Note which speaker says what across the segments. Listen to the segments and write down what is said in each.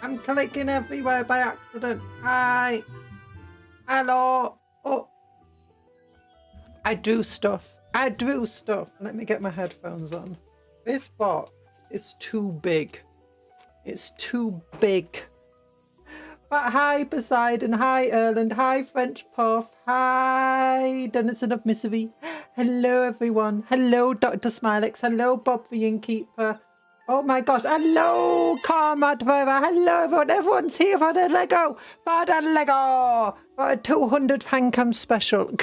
Speaker 1: I'm clicking everywhere by accident. Hi. Hello. Oh. I drew stuff. Let me get my headphones on. This box is too big. It's too big. But hi, Poseidon. Hi, Erland. Hi, French Puff. Hi, Denizen of Misery. Hello, everyone. Hello, Dr. Smilex. Hello, Bob the Innkeeper. Oh my gosh. Hello, Comrade Vera. Hello, everyone. Everyone's here for the Lego. For the Lego. For a 200th Handcam special.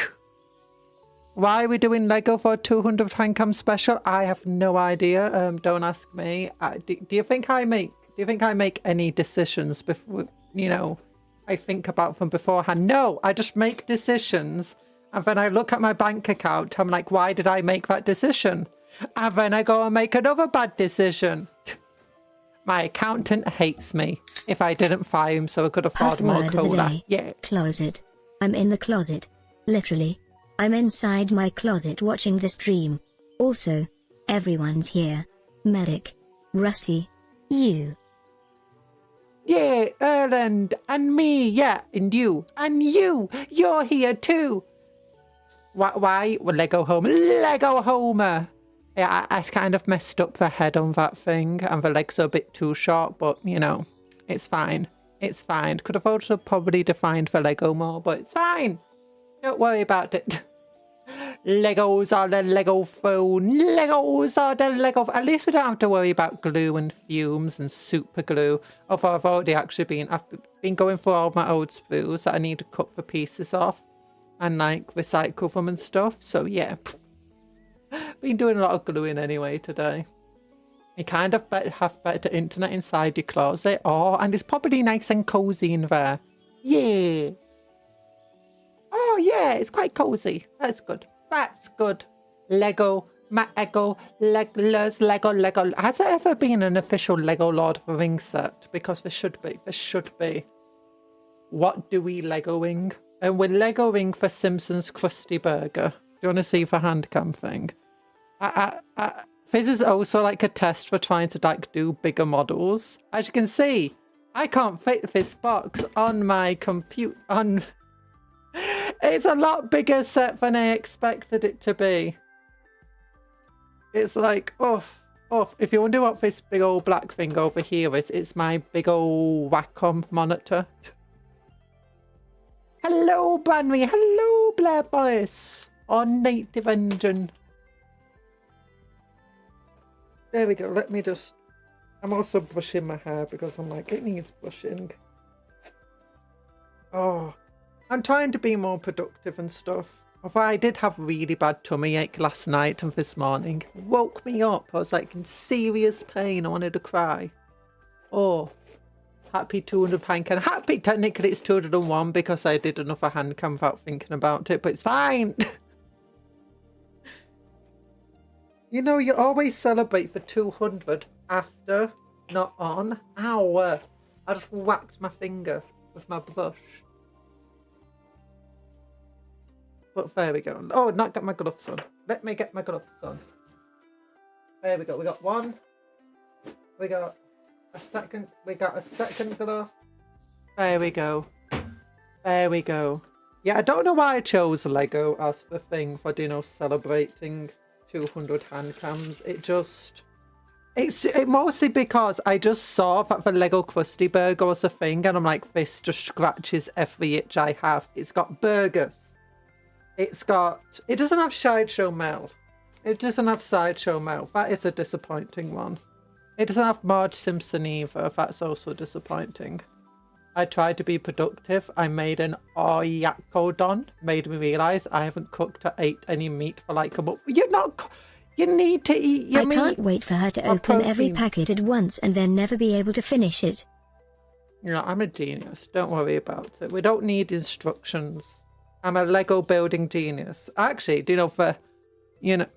Speaker 1: Why are we doing Lego for a 200th Handcam special? I have no idea. Don't ask me. Do you think I make any decisions before, you know, I think about them beforehand? No, I just make decisions. And then I look at my bank account. I'm like, why did I make that decision? And then I go and make another bad decision. My accountant hates me. If I didn't fire him so I could afford more cola. Yeah.
Speaker 2: Closet. I'm in the closet. Literally. I'm inside my closet watching the stream. Also, everyone's here. Medic. Rusty. You.
Speaker 1: Yeah, Erland. And me. Yeah, and you. And you. You're here too. Why? Well, Lego Homer. Lego Homer. Yeah, I kind of messed up the head on that thing, and the legs are a bit too short, but, you know, it's fine. It's fine. Could have also probably defined the Lego more, but it's fine. Don't worry about it. Legos are the Lego phone. Legos are the Lego... At least we don't have to worry about glue and fumes and super glue. Although I've already actually I've been going through all my old spools that I need to cut the pieces off and, like, recycle them and stuff. So, yeah. Been doing a lot of gluing anyway today. You kind of have better internet inside your closet. Oh, and it's probably nice and cozy in there. Yeah. Oh, yeah, it's quite cozy. That's good. That's good. Lego, my Ego, Lego. Has there ever been an official Lego Lord of the Rings set? Because there should be. There should be. What do we Legoing? And we're Legoing for Simpsons Krusty Burger. Do you want to see the Handcam thing? This is also like a test for trying to like do bigger models. As you can see, I can't fit this box on my computer. It's a lot bigger set than I expected it to be. It's like, if you wonder what this big old black thing over here is, it's my big old Wacom monitor. Hello, Banry. Hello, Blair Boris. On Native Engine. There we go. Let me just... I'm also brushing my hair because I'm like, it needs brushing. Oh, I'm trying to be more productive and stuff. Although I did have really bad tummy ache last night and this morning. It woke me up. I was like in serious pain. I wanted to cry. Oh, happy 200 Handcam. Happy technically it's 201 because I did another Handcam without thinking about it, but it's fine. You know, you always celebrate for 200 after, not on. Ow! I just whacked my finger with my brush. But there we go. Oh, not got my gloves on. Let me get my gloves on. There we go. We got one. We got a second. We got a second glove. There we go. There we go. Yeah, I don't know why I chose Lego as the thing for, you know, celebrating 200 Handcams. It's mostly because I just saw that the Lego Krusty Burger was a thing, and I'm like, this just scratches every itch I have. It's got burgers. It doesn't have Sideshow Mel. It doesn't have Sideshow Mel. That is a disappointing one. It doesn't have Marge Simpson either. That's also disappointing. I tried to be productive. I made an oyakodon. Made me realise I haven't cooked or ate any meat for like a month. You need to eat your meat.
Speaker 2: I can't wait for her to open every packet at once and then never be able to finish it.
Speaker 1: You know, I'm a genius. Don't worry about it. We don't need instructions. I'm a Lego building genius. Actually, do you know,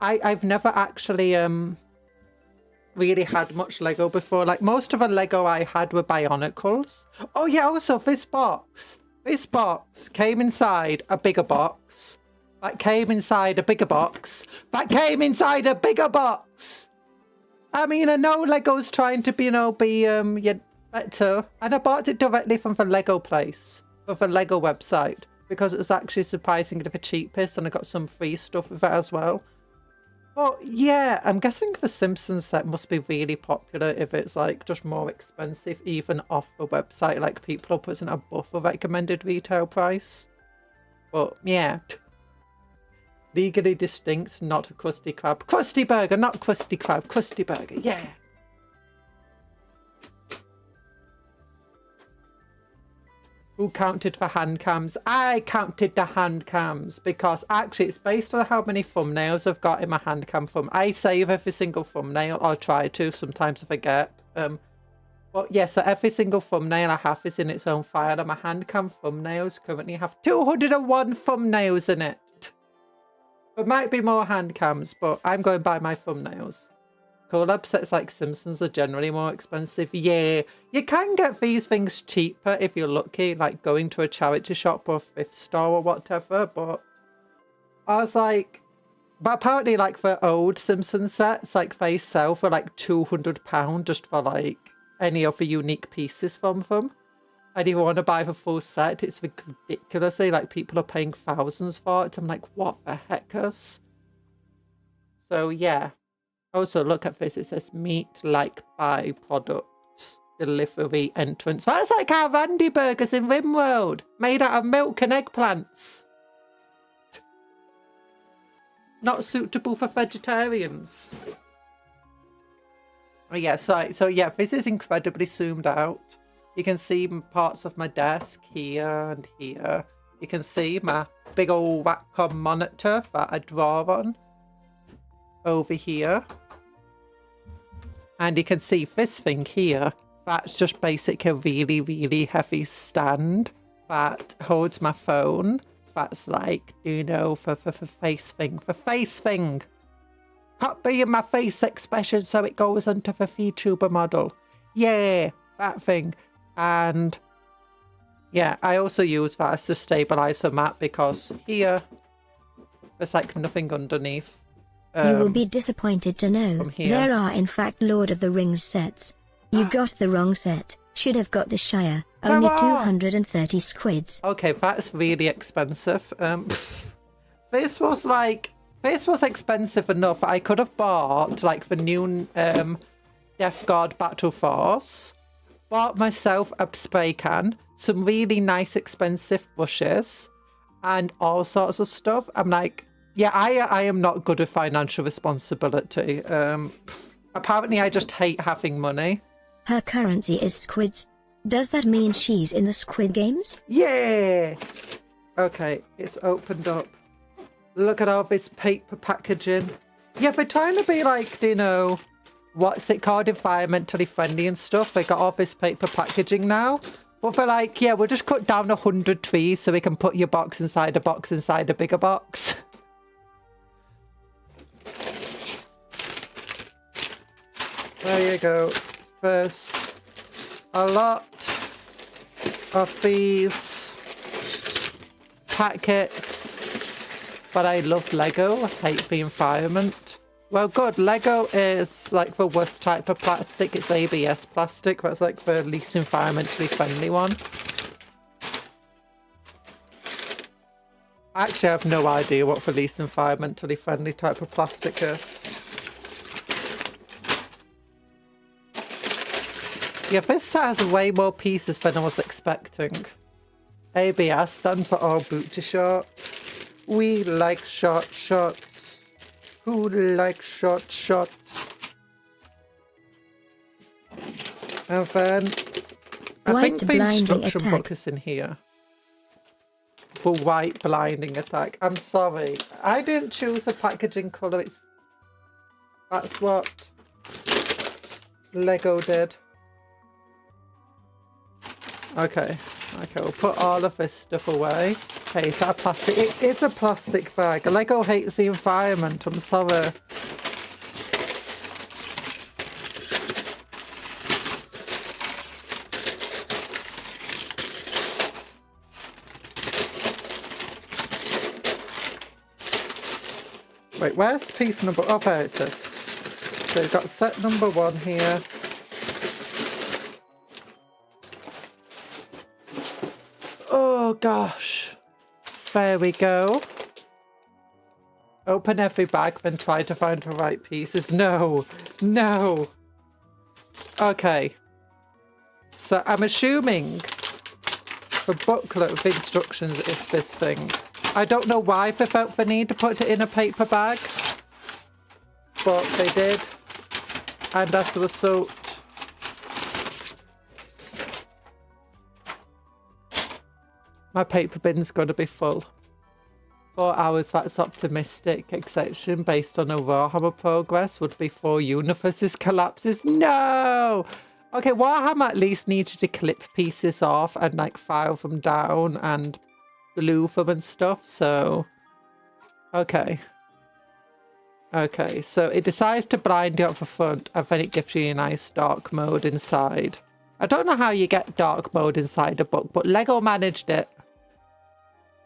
Speaker 1: I've never actually really had much Lego before. Like most of the Lego I had were Bionicles. Oh yeah, also this box came inside a bigger box. That came inside a bigger box. That came inside a bigger box. I mean, I know Lego's trying to be, yeah, better. And I bought it directly from the Lego place, or the Lego website, because it was actually surprisingly the cheapest, and I got some free stuff with it as well. But yeah, I'm guessing the Simpsons set must be really popular if it's like just more expensive, even off the website. Like people are putting it above the recommended retail price. But yeah. Legally distinct, not a Krusty Krab. Krusty Burger, not Krusty Krab. Krusty Burger, yeah. Who counted for hand cams? I counted the hand cams because actually it's based on how many thumbnails I've got in my hand cam thumb. I save every single thumbnail, or try to, sometimes I forget. But yeah, so every single thumbnail I have is in its own file, and my hand cam thumbnails currently have 201 thumbnails in it. There might be more hand cams, but I'm going by my thumbnails. Collab sets like Simpsons are generally more expensive. Yeah, you can get these things cheaper if you're lucky, like going to a charity shop or thrift store or whatever, but I was like, but apparently like for old Simpsons sets, like they sell for like £200 just for like any of the unique pieces from them. And if you want to buy the full set, it's ridiculously, like people are paying thousands for it. I'm like, what the heckers? So yeah. Also, look at this. It says meat-like byproducts delivery entrance. That's like our Randy burgers in Rimworld, made out of milk and eggplants. Not suitable for vegetarians. Oh yeah, so yeah, this is incredibly zoomed out. You can see parts of my desk here and here. You can see my big old Wacom monitor that I draw on over here. And you can see this thing here, that's just basically a really, really heavy stand that holds my phone. That's like, you know, for face thing. For face thing. Can't be in my face expression, so it goes onto the VTuber model. Yeah, that thing. And yeah, I also use that as to stabilize the map because here, there's like nothing underneath.
Speaker 2: You will be disappointed to know there are in fact Lord of the Rings sets. You got the wrong set. Should have got the Shire. Only 230 squids.
Speaker 1: Okay, that's really expensive. This was expensive enough. I could have bought like the new Death Guard Battle Force. Bought myself a spray can, some really nice expensive brushes, and all sorts of stuff. I'm like, yeah, I am not good at financial responsibility. Apparently I just hate having money.
Speaker 2: Her currency is squids. Does that mean she's in the Squid Games?
Speaker 1: Yeah! Okay, it's opened up. Look at all this paper packaging. Yeah, they're trying to be like, you know, what's it called, environmentally friendly and stuff. They got all this paper packaging now. But they're like, yeah, we'll just cut down 100 trees so we can put your box inside a bigger box. There you go. There's a lot of these packets, but I love Lego. I hate the environment. Well, good. Lego is like the worst type of plastic. It's ABS plastic. That's like the least environmentally friendly one. Actually, I have no idea what the least environmentally friendly type of plastic is. Yeah, this set has way more pieces than I was expecting. ABS stands for all booty shorts. We like short shorts. Who likes short shorts? And then I think the instruction book is in here. For white blinding attack. I'm sorry. I didn't choose a packaging colour. That's what Lego did. Okay, we'll put all of this stuff away. Hey, is that a plastic? It is a plastic bag. Lego hates the environment, I'm sorry. Wait, where's piece number? Oh, there it is. so we've got set number 1 here. Oh gosh. There we go. Open every bag, then try to find the right pieces. No. No. Okay. So I'm assuming the booklet with instructions is this thing. I don't know why they felt the need to put it in a paper bag, but they did. And as a result, my paper bin's going to be full. 4 hours, that's optimistic. Exception based on a Warhammer progress would be 4 universes collapses. No! Okay, Warhammer at least needed to clip pieces off and like file them down and glue them and stuff, so... Okay. Okay, so it decides to blind you up the front and then it gives you a nice dark mode inside. I don't know how you get dark mode inside a book, but Lego managed it.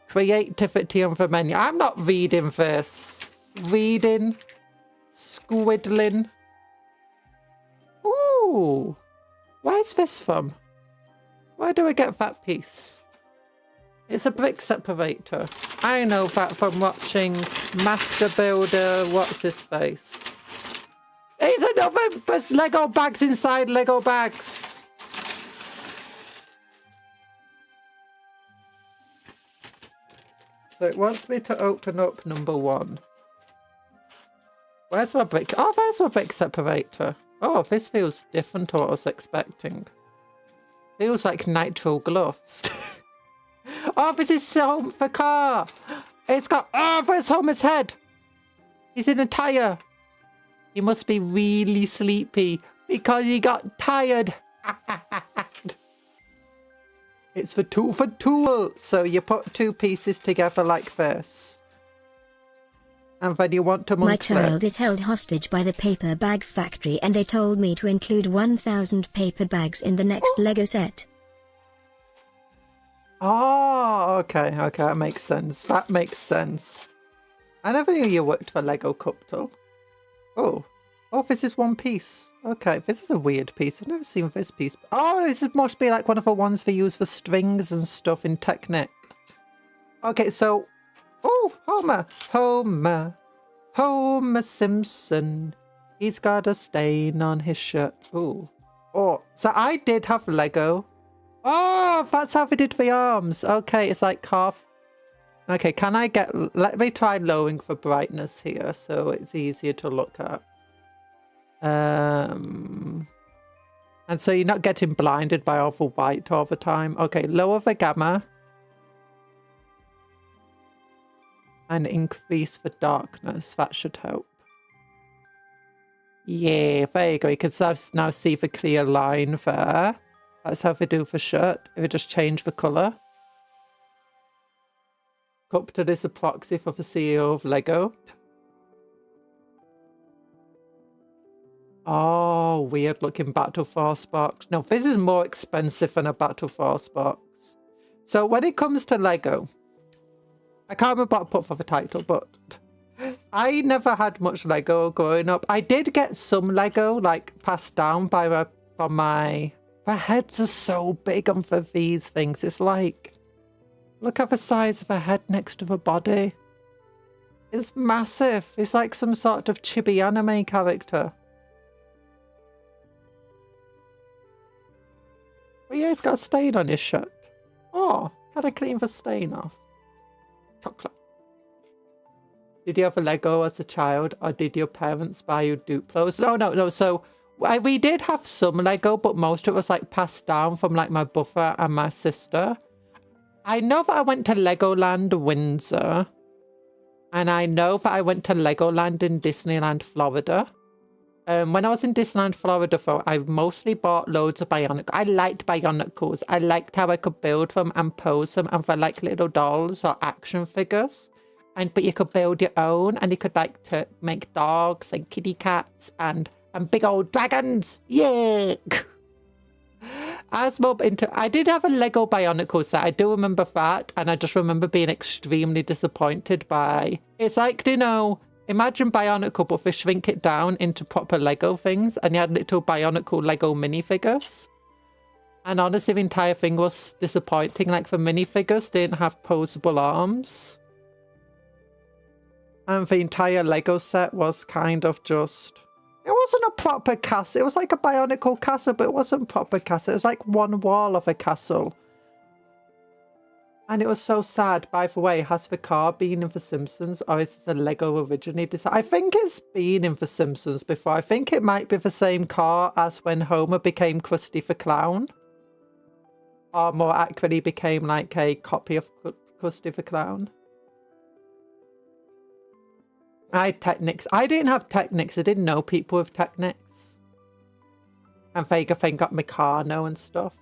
Speaker 1: Creativity on the menu. I'm not reading this. Reading. Squiddling. Ooh. Where's this from? Where do I get that piece? It's a brick separator. I know that from watching Master Builder. What's his face? It's another. There's Lego bags inside Lego bags. So it wants me to open up number 1. Where's my brick? Oh, there's my brick separator. Oh, this feels different to what I was expecting. Feels like nitro gloves. Oh, this is home for car. It's got... Oh, there's Homer's head. He's in a tire. He must be really sleepy because he got tired. It's the tool for tool. So you put 2 pieces together like this. And then you want to
Speaker 2: My child is held hostage by the paper bag factory and they told me to include 1,000 paper bags in the next Lego set.
Speaker 1: Oh, okay. Okay, that makes sense. That makes sense. I never knew you worked for Lego Cuptle. Oh. Oh, this is 1 piece. Okay, this is a weird piece. I've never seen this piece. Oh, this must be like one of the ones they use for strings and stuff in Technic. Okay, so... Oh, Homer. Homer. Homer Simpson. He's got a stain on his shirt. Ooh. Oh, so I did have Lego. Oh, that's how they did the arms. Okay, it's like half... Okay, can I get... Let me try lowering the brightness here so it's easier to look at. And so you're not getting blinded by all the white all the time. Okay, lower the gamma. And increase the darkness. That should help. Yeah, there you go. You can now see the clear line there. That's how they do the shirt. If we just change the colour. Cuptle is a proxy for the CEO of Lego. Oh, weird looking Battle Force box. No, this is more expensive than a Battle Force box. So when it comes to Lego, I can't remember what I put for the title, but I never had much Lego growing up. I did get some Lego, like, passed down from my... The heads are so big on for these things. It's like... Look at the size of a head next to the body. It's massive. It's like some sort of chibi anime character. But yeah, it's got a stain on his shirt. Oh, can I clean the stain off? Chocolate. Did you have a Lego as a child, or did your parents buy you Duplos? No. So we did have some Lego, but most of it was like passed down from like my brother and my sister. I know that I went to Legoland Windsor, and I know that I went to Legoland in Disneyland Florida. When I was in Disneyland Florida, though, I mostly bought loads of Bionic. I liked Bionicles. I liked how I could build them and pose them, and they're like little dolls or action figures. But you could build your own, and you could like make dogs and kitty cats and big old dragons. Yeah. As more into, I did have a Lego Bionicle set. I do remember that, and I just remember being extremely disappointed by. It's like, you know, Imagine Bionicle, but if they shrink it down into proper Lego things, and you had little Bionicle Lego minifigures. And honestly, the entire thing was disappointing. Like, the minifigures didn't have posable arms. And the entire Lego set was kind of just... It wasn't a proper castle. It was like a Bionicle castle, but it wasn't proper castle. It was like one wall of a castle. And it was so sad. By the way, has the car been in The Simpsons, or is this a Lego originally designed? I think it's been in The Simpsons before. I think it might be the same car as when Homer became Krusty the Clown. Or more accurately became like a copy of Krusty the Clown. I had Technics. I didn't have Technics. I didn't know people with Technics. And Vega thing got Meccano and stuff.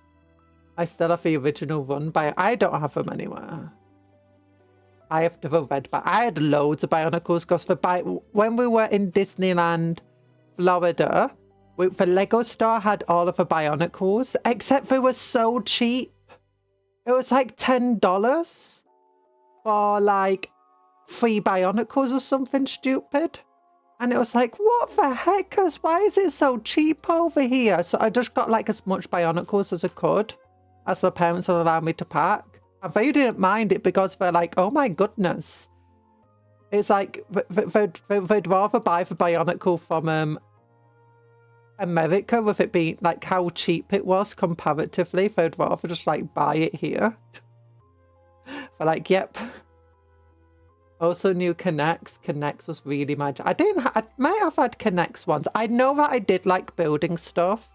Speaker 1: I still have the original run by... I don't have them anywhere. I have the red back. I had loads of Bionicles because when we were in Disneyland, Florida, the Lego store had all of the Bionicles, except they were so cheap. It was like $10 for like 3 Bionicles or something stupid. And it was like, what the heck? Why is it so cheap over here? So I just got like as much Bionicles as I could, as my parents would allow me to pack. And they didn't mind it because they're like, oh my goodness. It's like, they'd rather buy the Bionicle from America, with it being like how cheap it was comparatively. They'd rather just like buy it here. They're like, yep. Also new Connects. Connects was really my... I might have had Connects once. I know that I did like building stuff.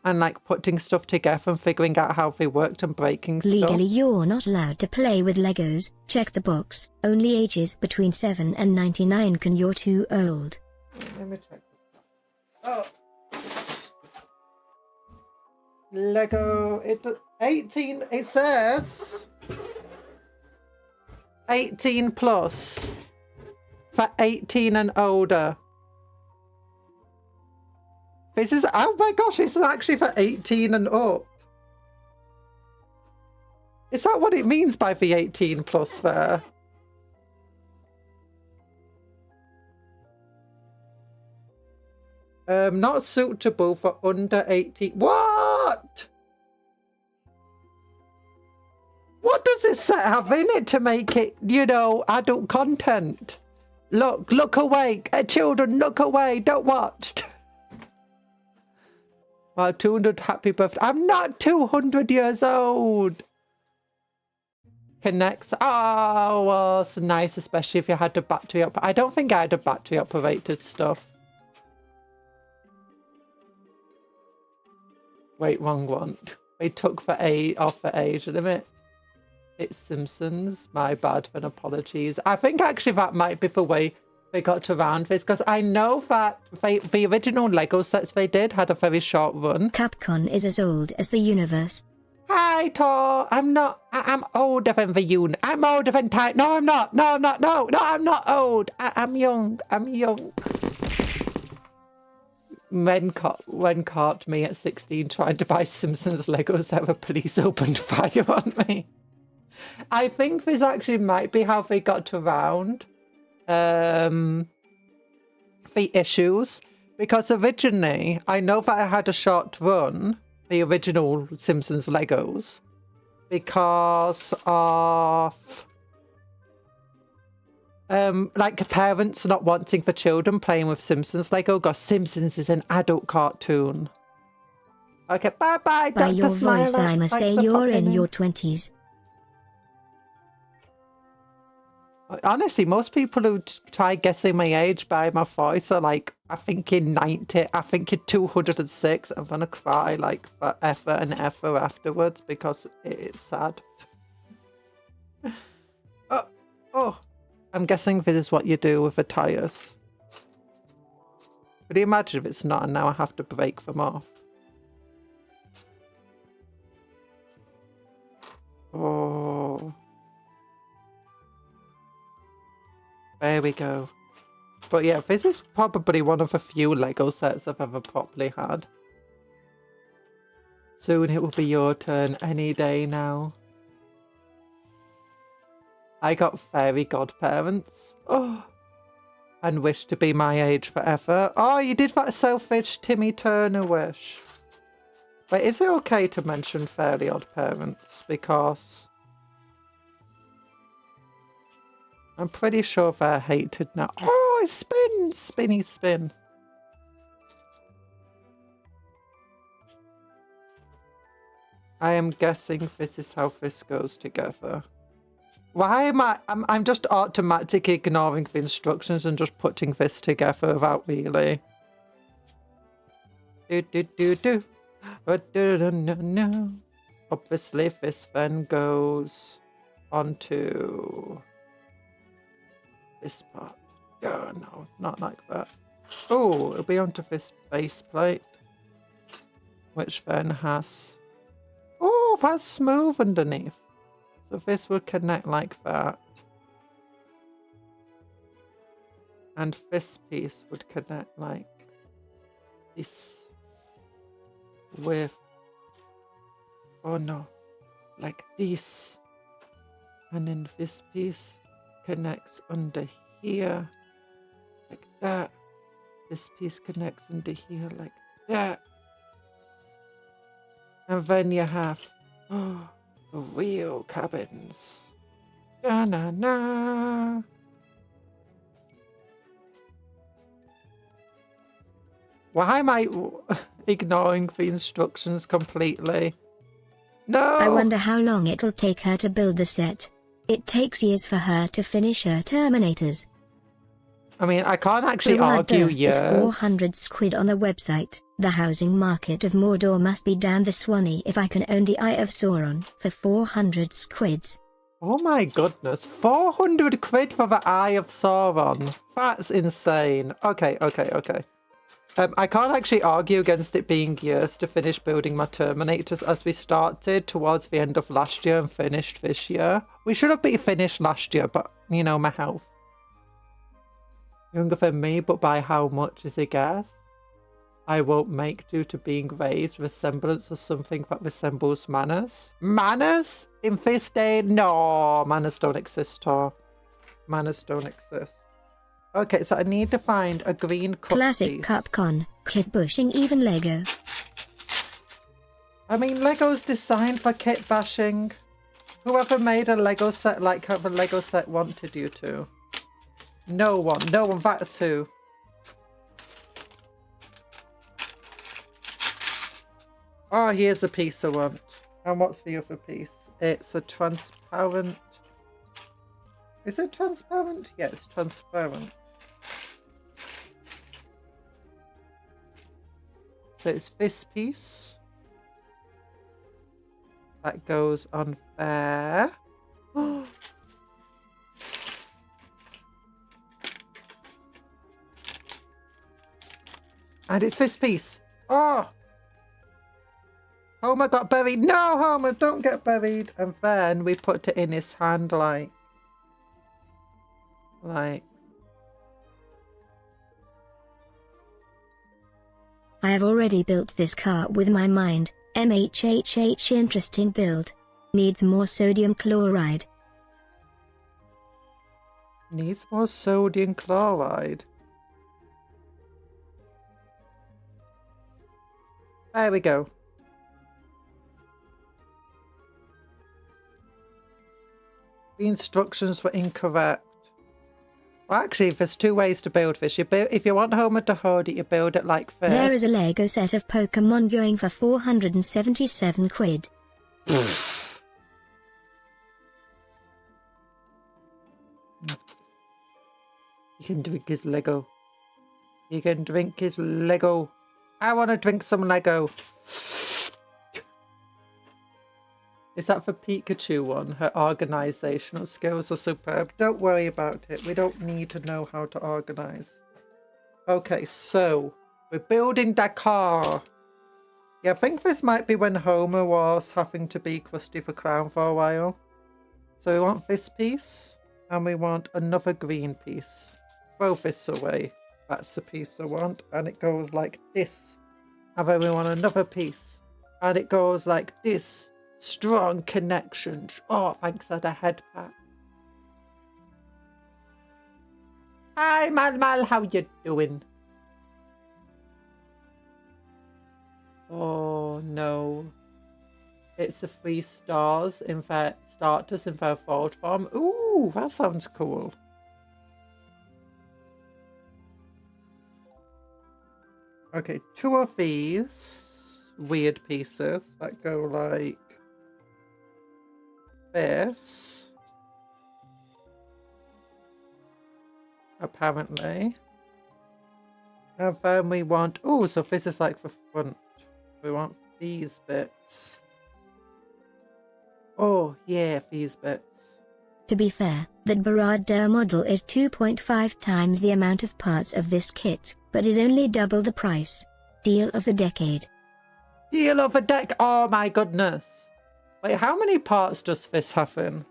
Speaker 1: And like putting stuff together and figuring out how they worked and breaking stuff.
Speaker 2: Legally, you're not allowed to play with Legos. Check the box. Only ages between 7 and 99 can. You're too old.
Speaker 1: Let me check. Oh. Lego. 18. It says 18 plus. For 18 and older. This is, oh my gosh, this is actually for 18 and up. Is that what it means by the 18 plus there? Not suitable for under 18. What? What does this set have in it to make it, you know, adult content? Look away. Children, look away. Don't watch. Well, 200 happy birthday. I'm not 200 years old. Connects. Oh, well, it's nice, especially if you had a battery up. I don't think I had a battery operated stuff. Wait, wrong one. They took for off for age limit. It's Simpsons. My bad, then apologies. I think actually that might be the way they got around this, because I know that the original Lego sets they did had a very short run.
Speaker 2: Capcom is as old as the universe.
Speaker 1: Hi, Tor. I'm not. I'm older than the universe. I'm older than time. No, I'm not. No, I'm not. No, I'm not old. I'm young. I'm young. When caught me at 16 trying to buy Simpsons Legos that the police opened fire on me. I think this actually might be how they got around the issues, because originally I know that I had a short run, the original Simpsons Legos, because of like parents not wanting for children playing with Simpsons Lego, because Simpsons is an adult cartoon. Okay, bye bye.
Speaker 2: By your voice, I must say you're in your 20s.
Speaker 1: Honestly, most people who try guessing my age by my voice are like, I think you're 90, I think you're 206. I'm gonna cry like forever and ever afterwards because it's sad. Oh, I'm guessing this is what you do with the tires. Could you imagine if it's not and now I have to break them off? Oh. There we go. But yeah, this is probably one of the few Lego sets I've ever properly had. Soon it will be your turn, any day now. I got fairy godparents. Oh. and wish to be my age forever. Oh, you did that selfish Timmy Turner wish. Wait, is it okay to mention Fairly Odd Parents? Because I'm pretty sure they're hated now. Oh, it spins! Spinny spin. I am guessing this is how this goes together. Why am I'm just automatically ignoring the instructions and just putting this together without really. Do. No. Obviously, this then goes onto this part. Oh, no, not like that. Oh, it'll be onto this base plate, which then has... Oh, that's smooth underneath. So this will connect like that. And this piece would connect like this with... Oh no, like this. And then this piece connects under here, like that. This piece connects under here, like that. And then you have the real cabins. Na-na-na. Why am I ignoring the instructions completely? No!
Speaker 2: I wonder how long it'll take her to build the set. It takes years for her to finish her Terminators.
Speaker 1: I mean, I can't actually argue years.
Speaker 2: Is 400 squid on the website. The housing market of Mordor must be down the Swanee if I can own the Eye of Sauron for 400 squids.
Speaker 1: Oh my goodness, 400 quid for the Eye of Sauron. That's insane. Okay. I can't actually argue against it being years to finish building my Terminators, as we started towards the end of last year and finished this year. We should have been finished last year, but, you know, my health. Younger than me, but by how much is a guess? I won't make due to being raised with a semblance of something that resembles manners. Manners? In this day? No, manners don't exist, Tor. Manners don't exist. Okay, so I need to find a green cup
Speaker 2: Classic
Speaker 1: piece.
Speaker 2: Cupcon, kit bushing, even Lego.
Speaker 1: I mean, Lego's designed for kit bashing. Whoever made a Lego set like how the Lego set wanted you to. No one, that's who. Oh, here's a piece I want. And what's the other piece? It's a transparent... Is it transparent? Yeah, it's transparent. So it's this piece. That goes on there. And it's this piece. Oh! Homer got buried. No, Homer, don't get buried. And then we put it in his hand like...
Speaker 2: I have already built this car with my mind. MHHH, interesting build. Needs more sodium chloride.
Speaker 1: Needs more sodium chloride. There we go. The instructions were incorrect. Well, actually, there's two ways to build this. If you want Homer to hold it, you build it like this.
Speaker 2: There is a Lego set of Pokemon going for 477 quid.
Speaker 1: You can drink his Lego. You can drink his Lego. I want to drink some Lego. Is that for Pikachu one? Her organisational skills are superb. Don't worry about it. We don't need to know how to organise. Okay, so we're building the car. Yeah, I think this might be when Homer was having to be Krusty the Clown for a while. So we want this piece, and we want another green piece. Throw this away. That's the piece I want, and it goes like this. And then we want another piece, and it goes like this. Strong connections. Oh, thanks for the head pat. Hi, Mal, how you doing? Oh, no. It's the 3 stars in their starters in their forward form. Ooh, that sounds cool. Okay, 2 of these weird pieces that go like this. Apparently. And then we want... Oh, so this is like the front. We want these bits. Oh, yeah, these bits.
Speaker 2: To be fair, that Barada model is 2.5 times the amount of parts of this kit, but is only double the price. Deal of the decade.
Speaker 1: Deal of the deck! Oh my goodness! Wait, how many parts does this have in?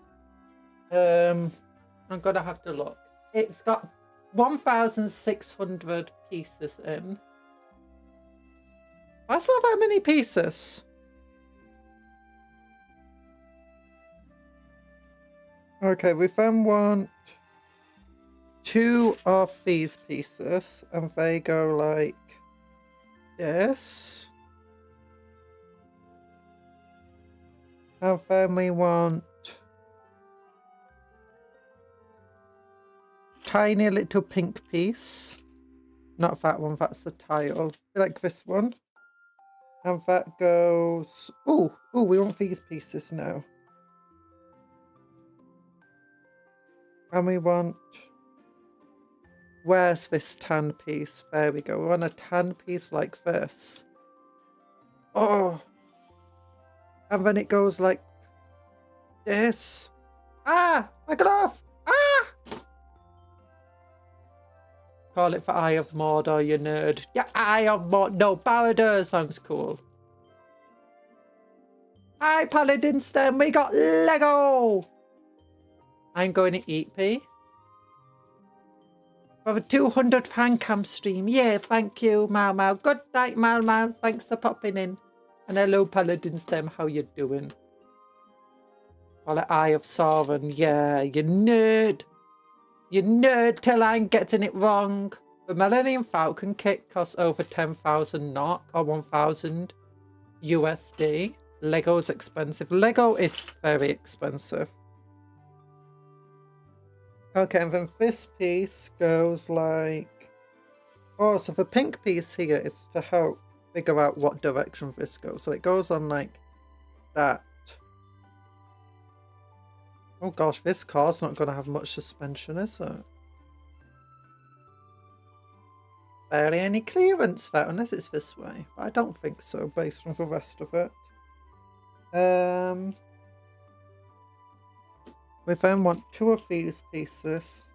Speaker 1: I'm gonna have to look. It's got 1,600 pieces in. That's not that many pieces. Okay, we then want 2 of these pieces, and they go like this. And then we want tiny little pink piece. Not that one, that's the tile. Like this one. And that goes... Oh, we want these pieces now. And we want... Where's this tan piece? There we go. We want a tan piece like this. Oh! And then it goes like this. Ah! My glove! Ah! Call it for Eye of Mordor, you nerd. Yeah, Eye of Mordor. No, Barada sounds cool. Hi, Paladin Stem. We got Lego! I'm going to eat pea. For the 200th Handcam stream. Yeah, thank you, Mau. Good night, Mau. Thanks for popping in. And hello, Paladin Stem. How you doing? Call it Eye of Sauron. Yeah, you nerd. You nerd till I'm getting it wrong. The Millennium Falcon kit costs over 10,000 NOK or 1,000 USD. Lego's expensive. Lego is very expensive. Okay, and then this piece goes like... Oh, so the pink piece here is to help figure out what direction this goes. So it goes on like that. Oh gosh, this car's not going to have much suspension, is it? Barely any clearance there, unless it's this way. But I don't think so, based on the rest of it. We then want 2 of these pieces.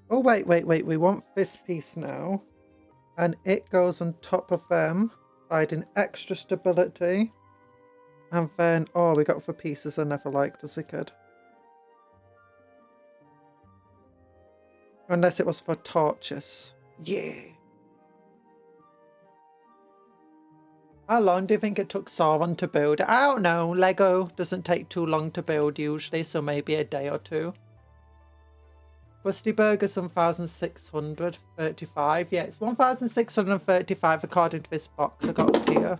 Speaker 1: Oh, wait. We want this piece now. And it goes on top of them, providing extra stability. And then, oh, we got the pieces I never liked as a kid. Unless it was for torches. Yeah. How long do you think it took Sauron to build? I don't know. Lego doesn't take too long to build usually, so maybe a day or 2. Krusty Burger's 1,635. Yeah, it's 1,635 according to this box I got up here.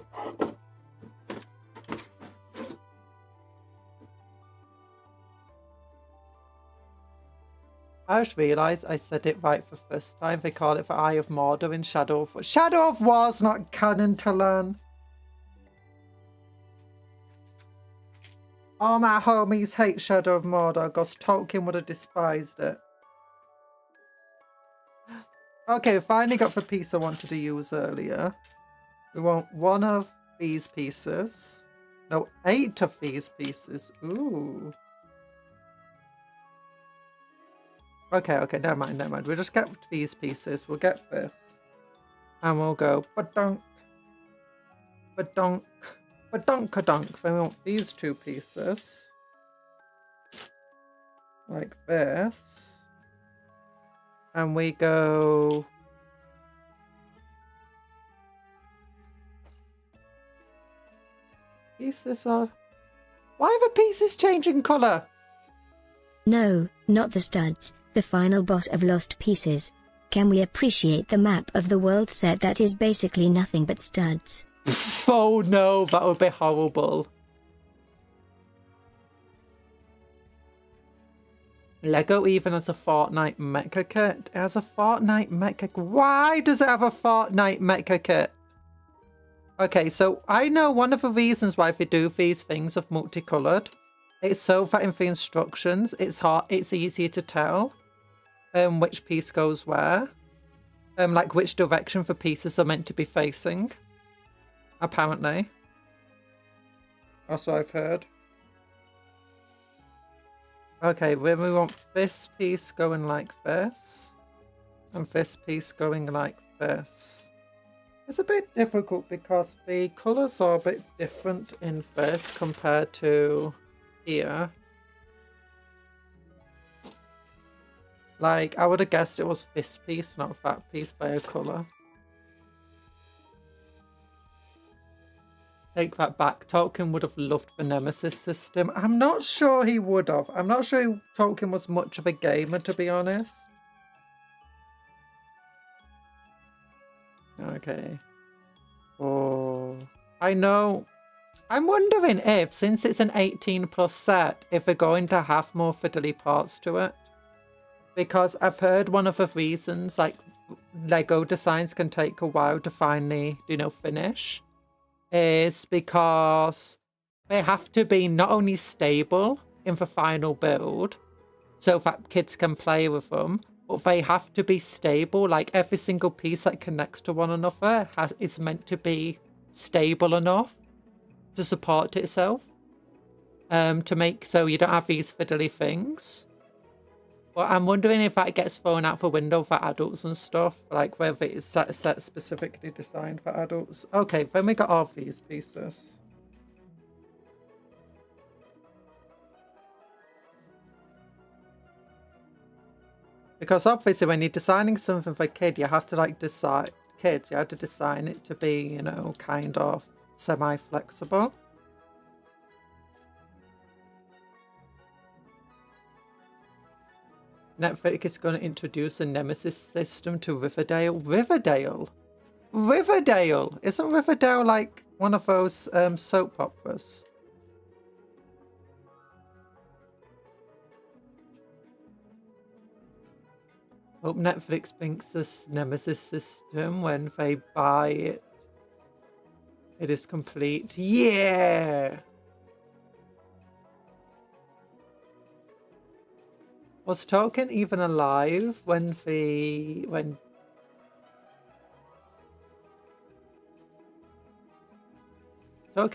Speaker 1: I just realised I said it right for first time. They call it for Eye of Mordor in Shadow of War. Shadow of War's not canon to learn. All my homies hate Shadow of Mordor because Tolkien would have despised it. Okay, we finally got the piece I wanted to use earlier. We want 1 of these pieces. No, 8 of these pieces. Ooh. Okay, never mind. We'll just get these pieces. We'll get this. And we'll go ba-dunk. Ba-dunk. Ba-dunk-a-dunk. Then we want these 2 pieces. Like this. And we go... Pieces are... Why are the pieces changing colour?
Speaker 2: No, not the studs, the final boss of Lost Pieces. Can we appreciate the map of the world set that is basically nothing but studs?
Speaker 1: Oh no, that would be horrible. Lego even has a Fortnite mecha kit. It has a Fortnite mecha. Why does it have a Fortnite mecha kit? Okay, so I know one of the reasons why they do these things of multicolored. It's so that in the instructions, it's easier to tell which piece goes where. Like which direction the pieces are meant to be facing. Apparently. That's what I've heard. Okay, then we want this piece going like this. And this piece going like this. It's a bit difficult because the colours are a bit different in this compared to here. Like, I would have guessed it was this piece, not that piece by a colour. Take that back. Tolkien would have loved the Nemesis system. I'm not sure he would have. I'm not sure Tolkien was much of a gamer, to be honest. Okay. Oh, I know. I'm wondering if, since it's an 18+ set, if we're going to have more fiddly parts to it. Because I've heard one of the reasons, like, Lego designs can take a while to finally, finish, is because they have to be not only stable in the final build, so that kids can play with them, but they have to be stable, like every single piece that connects to one another is meant to be stable enough to support itself, to make so you don't have these fiddly things. But I'm wondering if that gets thrown out the window for adults and stuff, like whether it's set specifically designed for adults. Okay, then we got all these pieces. Because obviously when you're designing something for a kid, you have to like decide, kids, you have to design it to be, kind of semi-flexible. Netflix is going to introduce a Nemesis system to Riverdale. Riverdale? Riverdale! Isn't Riverdale like one of those soap operas? Hope Netflix thinks this Nemesis system when they buy it. It is complete. Yeah! Was Tolkien even alive when Tolkien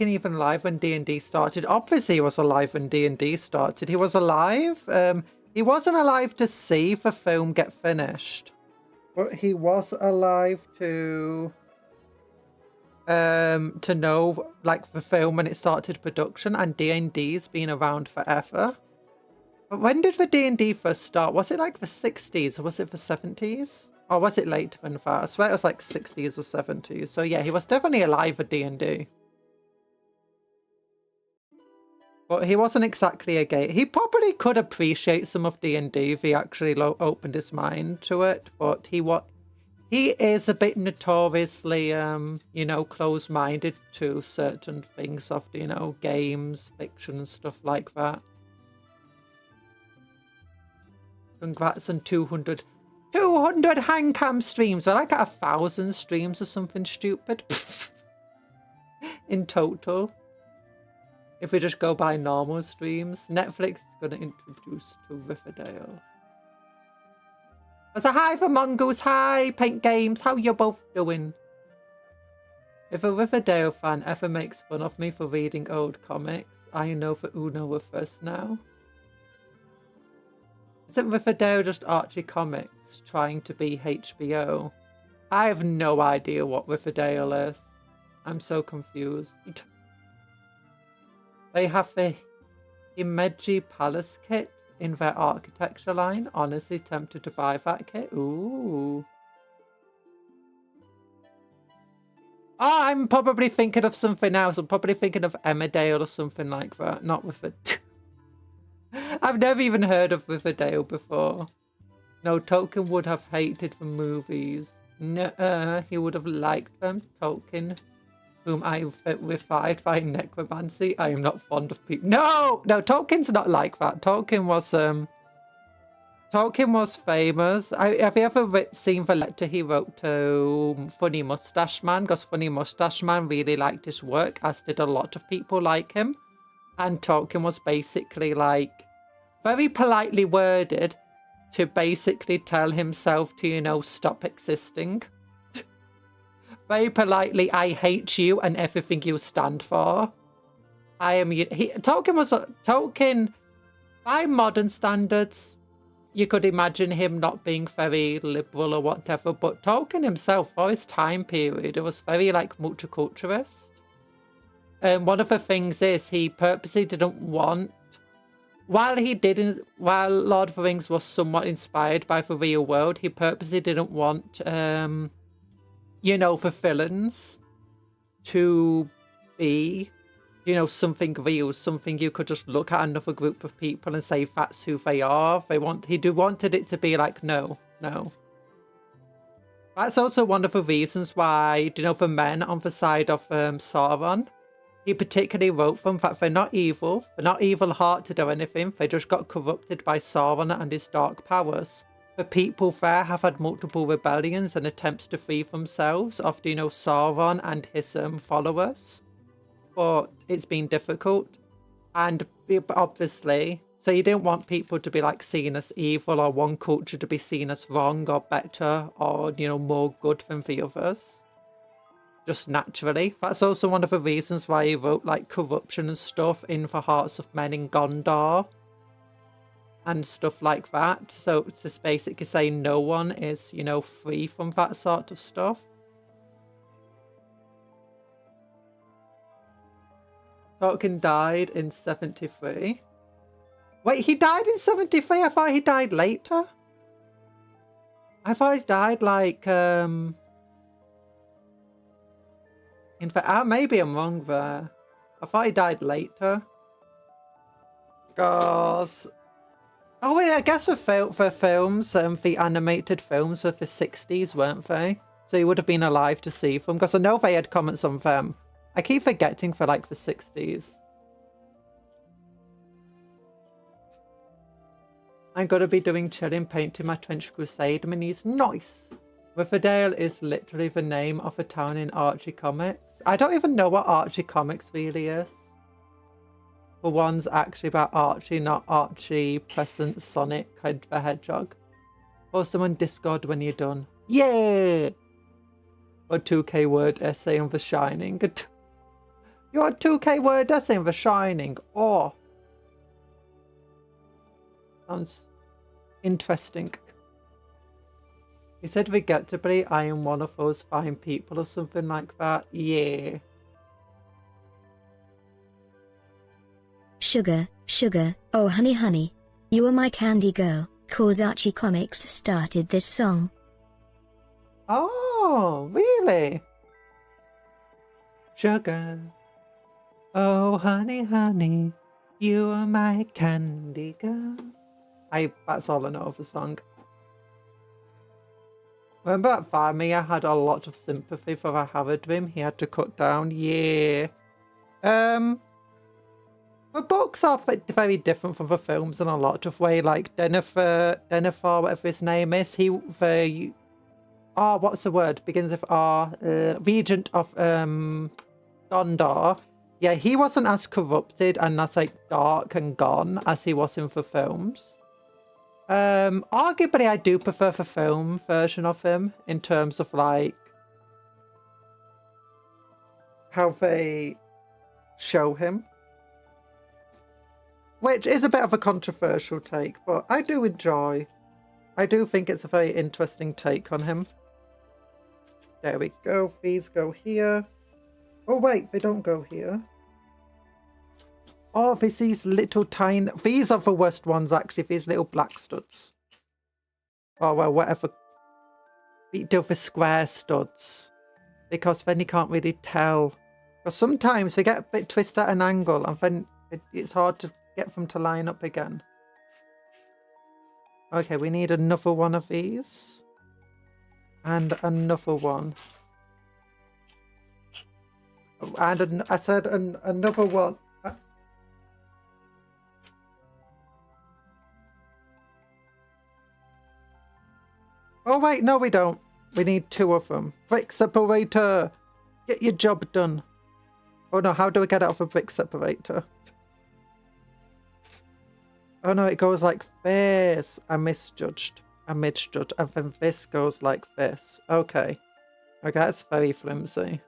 Speaker 1: even alive when D&D started? Obviously he was alive when D&D started. He was alive. He wasn't alive to see the film get finished, but he was alive to know like the film when it started production, and D&D's been around forever. But when did the D&D first start? Was it like the 60s or was it the 70s? Or was it later than that? I swear it was like 60s or 70s. So yeah, he was definitely alive at D&D. But he wasn't exactly a gay. He probably could appreciate some of D&D if he actually opened his mind to it. But he is a bit notoriously, closed-minded to certain things of, games, fiction and stuff like that. Congrats on 200 Handcam streams. I like 1,000 streams or something stupid in total. If we just go by normal streams, Netflix is going to introduce to Riverdale. There's a hi for Mongoose. Hi, Paint Games. How you both doing? If a Riverdale fan ever makes fun of me for reading old comics, I know for Uno with us now. Isn't Riverdale just Archie Comics trying to be HBO? I have no idea what Riverdale is. I'm so confused. They have the Himeji Palace kit in their architecture line. Honestly tempted to buy that kit. Ooh. Oh, I'm probably thinking of something else. I'm probably thinking of Emmerdale or something like that. Not with it. I've never even heard of Riverdale before. No, Tolkien would have hated the movies. No, he would have liked them. Tolkien, whom I refined by necromancy. I am not fond of people. No, Tolkien's not like that. Tolkien was famous. Have you ever seen the letter he wrote to Funny Mustache Man? Because Funny Mustache Man really liked his work, as did a lot of people like him. And Tolkien was basically like very politely worded to basically tell himself to, you know, stop existing. Very politely, I hate you and everything you stand for. Tolkien, by modern standards, you could imagine him not being very liberal or whatever, but Tolkien himself, for his time period, it was very, like, multiculturalist. One of the things is he purposely didn't want, while Lord of the Rings was somewhat inspired by the real world, he purposely didn't want, you know, the villains to be, you know, something real, something you could just look at another group of people and say that's who they are. He wanted it to be like, no. That's also one of the reasons why, you know, the men on the side of Sauron, he particularly wrote them that they're not evil-hearted or anything, they just got corrupted by Sauron and his dark powers. The people there have had multiple rebellions and attempts to free themselves of, you know, Sauron and his followers. But it's been difficult. And obviously, so you didn't want people to be like seen as evil or one culture to be seen as wrong or better or, you know, more good than the others. Just naturally. That's also one of the reasons why he wrote like corruption and stuff in the Hearts of Men in Gondor. And stuff like that. So it's just basically saying no one is, you know, free from that sort of stuff. Tolkien died in 73. Wait, he died in 73? I thought he died later. I thought he died like, in fact, maybe I'm wrong there. I thought he died later. Because... Oh, wait, I guess the films, the animated films were the 60s, weren't they? So he would have been alive to see them, because I know they had comments on them. I keep forgetting for, like, the 60s. I'm going to be doing chilling, painting my Trench Crusade minis. Nice! Riverdale is literally the name of a town in Archie Comics. I don't even know what Archie Comics really is. The one's actually about Archie, not Archie Present Sonic the Hedgehog. Post them on Discord when you're done. Yeah! Or 2K word essay on The Shining. Your 2K word essay on The Shining. Oh! Sounds interesting. He said regrettably I am one of those fine people or something like that. Yeah.
Speaker 2: Sugar, sugar, oh honey honey, you are my candy girl, cause Archie Comics started this song.
Speaker 1: Oh, really? Sugar, oh honey honey, you are my candy girl. That's all I know of the song. Remember at Farmia had a lot of sympathy for a Haradrim he had to cut down? Yeah. The books are very different from the films in a lot of ways. Like Denethor, whatever his name is, what's the word? Begins with R. Regent of Gondor. Yeah, he wasn't as corrupted and as like dark and gone as he was in the films. Arguably, I do prefer the film version of him in terms of like how they show him. Which is a bit of a controversial take, but I do enjoy. I do think it's a very interesting take on him. There we go. These go here. Oh, wait, they don't go here. Oh, there's these little tiny... These are the worst ones, actually. These little black studs. Oh, well, whatever. We do the square studs. Because then you can't really tell. Because sometimes they get a bit twisted at an angle, and then it's hard to get them to line up again. Okay, we need another one of these. And another one. And I said another one. Oh wait, no we don't. We need 2 of them. Brick separator! Get your job done. Oh no, how do we get out of a brick separator? Oh no, it goes like this. I misjudged. And then this goes like this. Okay. Okay, that's very flimsy.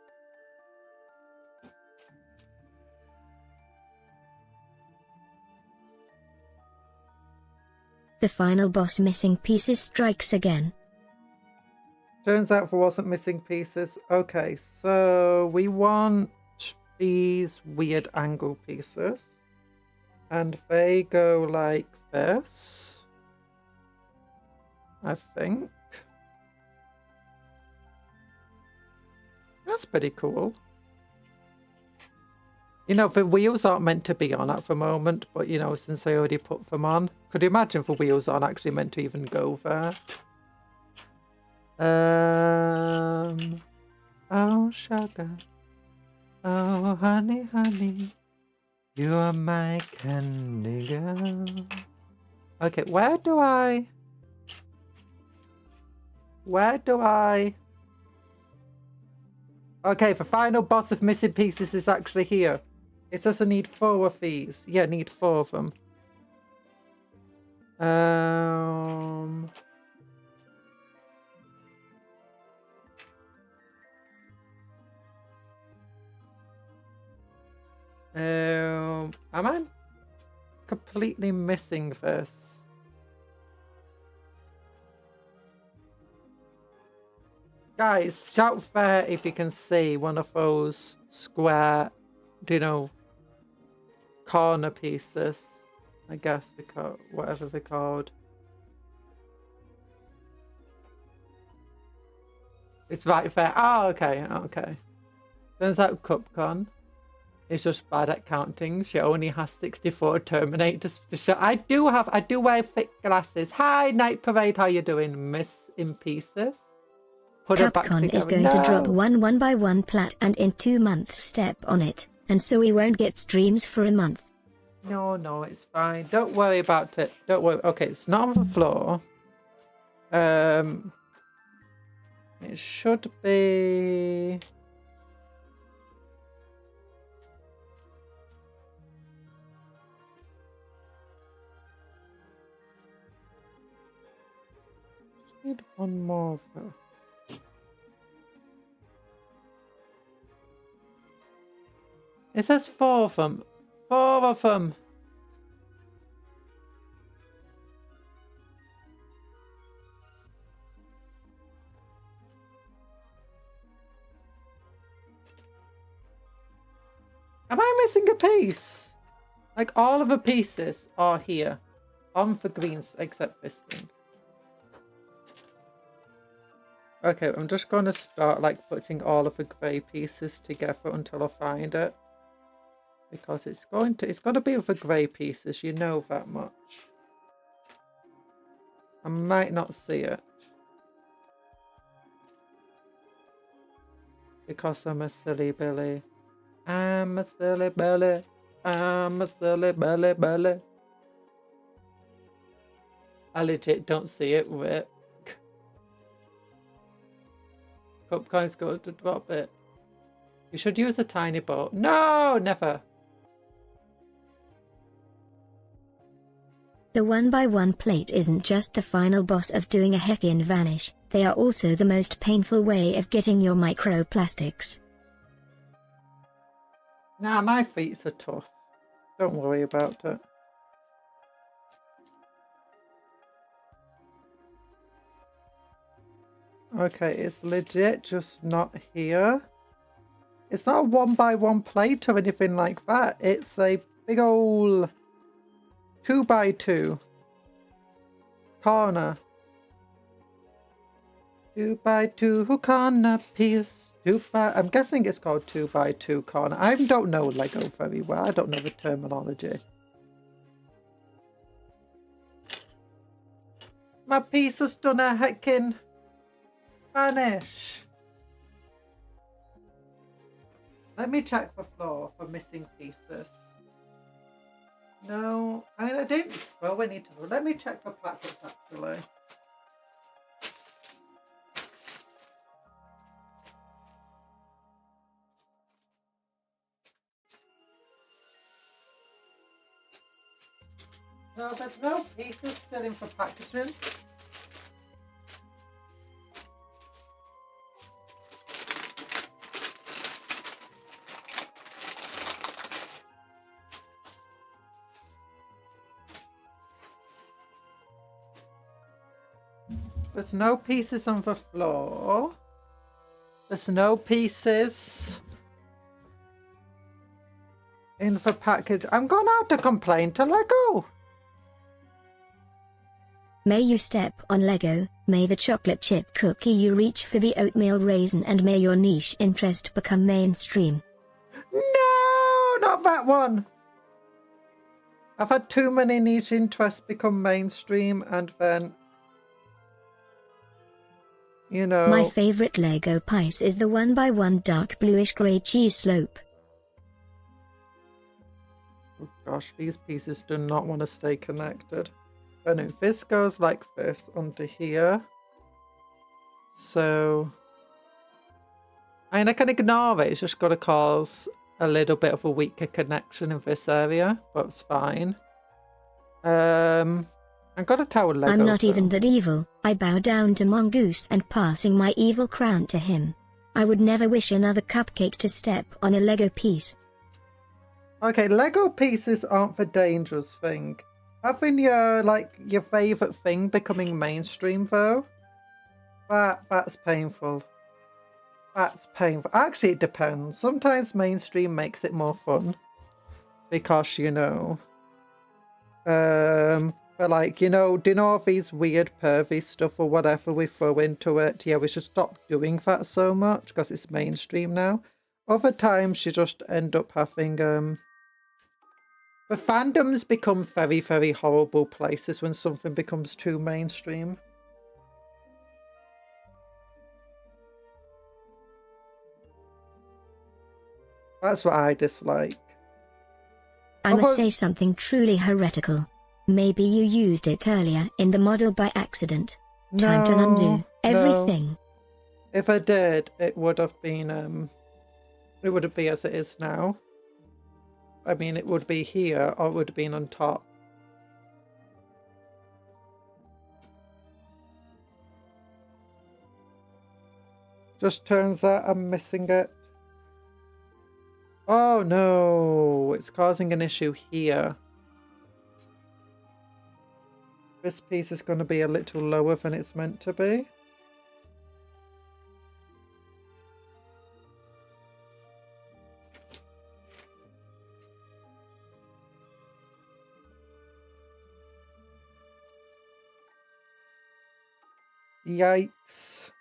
Speaker 2: The final boss missing pieces strikes again.
Speaker 1: Turns out there wasn't missing pieces. Okay, so we want these weird angle pieces. And they go like this. I think. That's pretty cool. You know, the wheels aren't meant to be on at the moment, but you know, since I already put them on. Could you imagine if the wheels aren't actually meant to even go there? Oh sugar, oh honey, honey, you are my candy girl. Okay, where do I? Okay, the final boss of missing pieces is actually here. It says I need 4 of these. Yeah, I need 4 of them. Am I completely missing this? Guys, shout there if you can see one of those square, you know, corner pieces. I guess because whatever they're called. It's right there. Oh, okay, okay. Turns out Cupcon is just bad at counting. She only has 64 Terminators to show. I do wear thick glasses. Hi, Night Parade, how you doing? Miss in pieces. Put her back together.
Speaker 2: Capcom is going to drop one by one plat and in 2 months step on it, and so we won't get streams for a month.
Speaker 1: No, it's fine. Don't worry about it. Don't worry. Okay, it's not on the floor. It should be... Need one more of her. It says 4 of them. 4 of them. Am I missing a piece? Like all of the pieces are here. On the greens except this one. Okay, I'm just going to start like putting all of the grey pieces together until I find it. Because it's going to be with the grey pieces, you know that much. I might not see it. Because I'm a silly Billy. I'm a silly Billy. I'm a silly Billy. I legit don't see it with it. Cupcake's going to drop it. You should use a tiny boat. No, never.
Speaker 2: The 1x1 plate isn't just the final boss of doing a heckin' vanish, they are also the most painful way of getting your microplastics.
Speaker 1: Nah, my feet are tough. Don't worry about it. Okay, it's legit just not here. It's not a 1x1 plate or anything like that. It's a big old 2x2 corner. 2x2 corner piece. I'm guessing it's called 2x2 corner. I don't know Lego very well. I don't know the terminology. My piece has done a heckin' vanish. Let me check the floor for missing pieces. No, I mean, I didn't throw any to them. Let me check the packets actually. No, there's no pieces still in for packaging. There's no pieces on the floor. There's no pieces in the package. I'm going to have to complain to Lego.
Speaker 2: May you step on Lego, may the chocolate chip cookie you reach for be oatmeal raisin, and may your niche interest become mainstream.
Speaker 1: No, not that one. I've had too many niche interests become mainstream and then, you know.
Speaker 2: My favorite Lego piece is the 1x1 dark bluish grey cheese slope.
Speaker 1: Oh gosh, these pieces do not want to stay connected. Oh no, this goes like this onto here. So, I mean, I can ignore it. It's just got to cause a little bit of a weaker connection in this area, but it's fine. I've got to tell Lego.
Speaker 2: I'm not even that evil. I bow down to Mongoose and passing my evil crown to him. I would never wish another cupcake to step on a Lego piece.
Speaker 1: Okay, Lego pieces aren't the dangerous thing. Having your favourite thing becoming mainstream though, that's painful. That's painful. Actually, it depends. Sometimes mainstream makes it more fun. Because, you know, but like, you know, do you know all these weird pervy stuff or whatever we throw into it? Yeah, we should stop doing that so much because it's mainstream now. Other times you just end up having, the fandoms become very, very horrible places when something becomes too mainstream. That's what I dislike.
Speaker 2: I must say something truly heretical. Maybe you used it earlier in the model by accident. Time to undo everything.
Speaker 1: No. If I did, it would have been, it wouldn't be as it is now. I mean, it would be here, or it would have been on top. Just turns out I'm missing it. Oh no, it's causing an issue here. This piece is going to be a little lower than it's meant to be. Yikes.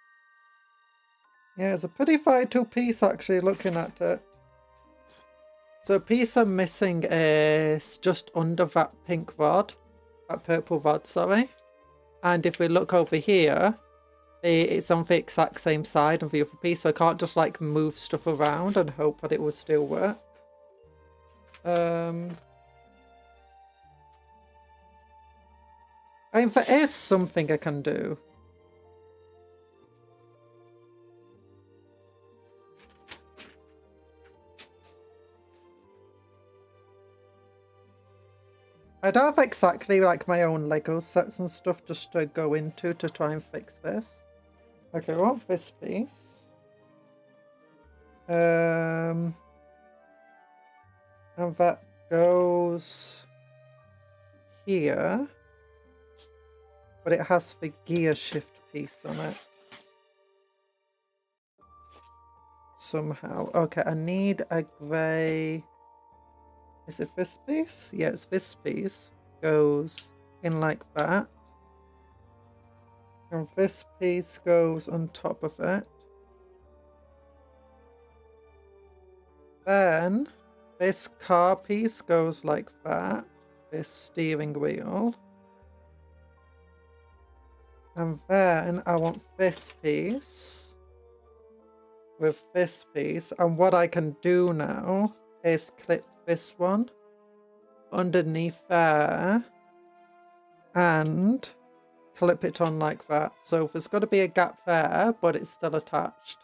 Speaker 1: Yeah, it's a pretty vital piece actually looking at it. So a piece I'm missing is just under that pink rod. That purple rod, sorry. And if we look over here, it's on the exact same side of the other piece. So I can't just like move stuff around and hope that it will still work. I mean, there is something I can do. I don't have exactly like my own Lego sets and stuff just to go into to try and fix this. Okay, I want this piece. And that goes here. But it has the gear shift piece on it. Somehow. Okay, I need a grey... Is it this piece? Yeah, it's this piece. Goes in like that. And this piece goes on top of it. Then this car piece goes like that. This steering wheel. And then I want this piece with this piece. And what I can do now is clip this one underneath there and clip it on like that. So there's got to be a gap there, but it's still attached.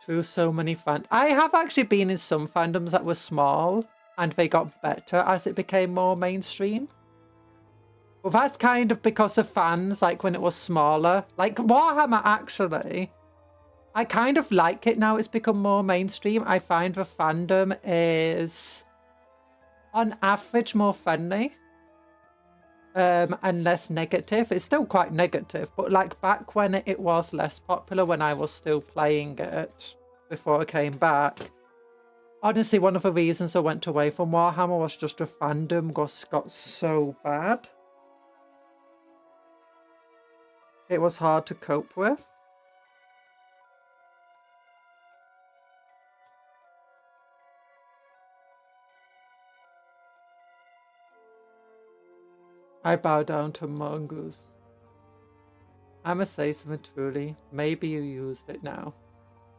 Speaker 1: Through so many I have actually been in some fandoms that were small and they got better as it became more mainstream. Well, that's kind of because of fans, like when it was smaller. Like Warhammer, actually, I kind of like it now it's become more mainstream. I find the fandom is, on average, more friendly. And less negative. It's still quite negative, but like back when it was less popular, when I was still playing it before I came back, honestly, one of the reasons I went away from Warhammer was just the fandom got so bad. It was hard to cope with. I bow down to mongoose. I'ma say something truly. Maybe you used it now.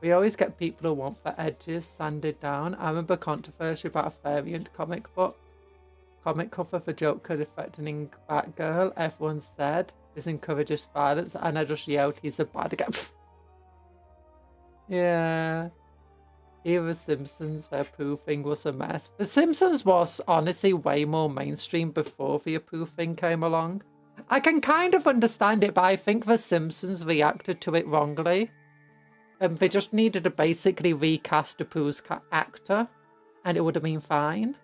Speaker 1: We always get people who want the edges sanded down. I remember controversy about a variant comic book. Comic cover for Joker defecting Batgirl. Everyone said this encourages violence, and I just yelled, he's a bad guy. Yeah. Even The Simpsons, their poo thing was a mess. The Simpsons was honestly way more mainstream before the poo thing came along. I can kind of understand it, but I think The Simpsons reacted to it wrongly. They just needed to basically recast Apu's actor, and it would have been fine.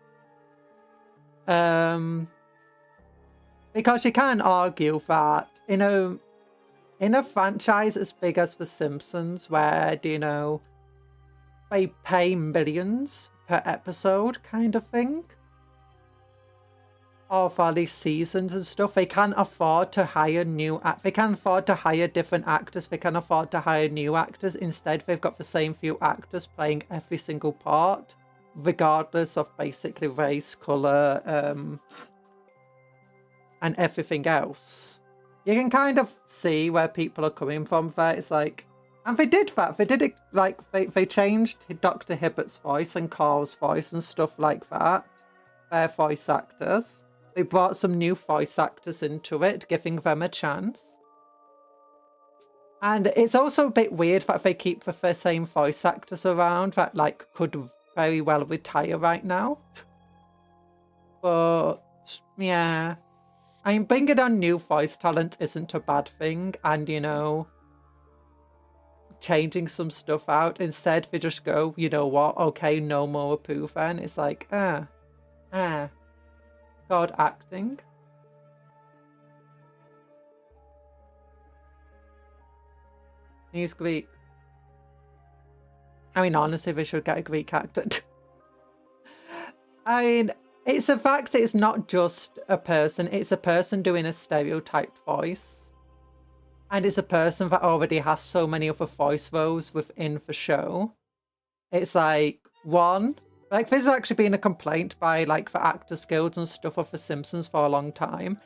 Speaker 1: Because you can't argue that, you know, in a franchise as big as The Simpsons, where, you know, they pay millions per episode kind of thing, or for these seasons and stuff, they can't afford to hire they can't afford to hire different actors, they can afford to hire new actors. Instead, they've got the same few actors playing every single part, regardless of basically race, colour, and everything else. You can kind of see where people are coming from there. It's like, and they did that. They did it, like, they changed Dr. Hibbert's voice and Carl's voice and stuff like that. Their voice actors. They brought some new voice actors into it, giving them a chance. And it's also a bit weird that they keep the same voice actors around that, like, could very well retire right now. But, yeah. I mean, bringing on new voice talent isn't a bad thing. And, you know, changing some stuff out. Instead, they just go, you know what? Okay, no more Apu then. It's like, God, acting. He's Greek. I mean, honestly, they should get a Greek actor. I mean, it's a fact that it's not just a person. It's a person doing a stereotyped voice. And it's a person that already has so many other voice roles within the show. It's like, one, like, this has actually been a complaint by, like, the Actors Guilds and stuff of The Simpsons for a long time.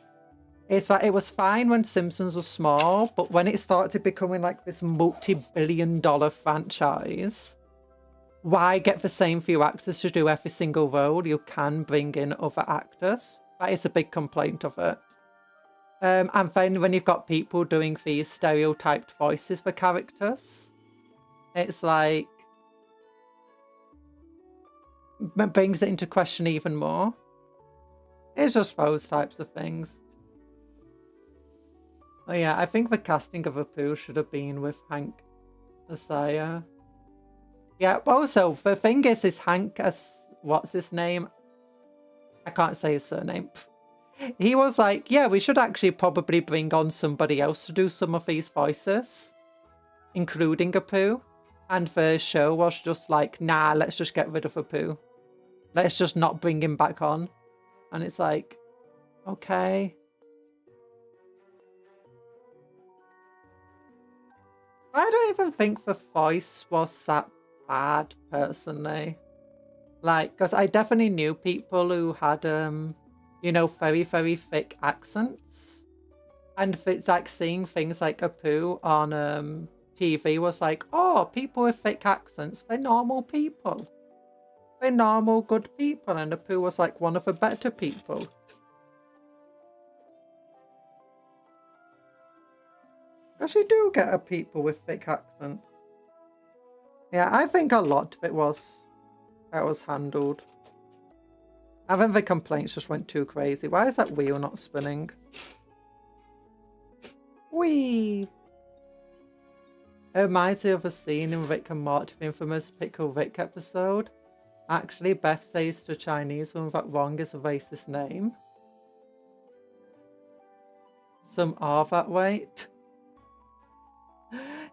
Speaker 1: It's that it was fine when Simpsons was small, but when it started becoming, like, this multi-billion-dollar franchise, why get the same few actors to do every single role? You can bring in other actors. That is a big complaint of it. And then when you've got people doing these stereotyped voices for characters, it's like, it brings it into question even more. It's just those types of things. Oh yeah, I think the casting of Apu should have been with Hank Isaiah. Yeah, also, the thing is Hank, what's his name? I can't say his surname. He was like, yeah, we should actually probably bring on somebody else to do some of these voices, including Apu. And the show was just like, nah, let's just get rid of Apu. Let's just not bring him back on. And it's like, okay. I don't even think the voice was that bad, personally. Like, because I definitely knew people who had you know, very, very thick accents. And it's like seeing things like Apu on TV was like, oh, people with thick accents, they're normal people. They're normal, good people. And Apu was like one of the better people. Because you do get a people with thick accents. Yeah, I think a lot of it was how it was handled. I think the complaints just went too crazy. Why is that wheel not spinning? Whee! It reminds me of a scene in Rick and Morty, the infamous Pickle Rick episode. Actually, Beth says to a Chinese woman that wrong is a racist name. Some are that way.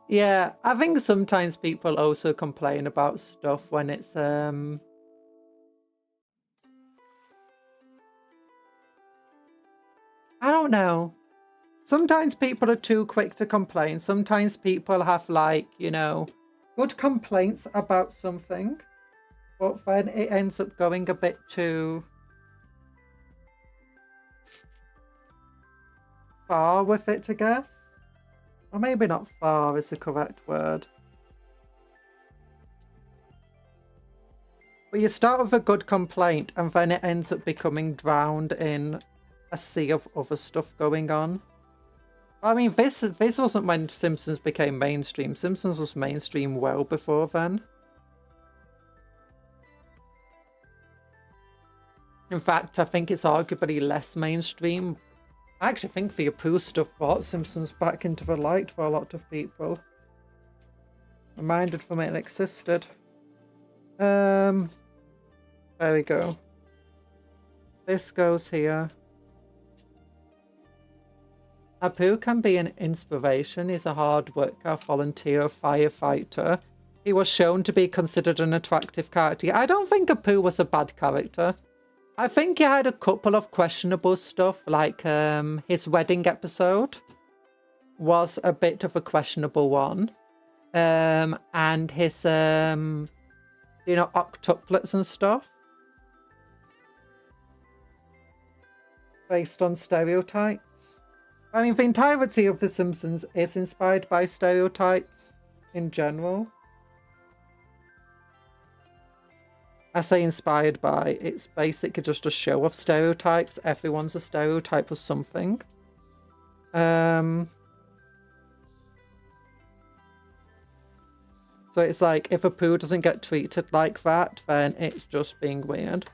Speaker 1: Yeah, I think sometimes people also complain about stuff when it's I don't know. Sometimes people are too quick to complain. Sometimes people have, like, you know, good complaints about something, but then it ends up going a bit too far with it, I guess. Or maybe not far is the correct word. But you start with a good complaint and then it ends up becoming drowned in a sea of other stuff going on. I mean, this wasn't when Simpsons became mainstream. Simpsons was mainstream well before then. In fact, I think it's arguably less mainstream. I actually think the Apu stuff brought Simpsons back into the light for a lot of people. Reminded them it existed. There we go. This goes here. Apu can be an inspiration. He's a hard worker, volunteer, firefighter. He was shown to be considered an attractive character. I don't think Apu was a bad character. I think he had a couple of questionable stuff, like his wedding episode was a bit of a questionable one. And his, you know, octuplets and stuff. Based on stereotypes. I mean, the entirety of The Simpsons is inspired by stereotypes in general. I say inspired by, it's basically just a show of stereotypes. Everyone's a stereotype of something. So it's like, if a poo doesn't get treated like that, then it's just being weird.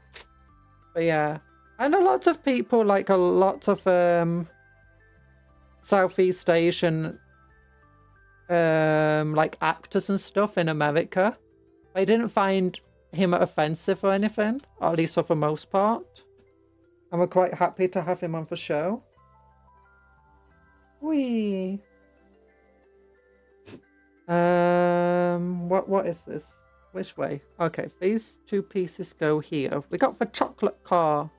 Speaker 1: But yeah. And a lot of people, like a lot of Southeast Asian like actors and stuff in America, they didn't find him offensive or anything, or at least for the most part. And we're quite happy to have him on the show. Whee! What is this? Which way? Okay, these two pieces go here. We got the chocolate car.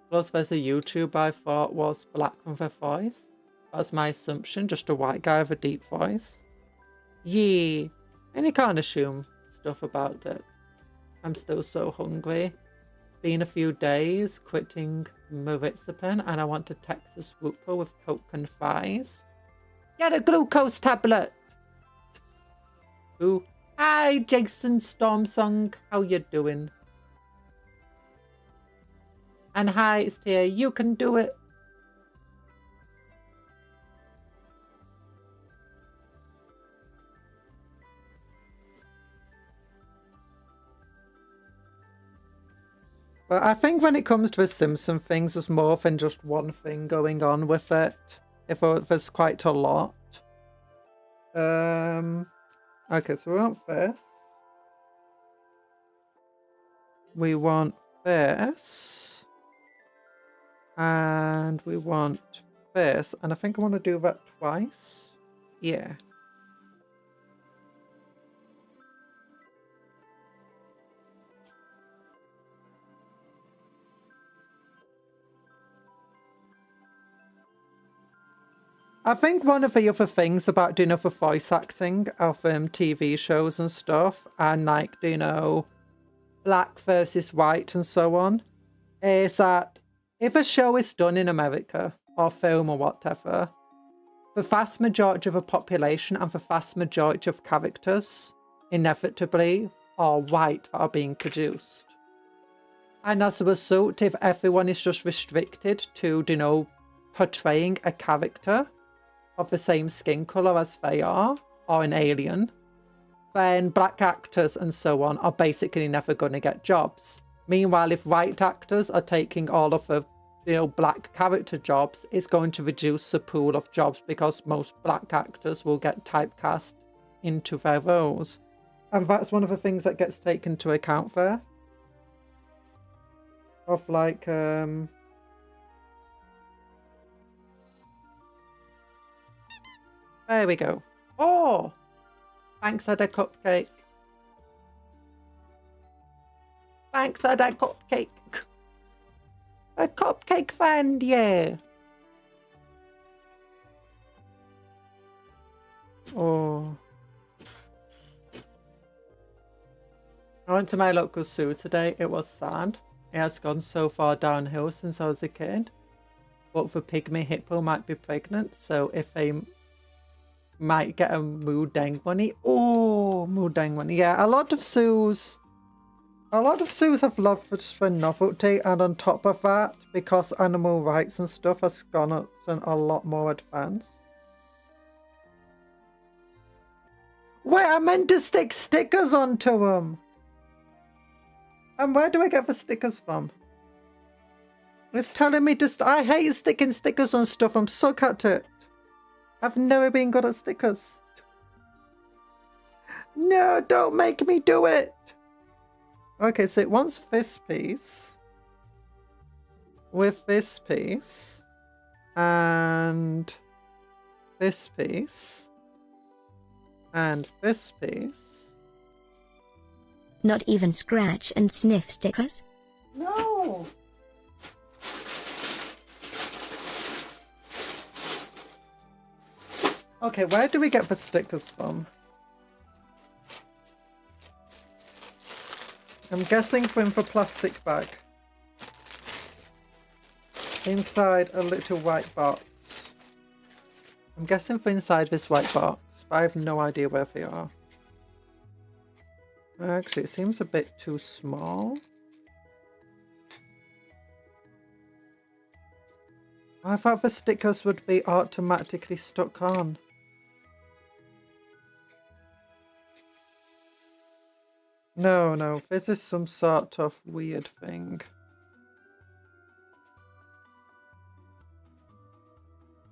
Speaker 1: Plus, there's a YouTuber I thought was black with a voice. That's my assumption, just a white guy with a deep voice. Yeah. And you can't assume stuff about it. I'm still so hungry. It's been a few days quitting Maritzapin, and I want a Texas Whooper with Coke and fries. Get a glucose tablet! Ooh. Hi, Jason Stormsong. How you doing? And hi, it's Tia. You can do it. But I think when it comes to the Simpson things, there's more than just one thing going on with it. If there's quite a lot. Okay, so we want this. We want this. And we want this. And I think I want to do that twice. Yeah. I think one of the other things about doing other voice acting of TV shows and stuff, and like, you know, black versus white and so on, is that if a show is done in America or film or whatever, the vast majority of the population and the vast majority of characters inevitably are white that are being produced. And as a result, if everyone is just restricted to, you know, portraying a character of the same skin colour as they are, or an alien, then black actors and so on are basically never going to get jobs. Meanwhile, if white actors are taking all of the, you know, black character jobs, it's going to reduce the pool of jobs because most black actors will get typecast into their roles. And that's one of the things that gets taken into account there. Of like, there we go. Oh! Thanks, Ada Cupcake. Thanks, Ada Cupcake. A cupcake fan, yeah. Oh. I went to my local zoo today. It was sad. It has gone so far downhill since I was a kid. But the pygmy hippo might be pregnant, so if they might get a Moodang money. Oh, Moodang money. Yeah, a lot of zoos have love for novelty, and on top of that, because animal rights and stuff has gone up and a lot more advanced. Wait, I meant to stick stickers onto them. And where do I get the stickers from? It's telling me to... I hate sticking stickers on stuff. I'm suck at it. I've never been good at stickers. No, don't make me do it. Okay, so it wants this piece. With this piece. And this piece. And this piece.
Speaker 2: Not even scratch and sniff stickers?
Speaker 1: No. Okay, where do we get the stickers from? I'm guessing from the plastic bag. Inside a little white box. I'm guessing for inside this white box, but I have no idea where they are. Actually, it seems a bit too small. I thought the stickers would be automatically stuck on. No, this is some sort of weird thing.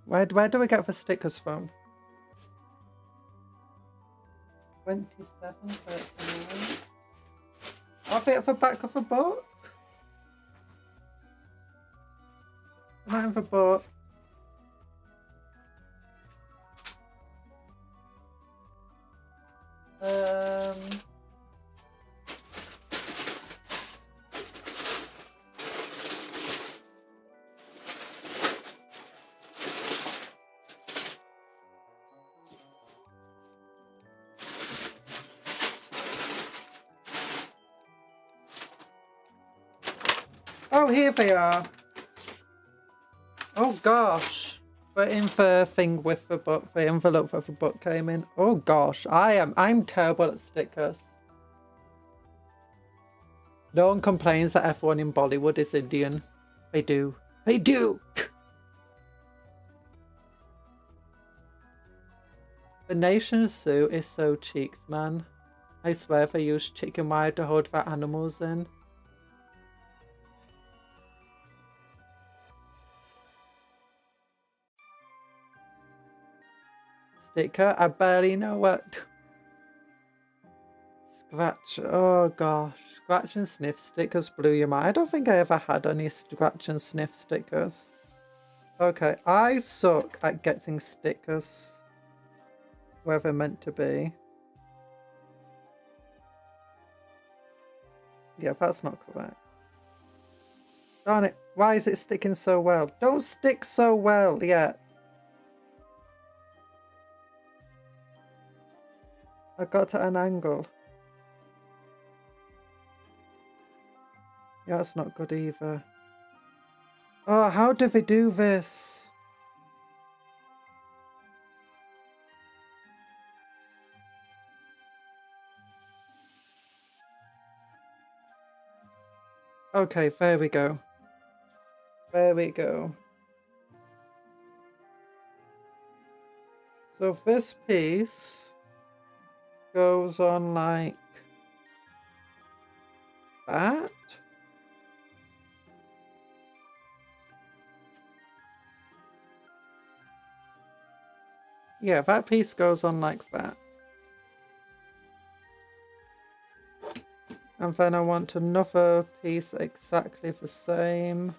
Speaker 1: Where do we get the stickers from? 27.39. Are they at the back of a book? Not in the book. Oh, here they are. Oh gosh. We're in the thing with the book, the envelope that the book came in. Oh gosh, I'm terrible at stickers. No one complains that everyone in Bollywood is Indian. They do. They do! The nation's zoo is so cheeks, man. I swear they use chicken wire to hold their animals in. Sticker? I barely know what. Scratch. Oh gosh. Scratch and sniff stickers blew your mind. I don't think I ever had any scratch and sniff stickers. Okay, I suck at getting stickers where they're meant to be. Yeah, that's not correct. Darn it. Why is it sticking so well? Don't stick so well yet. I got at an angle. Yeah, that's not good either. Oh, how did they do this? Okay, there we go. There we go. So this piece goes on like that. Yeah, that piece goes on like that. And then I want another piece exactly the same.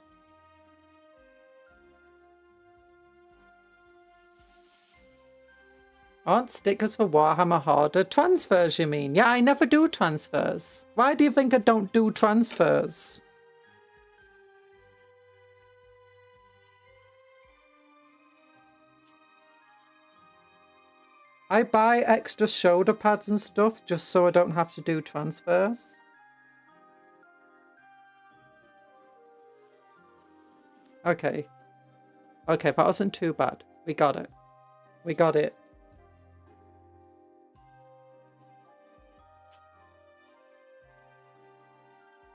Speaker 1: Aren't stickers for Warhammer harder? Transfers, you mean? Yeah, I never do transfers. Why do you think I don't do transfers? I buy extra shoulder pads and stuff just so I don't have to do transfers. Okay. Okay, that wasn't too bad. We got it. We got it.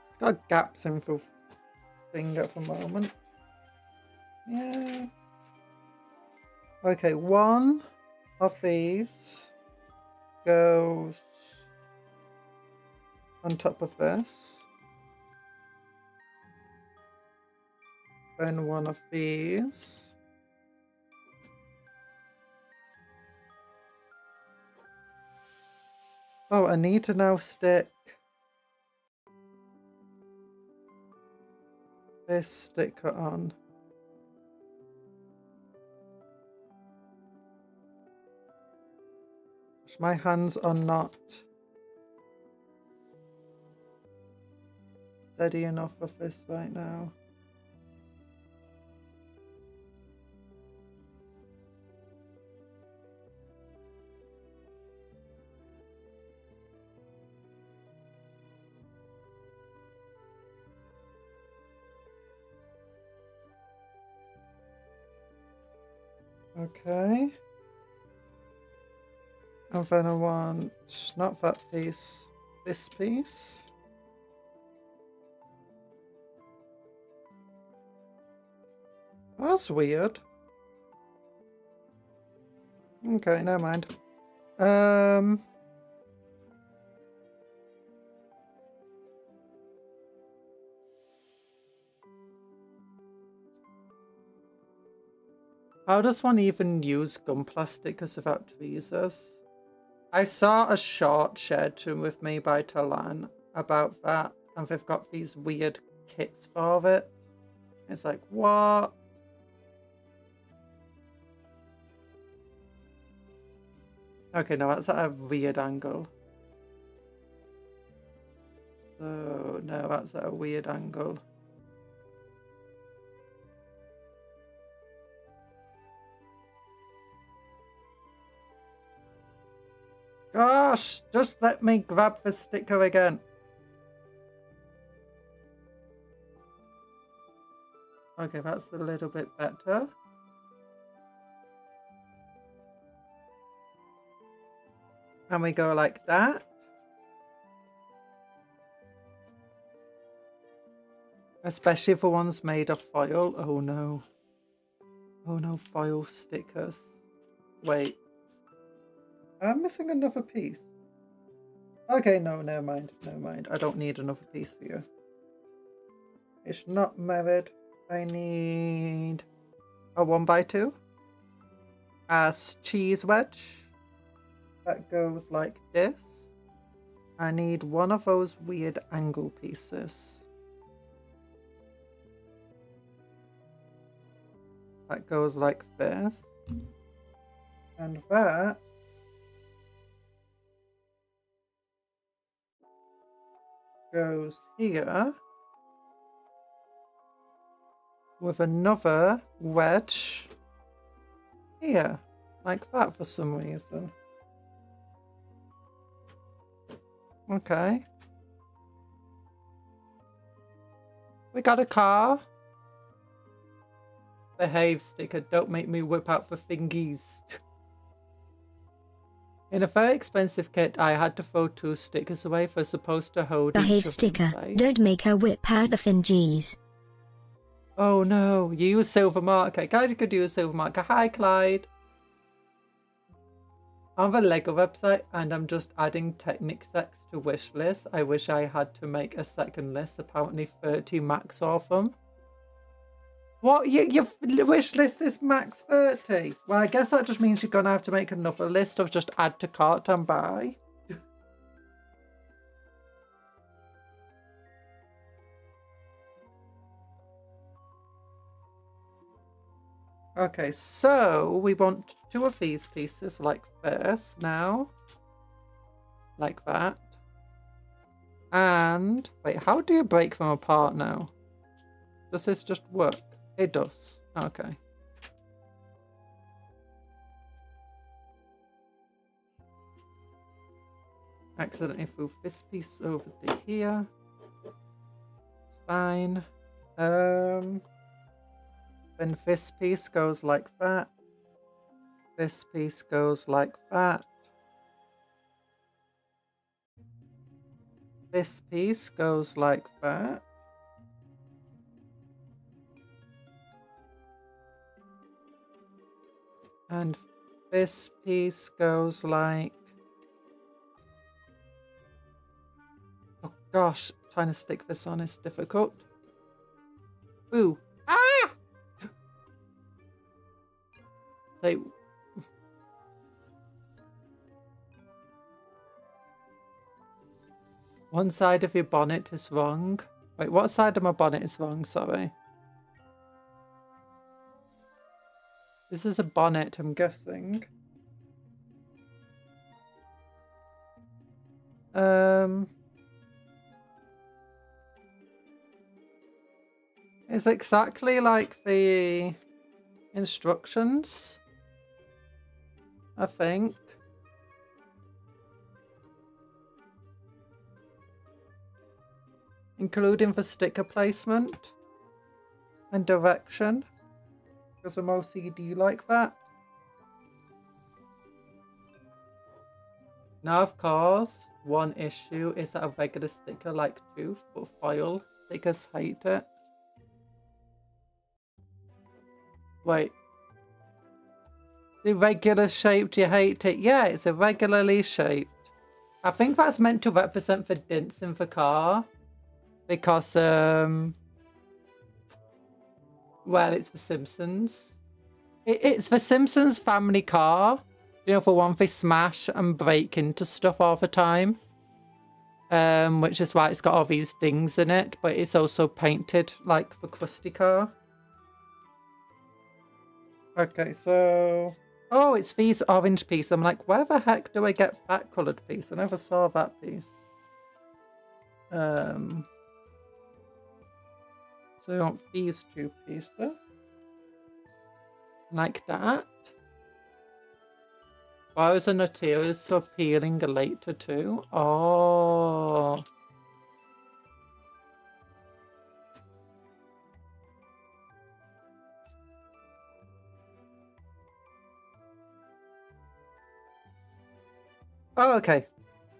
Speaker 1: It's got gaps in the thing at the moment. Yeah. Okay, one of these goes on top of this. Then one of these. Oh, I need to now stick this sticker on. My hands are not steady enough for this right now. Okay. And then I want, not that piece, this piece. That's weird. Okay, never mind. How does one even use gum plastic without tweezers? I saw a short shared with me by Talan about that, and they've got these weird kits for it. It's like, what? Okay, no, that's at a weird angle. So, no, that's at a weird angle. Gosh, just let me grab the sticker again. Okay, that's a little bit better. And we go like that. Especially if the one's made of foil. Oh no. Oh no, foil stickers. Wait. I'm missing another piece. Okay, no, never mind. Never mind. I don't need another piece here. It's not married. I need a 1x2. As cheese wedge. That goes like this. I need one of those weird angle pieces. That goes like this. And that goes here with another wedge here, like that for some reason. Okay. We got a car. Behave sticker. Don't make me whip out for thingies. In a very expensive kit, I had to throw 2 stickers away for supposed to hold
Speaker 2: Behave
Speaker 1: each
Speaker 2: sticker.
Speaker 1: other.
Speaker 2: Don't make her whip out the thingies.
Speaker 1: Oh no, you use silver marker. Glad you could use silver marker. Hi, Clyde. I'm on the Lego website and I'm just adding Technic sets to wish list. I wish I had to make a second list. Apparently 30 max of them. What? Your wish list is max 30? Well, I guess that just means you're going to have to make another list of just add to cart and buy. Okay, so we want 2 of these pieces like this now. Like that. And, wait, how do you break them apart now? Does this just work? It does. Okay. Accidentally threw this piece over to here. It's fine. Then this piece goes like that. This piece goes like that. This piece goes like that. And this piece goes like... Oh gosh, trying to stick this on is difficult. Ooh. Ah! Say... One side of your bonnet is wrong. Wait, what side of my bonnet is wrong? Sorry. This is a bonnet, I'm guessing. It's exactly like the instructions, I think. Including the sticker placement and direction. Because I'm OCD like that. Now, of course, one issue is that a regular sticker like tooth, but foil stickers hate it. Wait. The regular shaped, you hate it? Yeah, it's irregularly shaped. I think that's meant to represent the dents in the car. Because, well, it's the Simpsons. It's the Simpsons family car. You know, for one, they smash and break into stuff all the time. Which is why it's got all these dings in it. But it's also painted like the Krusty car. Okay, so... Oh, it's these orange piece. I'm like, where the heck do I get that coloured piece? I never saw that piece. So I want these 2 pieces. Like that. Why was the material so appealing later too? Oh. Oh, okay.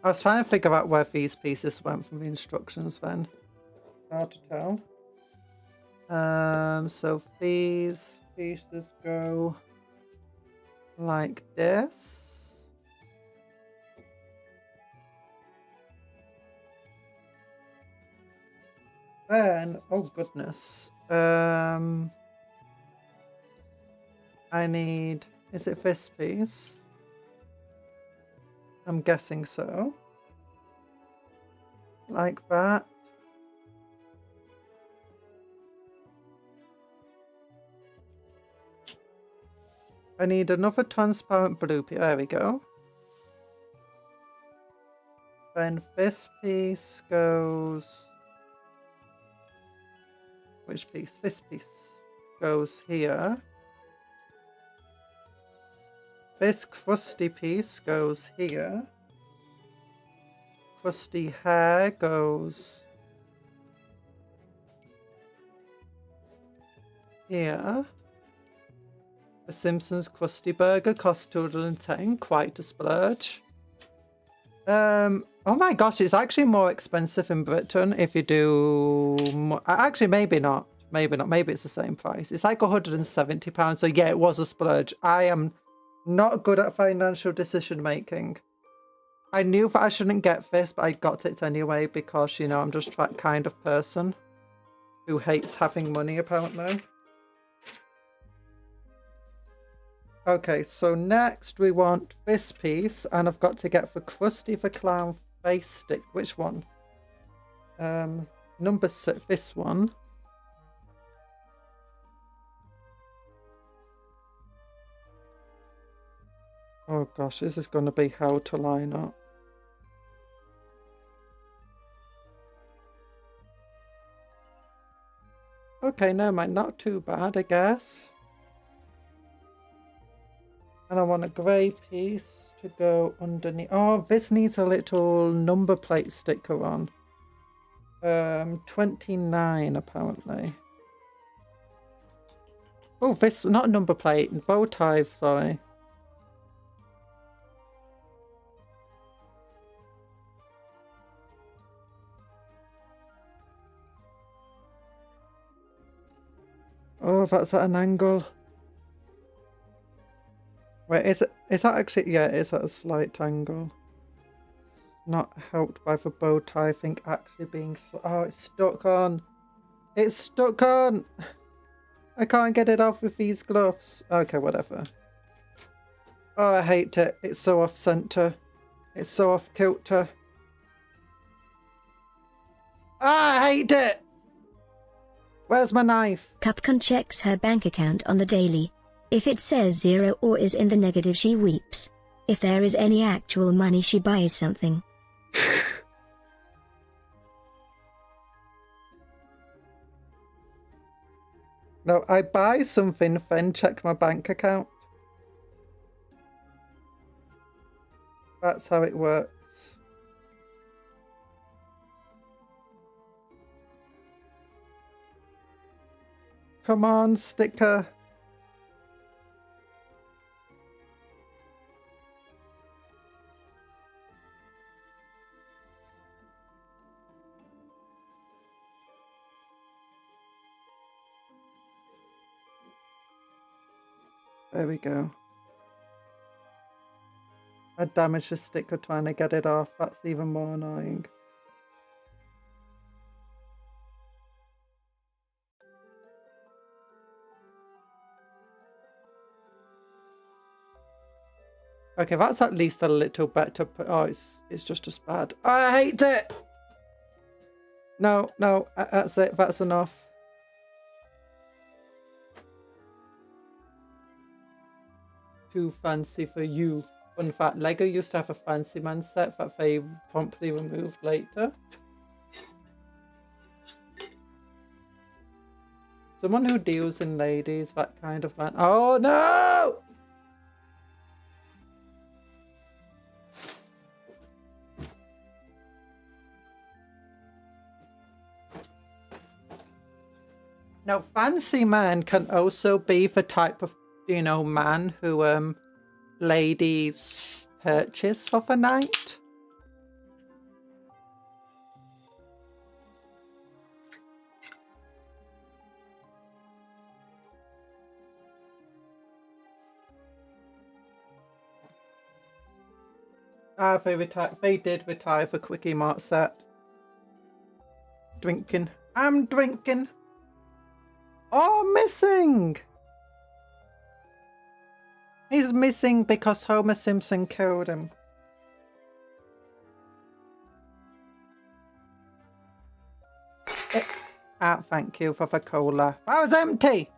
Speaker 1: I was trying to figure out where these pieces went from the instructions then. It's hard to tell. So these pieces go like this. Then, oh goodness. I need, is it this piece? I'm guessing so. Like that. I need another transparent blue piece. There we go. Then this piece goes... Which piece? This piece goes here. This crusty piece goes here. Crusty hair goes here. The Simpsons Krusty Burger costs 210, quite a splurge. Oh my gosh, it's actually more expensive in Britain if you do more. Actually, maybe not. Maybe not. Maybe it's the same price. It's like £170. So yeah, it was a splurge. I am not good at financial decision making. I knew that I shouldn't get this, but I got it anyway because, you know, I'm just that kind of person who hates having money, apparently. Okay, so next we want this piece, and I've got to get the Krusty the Clown face stick. Which one? Number 6, this one. Oh gosh, this is going to be hell to line up. Okay, no, not too bad, I guess. And I want a grey piece to go underneath. Oh, this needs a little number plate sticker on. 29 apparently. Oh, this, not number plate, bow tie, sorry. Oh, that's at an angle. Wait, is that actually, yeah, it's at a slight angle. Not helped by the bow tie, I think, actually being, oh, it's stuck on. It's stuck on. I can't get it off with these gloves. Okay, whatever. Oh, I hate it. It's so off center. It's so off kilter. Ah, I hate it. Where's my knife?
Speaker 2: Cupcake checks her bank account on the daily. If it says 0 or is in the negative, she weeps. If there is any actual money, she buys something.
Speaker 1: No, I buy something, then check my bank account. That's how it works. Come on, sticker. There we go. I damaged the sticker trying to get it off. That's even more annoying. Okay, that's at least a little better. Oh, it's just as bad. I hate it! No, that's it. That's enough. Too fancy for you. Fun fact, Lego used to have a Fancy Man set that they promptly removed later. Someone who deals in ladies, that kind of man. Oh no! Now, Fancy Man can also be the type of, you know, man who ladies purchase of a night. Ah, they did retire the Quickie Mart set. Drinking. I'm drinking. Oh, missing! He's missing because Homer Simpson killed him. Thank you for the cola. That was empty!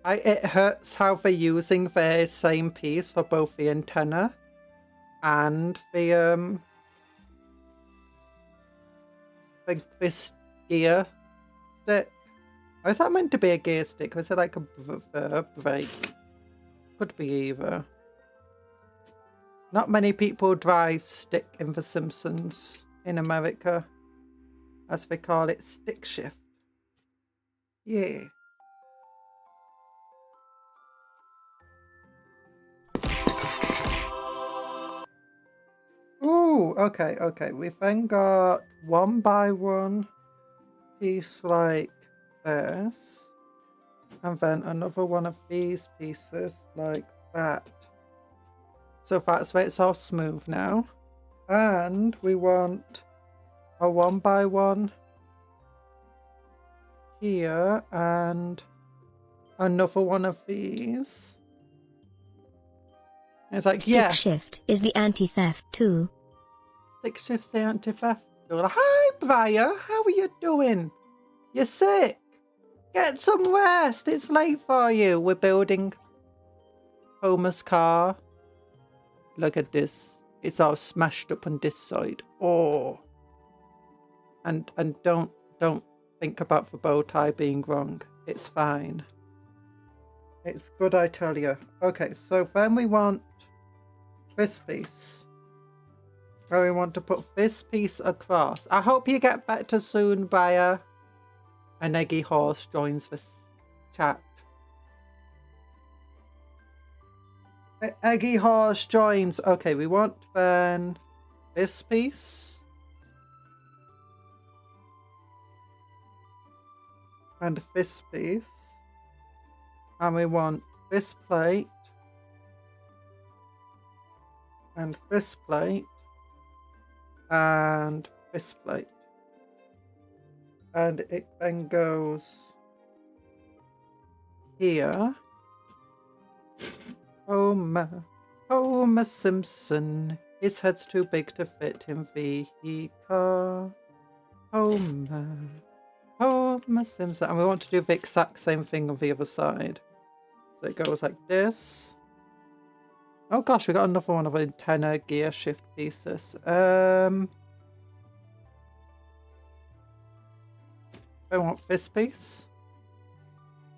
Speaker 1: It hurts how they're using the same piece for both the antenna and the this gear stick. Or is that meant to be a gear stick? Or is it like a verb brake? Could be either. Not many people drive stick in The Simpsons in America. as they call it, stick shift. Yeah. Ooh, okay, okay. We've then got 1 by 1 piece like this. And then another one of these pieces like that. So that's where it's all smooth now. And we want a 1 by 1 here and another one of these. And it's like,
Speaker 2: Stick shift is the anti-theft tool.
Speaker 1: Stick shift's the anti-theft tool. Hi, Briar. How are you doing? You're sick? Get some rest. It's late for you. We're building Homer's car. Look at this. It's all smashed up on this side. Oh. And don't think about the bow tie being wrong. It's fine. It's good, I tell you. Okay, so then we want this piece. Where we want to put this piece across. I hope you get better soon, Briar. An eggy horse joins this chat. Eggy horse joins. Okay, we want then this piece. And this piece. And we want this plate. And this plate. And this plate. And it then goes here. Homer Simpson. His head's too big to fit in the car. Homer Simpson. And we want to do the exact same thing on the other side. So it goes like this. Oh gosh, we got another one of the antenna gear shift pieces. I want this piece.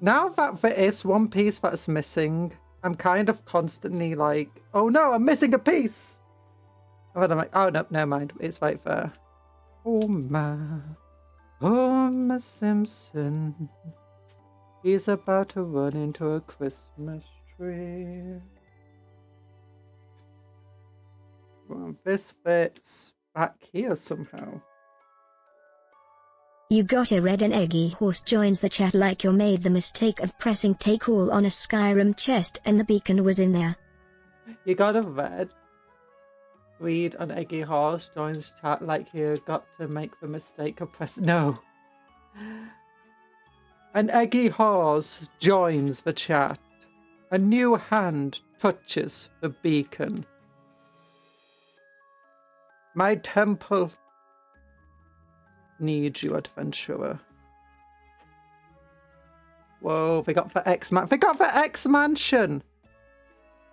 Speaker 1: Now that there is one piece that's missing, I'm kind of constantly like, oh no, I'm missing a piece. And then I'm like, oh no, never mind. It's right there. Homer Simpson. He's about to run into a Christmas tree. Well, this fits back here somehow.
Speaker 2: You got a red and eggy horse joins the chat like you made the mistake of pressing take all on a Skyrim chest and the beacon was in there.
Speaker 1: You got a red. Read an eggy horse joins chat like you got to make the mistake of press. No. An eggy horse joins the chat. A new hand touches the beacon. My temple needs you, adventurer. Whoa, they got the X-Man. They got the X-Mansion!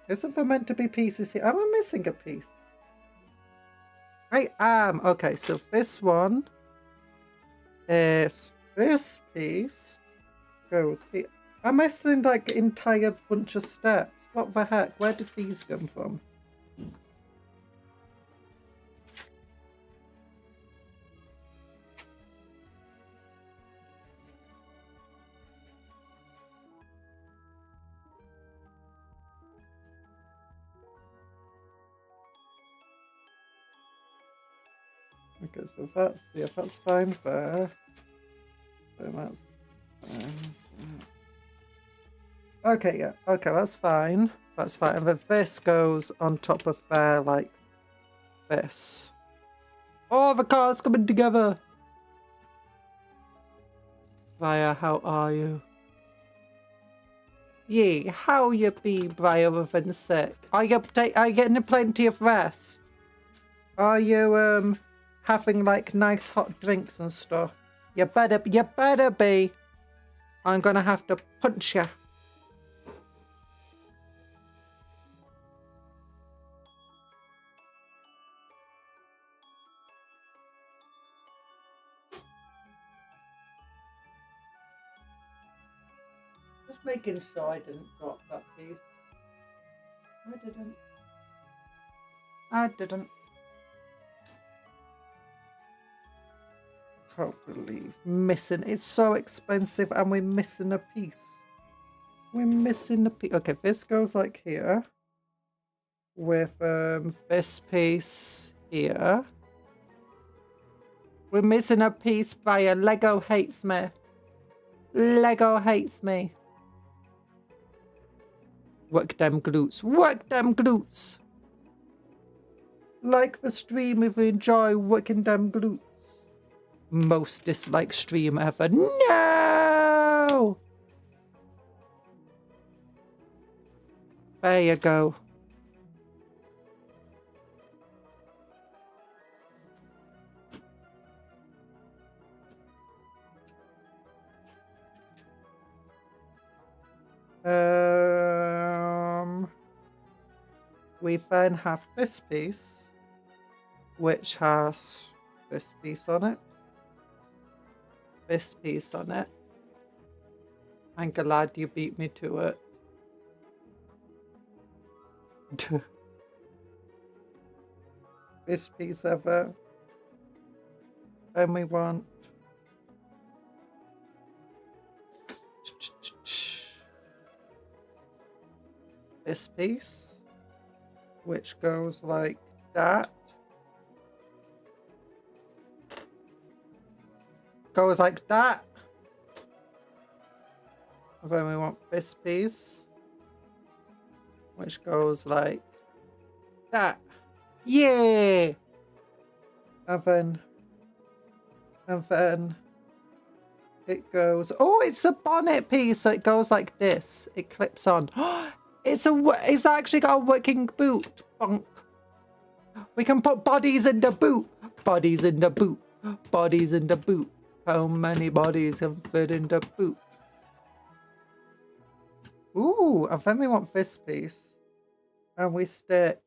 Speaker 1: Isn't there meant to be pieces here? Am I missing a piece? I am. Okay, so this one is this piece goes here. I'm missing like an entire bunch of steps. What the heck? Where did these come from? Okay, so that's, yeah, that's fine there. So that's fine. Okay, yeah, okay, that's fine. That's fine. And then this goes on top of there like this. Oh, the car's coming together! Briar, how are you? Yeah, how you be, Briar, other than sick? Are you getting plenty of rest? Are you, having like nice hot drinks and stuff? You better be. I'm gonna have to punch you. Just making sure I didn't drop that piece. I didn't. Can't believe missing. It's so expensive and we're missing a piece. We're missing a piece. Okay, this goes like here. With this piece here. We're missing a piece via Lego hates me. Lego hates me. Work them glutes. Work them glutes. Like the stream if you enjoy working them glutes. Most disliked stream ever. No! There you go. We then have this piece, which has this piece on it, this piece on it. I'm glad you beat me to it. This piece ever. Then we want this piece, which goes like that. Goes like that. And then we want this piece, which goes like that. Yeah! And then it goes, oh, it's a bonnet piece, so it goes like this. It clips on. It's actually got a working boot. Bonk. We can put bodies in the boot. Bodies in the boot. Bodies in the boot. How many bodies can fit in the boot? Ooh, and then we want this piece. And we stick.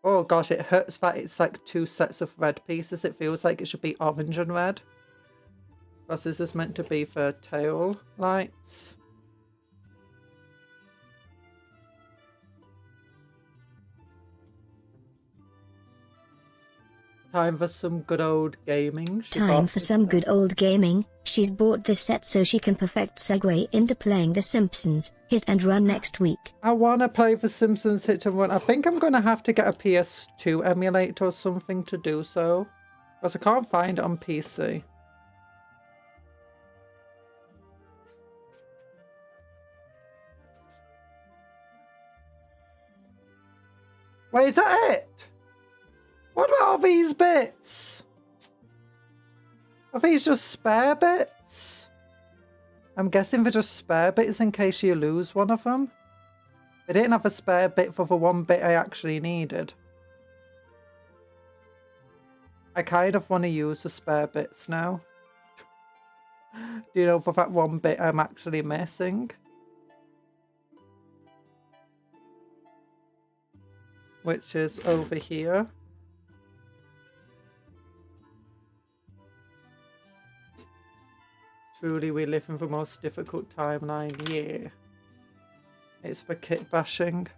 Speaker 1: Oh gosh, it hurts that it's like two sets of red pieces. It feels like it should be orange and red. Because this is meant to be for tail lights. Time for some good old gaming.
Speaker 2: Time for some good old gaming. She's bought this set so she can perfect segue into playing The Simpsons Hit and Run next week.
Speaker 1: I want to play The Simpsons Hit and Run. I think I'm going to have to get a PS2 emulator or something to do so. Because I can't find it on PC. Wait, is that it? What about all these bits? Are these just spare bits? I'm guessing they're just spare bits in case you lose one of them. They didn't have a spare bit for the one bit I actually needed. I kind of want to use the spare bits now. Do you know, for that one bit I'm actually missing? Which is over here. Truly, we live in the most difficult timeline. Yeah. It's for kit bashing.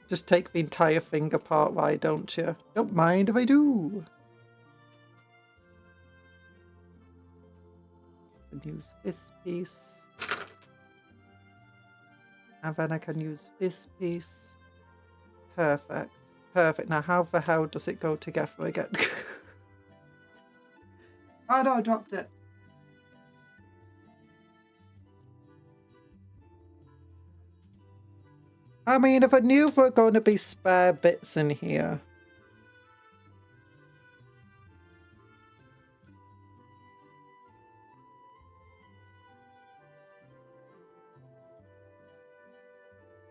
Speaker 1: Just take the entire thing apart, why don't you? Don't mind if I do. I can use this piece. And then I can use this piece. Perfect. Perfect. Now how the hell does it go together again? Oh no, I dropped it. I mean, if I knew there were going to be spare bits in here.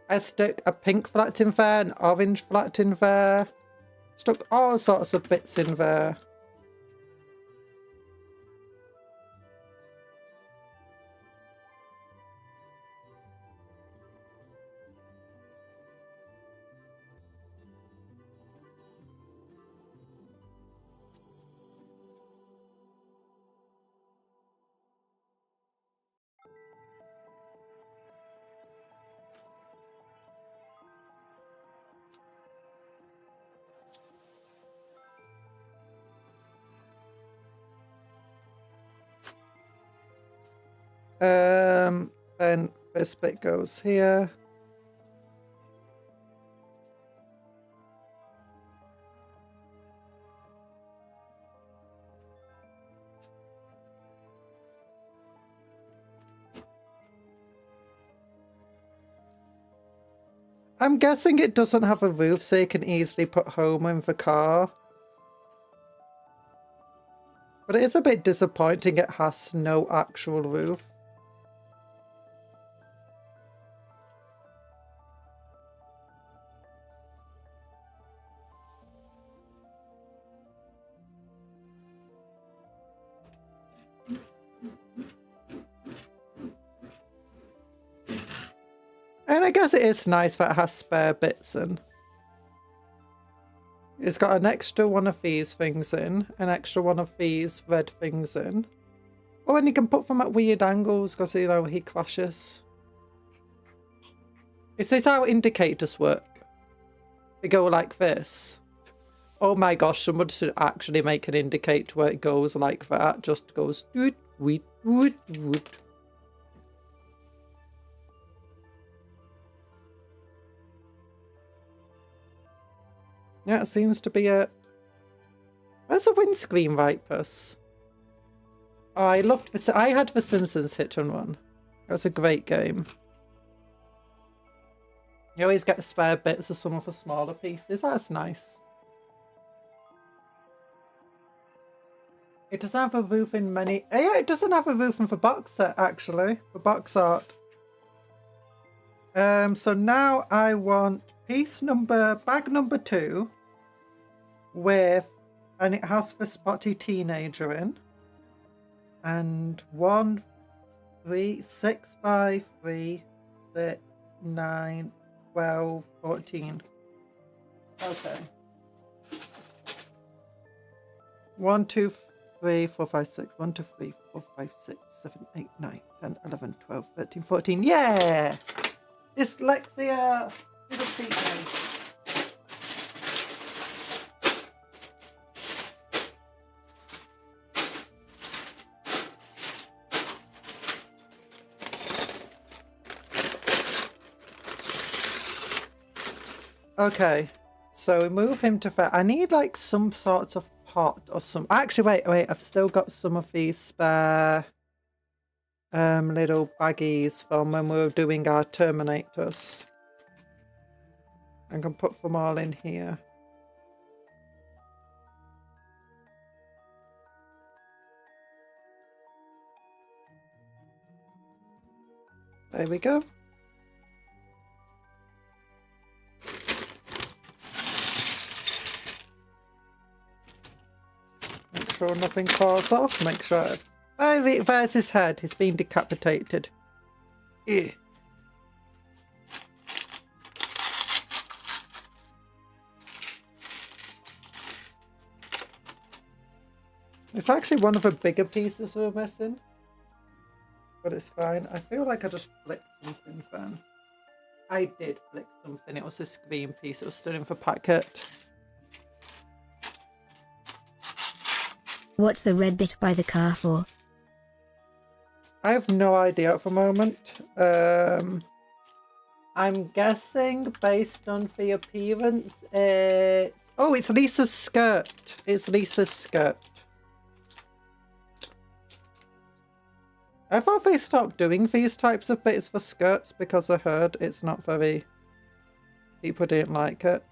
Speaker 1: I stuck a pink flat in there, an orange flat in there. Stuck all sorts of bits in there. Then this bit goes here. I'm guessing it doesn't have a roof, so you can easily put Homer in the car. But it is a bit disappointing it has no actual roof. And I guess it is nice that it has spare bits in. It's got an extra one of these things in, an extra one of these red things in. Oh, and you can put them at weird angles because, you know, he crashes. This is how indicators work. They go like this. Oh my gosh, someone should actually make an indicator where it goes like that. Just goes doot, doot, doot, doot. Yeah, it seems to be it. Where's the windscreen wipers? Oh, I loved this. I had the Simpsons Hit and Run. It was a great game. You always get spare bits of some of the smaller pieces. That's nice. It doesn't have a roof in many... Yeah, it doesn't have a roof in the box set, actually. The box art. So now I want bag number 2 with, and it has the spotty teenager in, and 1, 3, 6 by 3, 6, 9, 12, 14. Okay. 1, 2, 3, 4, 5, 6. 1, 2, 3, 4, 5, 6, 7, 8, 9, 10, 11, 12, 13, 14. Yeah! Dyslexia is a treat me. Okay, so we move him to fair. I need like some sort of pot or some. Actually, wait. I've still got some of these spare little baggies from when we were doing our Terminators. I can put them all in here. There we go. Make sure nothing falls off. Make sure. There's his head. He's been decapitated. Ew. It's actually one of the bigger pieces we're missing. But it's fine. I feel like I just flicked something then. I did flick something. It was a screen piece. It was still in the packet.
Speaker 2: What's the red bit by the car for?
Speaker 1: I have no idea at the moment. I'm guessing based on the appearance, it's... Oh, it's Lisa's skirt. It's Lisa's skirt. I thought they stopped doing these types of bits for skirts because I heard it's not very... People didn't like it.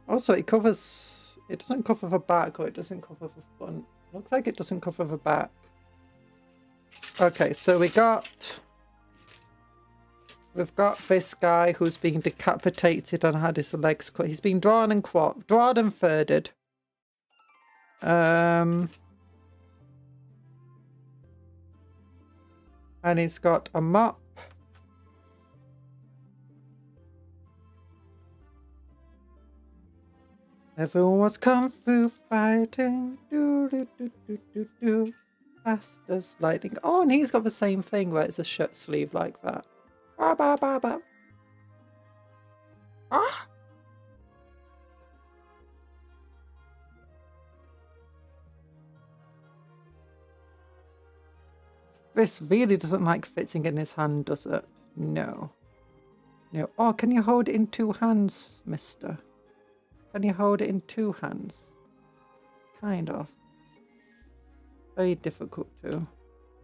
Speaker 1: Also, it covers... It doesn't cover the back or it doesn't cover the front. Looks like it doesn't cover the back. Okay, so we've got this guy who's been decapitated and had his legs cut. He's been drawn and thirded. And he's got a mop. Everyone was kung fu fighting. Do do do do do do. Fast as lightning. Oh, and he's got the same thing where it's a shirt sleeve like that. Ba ba ba ba. Ah. This really doesn't like fitting in his hand, does it? No. No. Oh, can you hold it in 2 hands, mister? Can you hold it in 2 hands? Kind of. Very difficult to.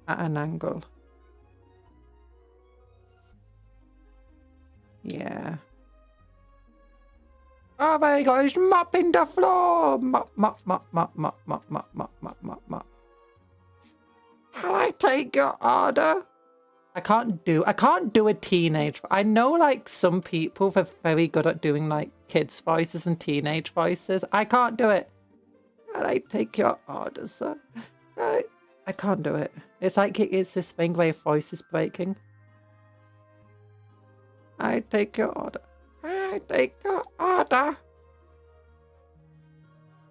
Speaker 1: At an angle. Yeah. Oh, there you go. He's mopping the floor. Mop, mop, mop, mop, mop, mop, mop, mop, mop, mop, mop. Can I take your order? I can't do a teenage. I know like some people are very good at doing like kids voices and teenage voices. I can't do it. Can I take your order, sir? I can't do it. It's like it's this thing where your voice is breaking. I take your order. I take your order.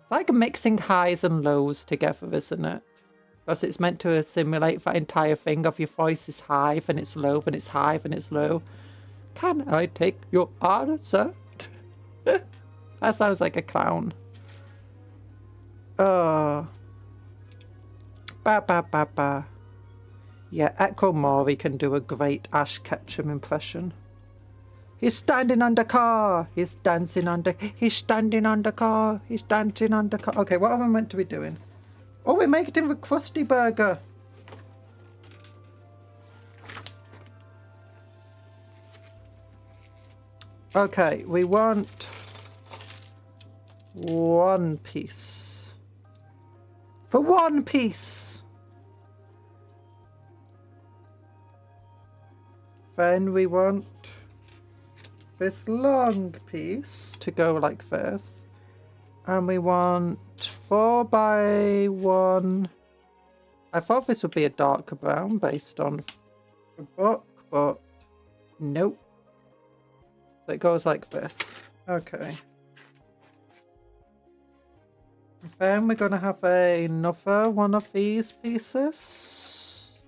Speaker 1: It's like mixing highs and lows together, isn't it? Because it's meant to simulate that entire thing of your voice is high, then it's low, then it's high, then it's low. Can I take your order, sir? That sounds like a clown. Oh. Ba ba ba ba. Yeah, Echo Mori can do a great Ash Ketchum impression. He's standing on the car. He's dancing on the... He's standing on the car. He's dancing on the car. Okay, what am I meant to be doing? Oh, we're making the Krusty Burger. Okay, we want 1 piece. For 1 piece. Then we want this long piece to go like this. And we want 4 by 1. I thought this would be a darker brown based on the book, but nope. So it goes like this. Okay. Then we're going to have another one of these pieces.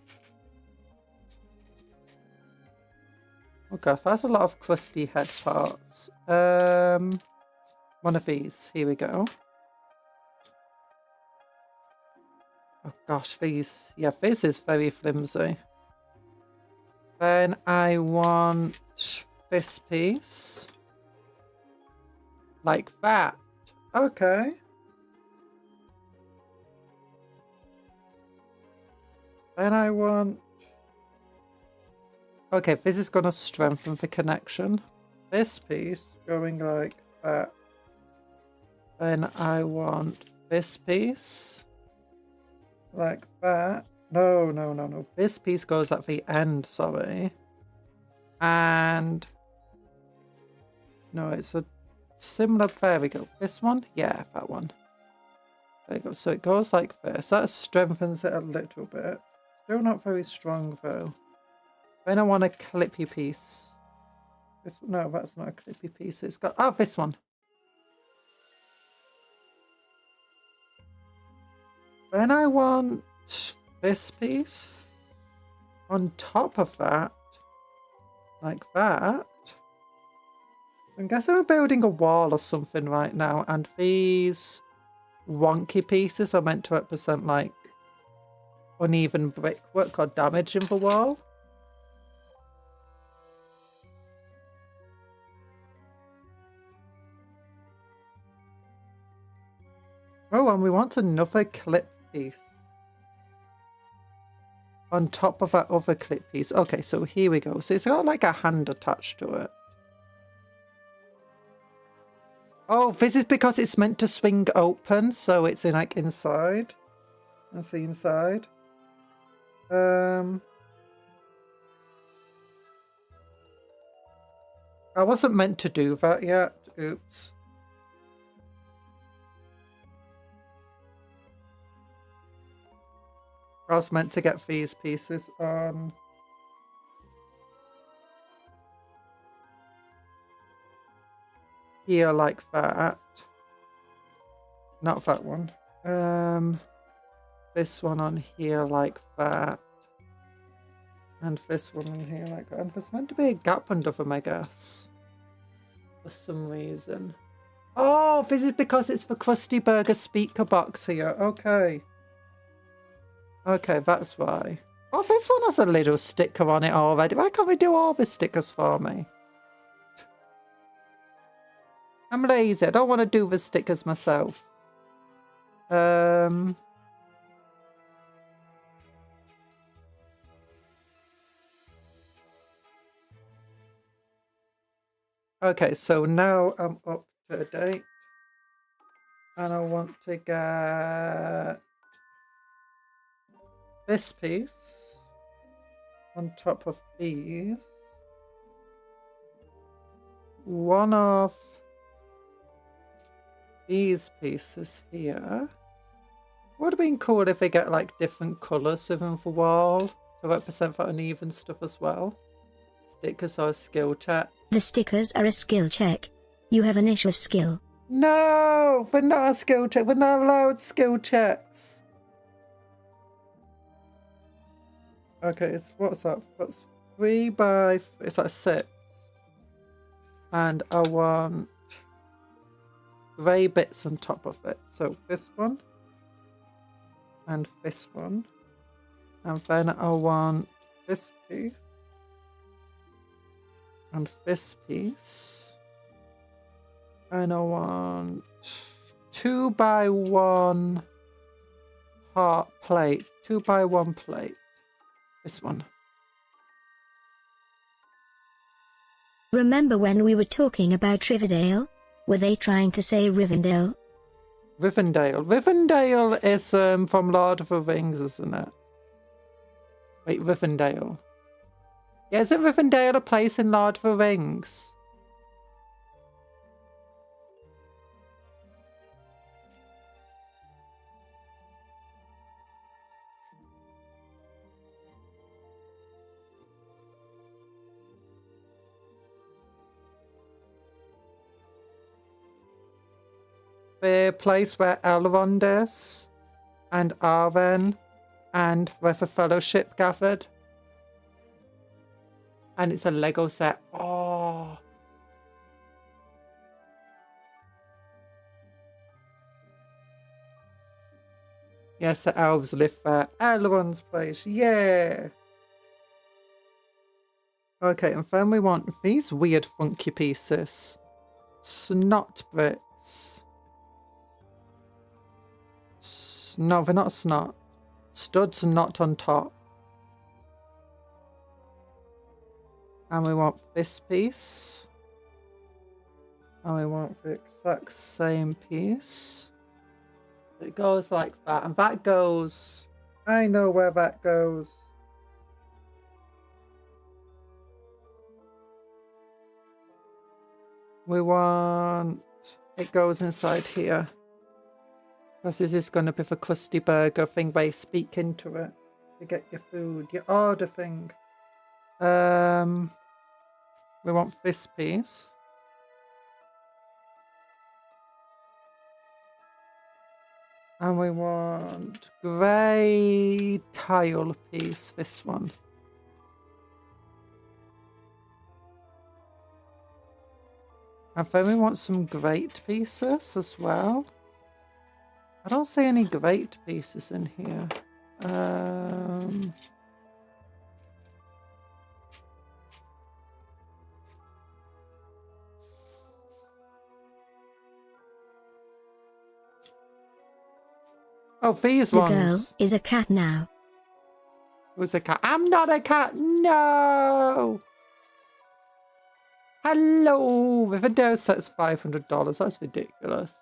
Speaker 1: Okay, that's a lot of crusty head parts. One of these. Here we go. Oh gosh, these. Yeah, this is very flimsy. Then I want this piece. Like that. Okay. Then I want... Okay, this is going to strengthen the connection. This piece going like that. Then I want this piece. Like that. No, no, no, no. This piece goes at the end, sorry. And... No, it's a similar... There we go. This one? Yeah, that one. There you go. So it goes like this. That strengthens it a little bit. Still not very strong, though. Then I want a clippy piece. No, that's not a clippy piece. It's got... Oh, this one. Then I want this piece on top of that, like that. I guess I'm building a wall or something right now, and these wonky pieces are meant to represent like uneven brickwork or damage in the wall. Oh, and we want another clip piece on top of that other clip piece. Okay, so here we go. So it's got like a hand attached to it. Oh, this is because it's meant to swing open, so it's in like inside. That's the inside. I wasn't meant to do that yet. Oops. I was meant to get these pieces on. Here like that. Not that one. This one on here like that. And this one on here like that. And there's meant to be a gap under them, I guess. For some reason. Oh, this is because it's the Krusty Burger speaker box here. Okay. Okay, that's why. Oh, this one has a little sticker on it already. Why can't we do all the stickers for me? I'm lazy. I don't want to do the stickers myself. Okay, so now I'm up to date. And I want to get this piece on top of these. One of these pieces here. Would have been cool if they get like different colours within the wall to represent for uneven stuff as well. Stickers are a skill check.
Speaker 2: The stickers are a skill check. You have an issue of skill.
Speaker 1: No, we're not a skill check. We're not allowed skill checks. Okay, it's what's that? That's 3 by. It's like 6. And I want grey bits on top of it. So this one. And this one. And then I want this piece. And this piece. And I want 2 by 1 heart plate. 2 by 1 plate. This one.
Speaker 2: Remember when we were talking about Riverdale? Were they trying to say Rivendell?
Speaker 1: Rivendell. Rivendell is from Lord of the Rings, isn't it? Wait, Rivendell. Yeah, isn't Rivendell a place in Lord of the Rings? The place where Elrond is, and Arwen, and where the Fellowship gathered. And it's a Lego set. Oh. Yes, the elves live there. Elrond's place. Yeah. Okay, and then we want these weird funky pieces. Snot bricks. No, they're not snot. Studs not on top. And we want this piece. And we want the exact same piece. It goes like that. And that goes... I know where that goes. We want... It goes inside here. Because this is going to be the crusty burger thing where you speak into it to get your food, your order thing. We want this piece. And we want grey tile piece, this one. And then we want some grate pieces as well. I don't see any grate pieces in here. Oh, these ones.
Speaker 2: The girl is a cat now.
Speaker 1: Who's a cat? I'm not a cat. No. Hello. If a dose that's $500, that's ridiculous.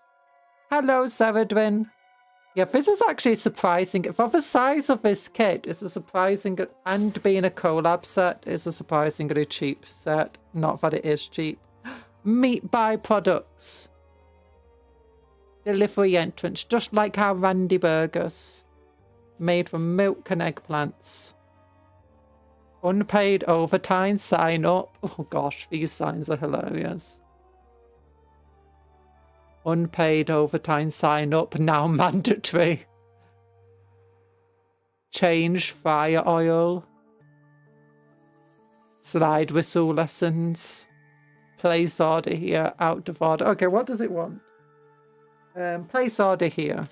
Speaker 1: Hello, Severin. Yeah, this is actually surprising. For the size of this kit, it's a surprising, and being a collab set, it's a surprisingly cheap set. Not that it is cheap. Meat byproducts. Delivery entrance, just like our Randy burgers. Made from milk and eggplants. Unpaid overtime, sign up. Oh gosh, these signs are hilarious. Unpaid overtime, sign up, now mandatory. Change fire oil. Slide whistle lessons. Place order here, out of order. Okay, what does it want? Place order here.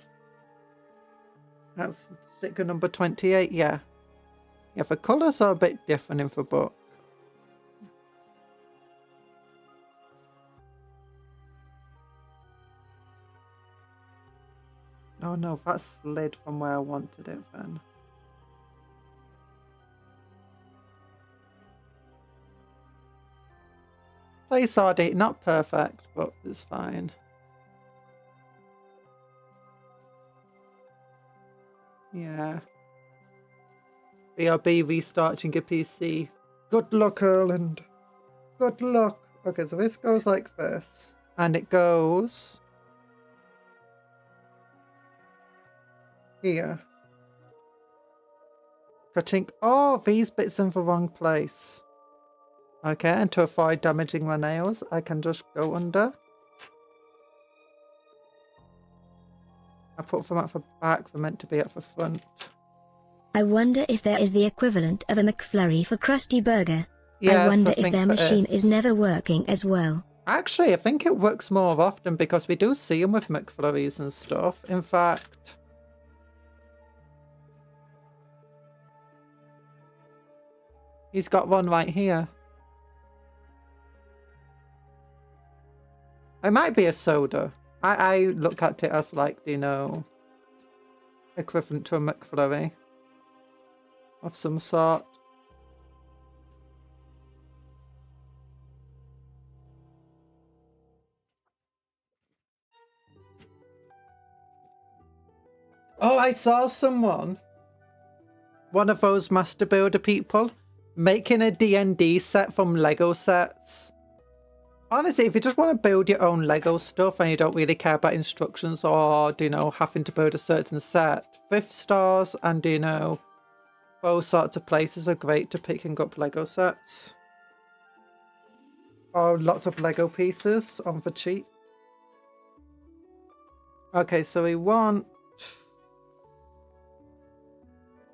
Speaker 1: That's sticker number 28, yeah. Yeah, the colours are a bit different in the book. Oh no, that slid from where I wanted it then. Place RD, not perfect, but it's fine. Yeah. BRB restarting your PC. Good luck, Erland. Good luck. Okay, so this goes like this. And it goes here. Cutting. Oh, these bits in the wrong place. Okay, and to avoid damaging my nails, I can just go under. I put them at the back, they're meant to be at the front.
Speaker 2: I wonder if there is the equivalent of a McFlurry for Krusty Burger.
Speaker 1: Yes,
Speaker 2: I wonder
Speaker 1: I
Speaker 2: if
Speaker 1: think
Speaker 2: their
Speaker 1: there
Speaker 2: machine
Speaker 1: is.
Speaker 2: is never working as well.
Speaker 1: Actually, I think it works more often because we do see them with McFlurries and stuff. In fact, he's got one right here. It might be a soda. I look at it as like, you know, equivalent to a McFlurry of some sort. Oh, I saw someone, one of those master builder people, making a D&D set from Lego sets. Honestly, if you just want to build your own Lego stuff and you don't really care about instructions or, you know, having to build a certain set, thrift stores and, you know, those sorts of places are great to picking up Lego sets. Oh, lots of Lego pieces on the cheap. Okay, so we want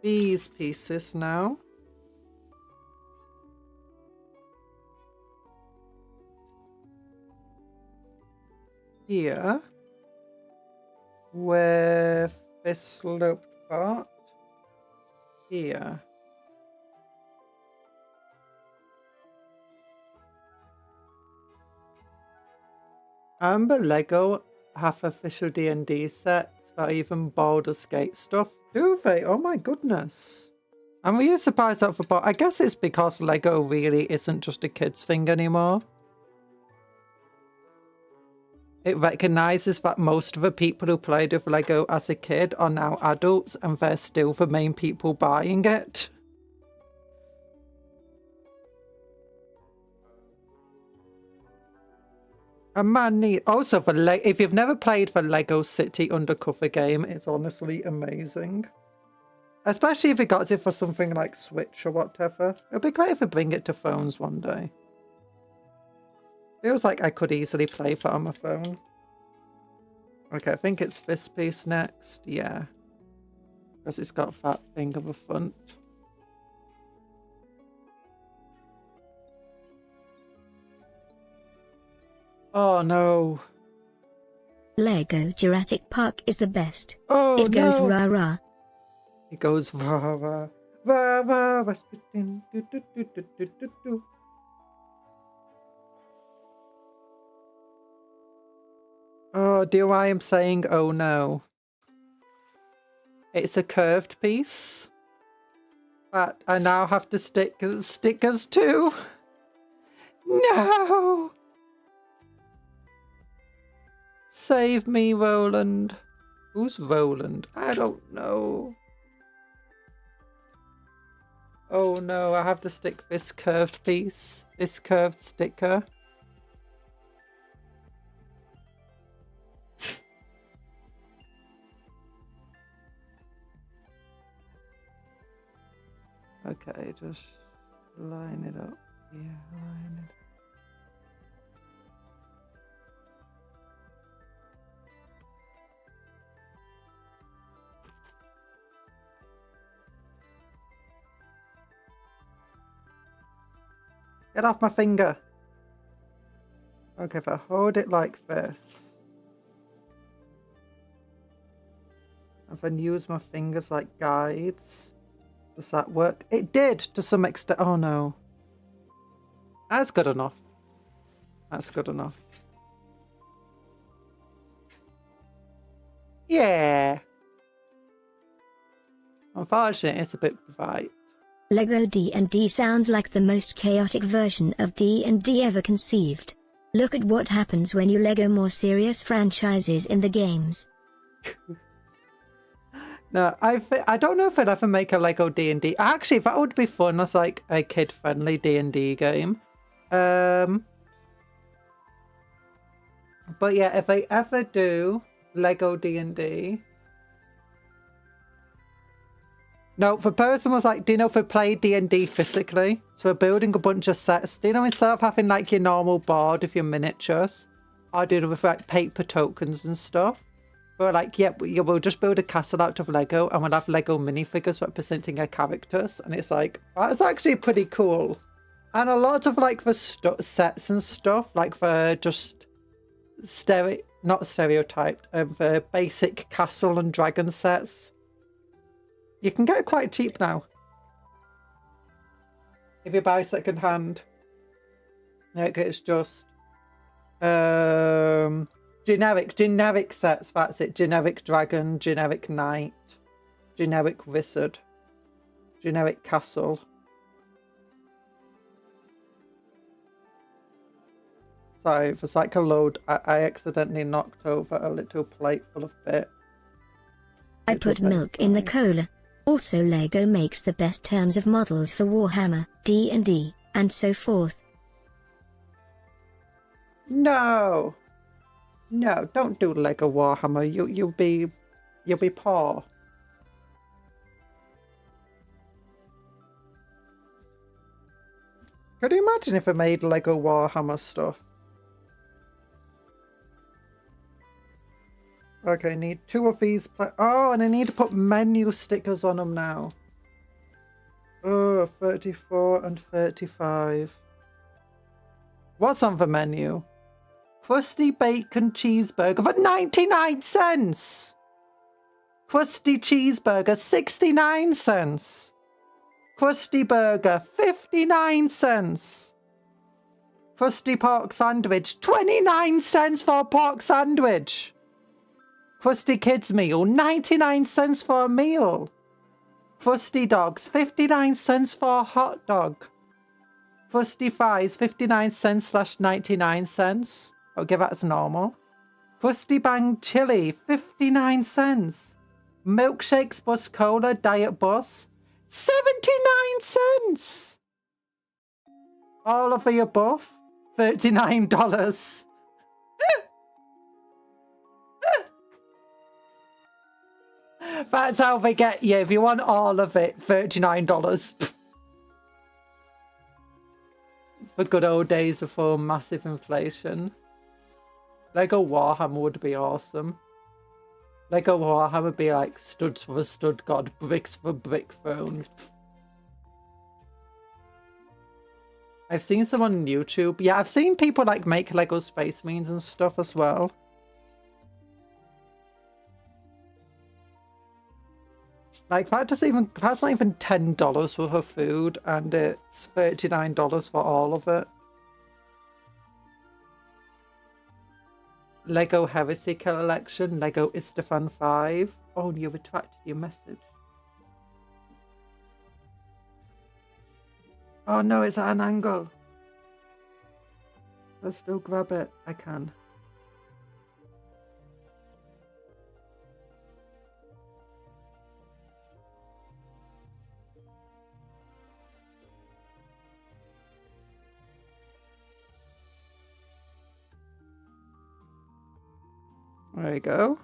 Speaker 1: these pieces now. Here. With this sloped part. Here. I remember Lego have official D&D sets that even Baldur's Gate stuff. Do they? Oh my goodness. I'm really surprised that for I guess it's because Lego really isn't just a kid's thing anymore. It recognises that most of the people who played with Lego as a kid are now adults and they're still the main people buying it. A man need also for if you've never played the Lego City Undercover game, it's honestly amazing. Especially if you got it for something like Switch or whatever. It'd be great if we bring it to phones one day. Feels like I could easily play that on my phone. Okay, I think it's this piece next. Yeah. Because it's got that thing of a front. Oh no.
Speaker 2: Lego Jurassic Park is the best.
Speaker 1: Oh
Speaker 2: it goes
Speaker 1: no.
Speaker 2: rah rah.
Speaker 1: It goes rah rah rah rah rah. Oh, do I am saying oh no. It's a curved piece. But I now have to stick stickers too. No. Save me, Roland. Who's Roland? I don't know. Oh no, I have to stick this curved piece. This curved sticker. Okay, just line it up. Yeah, line it up. Get off my finger. Okay, if I hold it like this. And then use my fingers like guides. Does that work? It did to some extent. Oh no. That's good enough. That's good enough. Yeah. Unfortunately, it's a bit bright.
Speaker 2: Lego D&D sounds like the most chaotic version of D&D ever conceived. Look at what happens when you Lego more serious franchises in the games.
Speaker 1: No, I don't know if I'd ever make a Lego D&D. Actually, that would be fun as like a kid-friendly D&D game. But yeah, if I ever do Lego D&D. No, the person was like, do you know if we play D&D physically? So we're building a bunch of sets. Do you know, instead of having like your normal board with your miniatures, I do it with like paper tokens and stuff. We're like, yeah, we'll just build a castle out of Lego and we'll have Lego minifigures representing our characters. And it's like, that's actually pretty cool. And a lot of like the sets and stuff, like the just not stereotyped, the basic castle and dragon sets, you can get it quite cheap now. If you buy second hand. Like it's just generic sets, that's it. Generic dragon, generic knight, generic wizard, generic castle. Sorry, there's like a load. I accidentally knocked over a little plate full of bits.
Speaker 2: I put milk in the cola. Also, Lego makes the best terms of models for Warhammer, D&D, and so forth.
Speaker 1: No, don't do Lego Warhammer. You'll be poor. Could you imagine if I made Lego Warhammer stuff? Okay, I need 2 of these. Oh, and I need to put menu stickers on them now. Oh, 34 and 35. What's on the menu? Crusty bacon cheeseburger for 99 cents. Crusty cheeseburger, 69 cents. Crusty burger, 59 cents. Crusty pork sandwich, 29 cents for a pork sandwich. Crusty kids meal, 99 cents for a meal. Crusty dogs, 59 cents for a hot dog. Crusty fries, 59 cents / 99 cents. Okay, that's normal. Crusty bang chili, 59 cents. Milkshakes bus cola diet bus, 79 cents. All of the above, $39. That's how they get you. If you want all of it, $39. It's the good old days before massive inflation. Lego Warhammer would be awesome. Lego Warhammer would be like studs for the stud god, bricks for brick throne. I've seen some on YouTube. Yeah, I've seen people like make Lego Space Marines and stuff as well. Like that's not even $10 worth of food, and it's $39 for all of it. Lego Heresy Collection, Lego Istefan 5. Oh, you retracted your message. Oh no, it's at an angle. Let's still grab it. I can. There you go.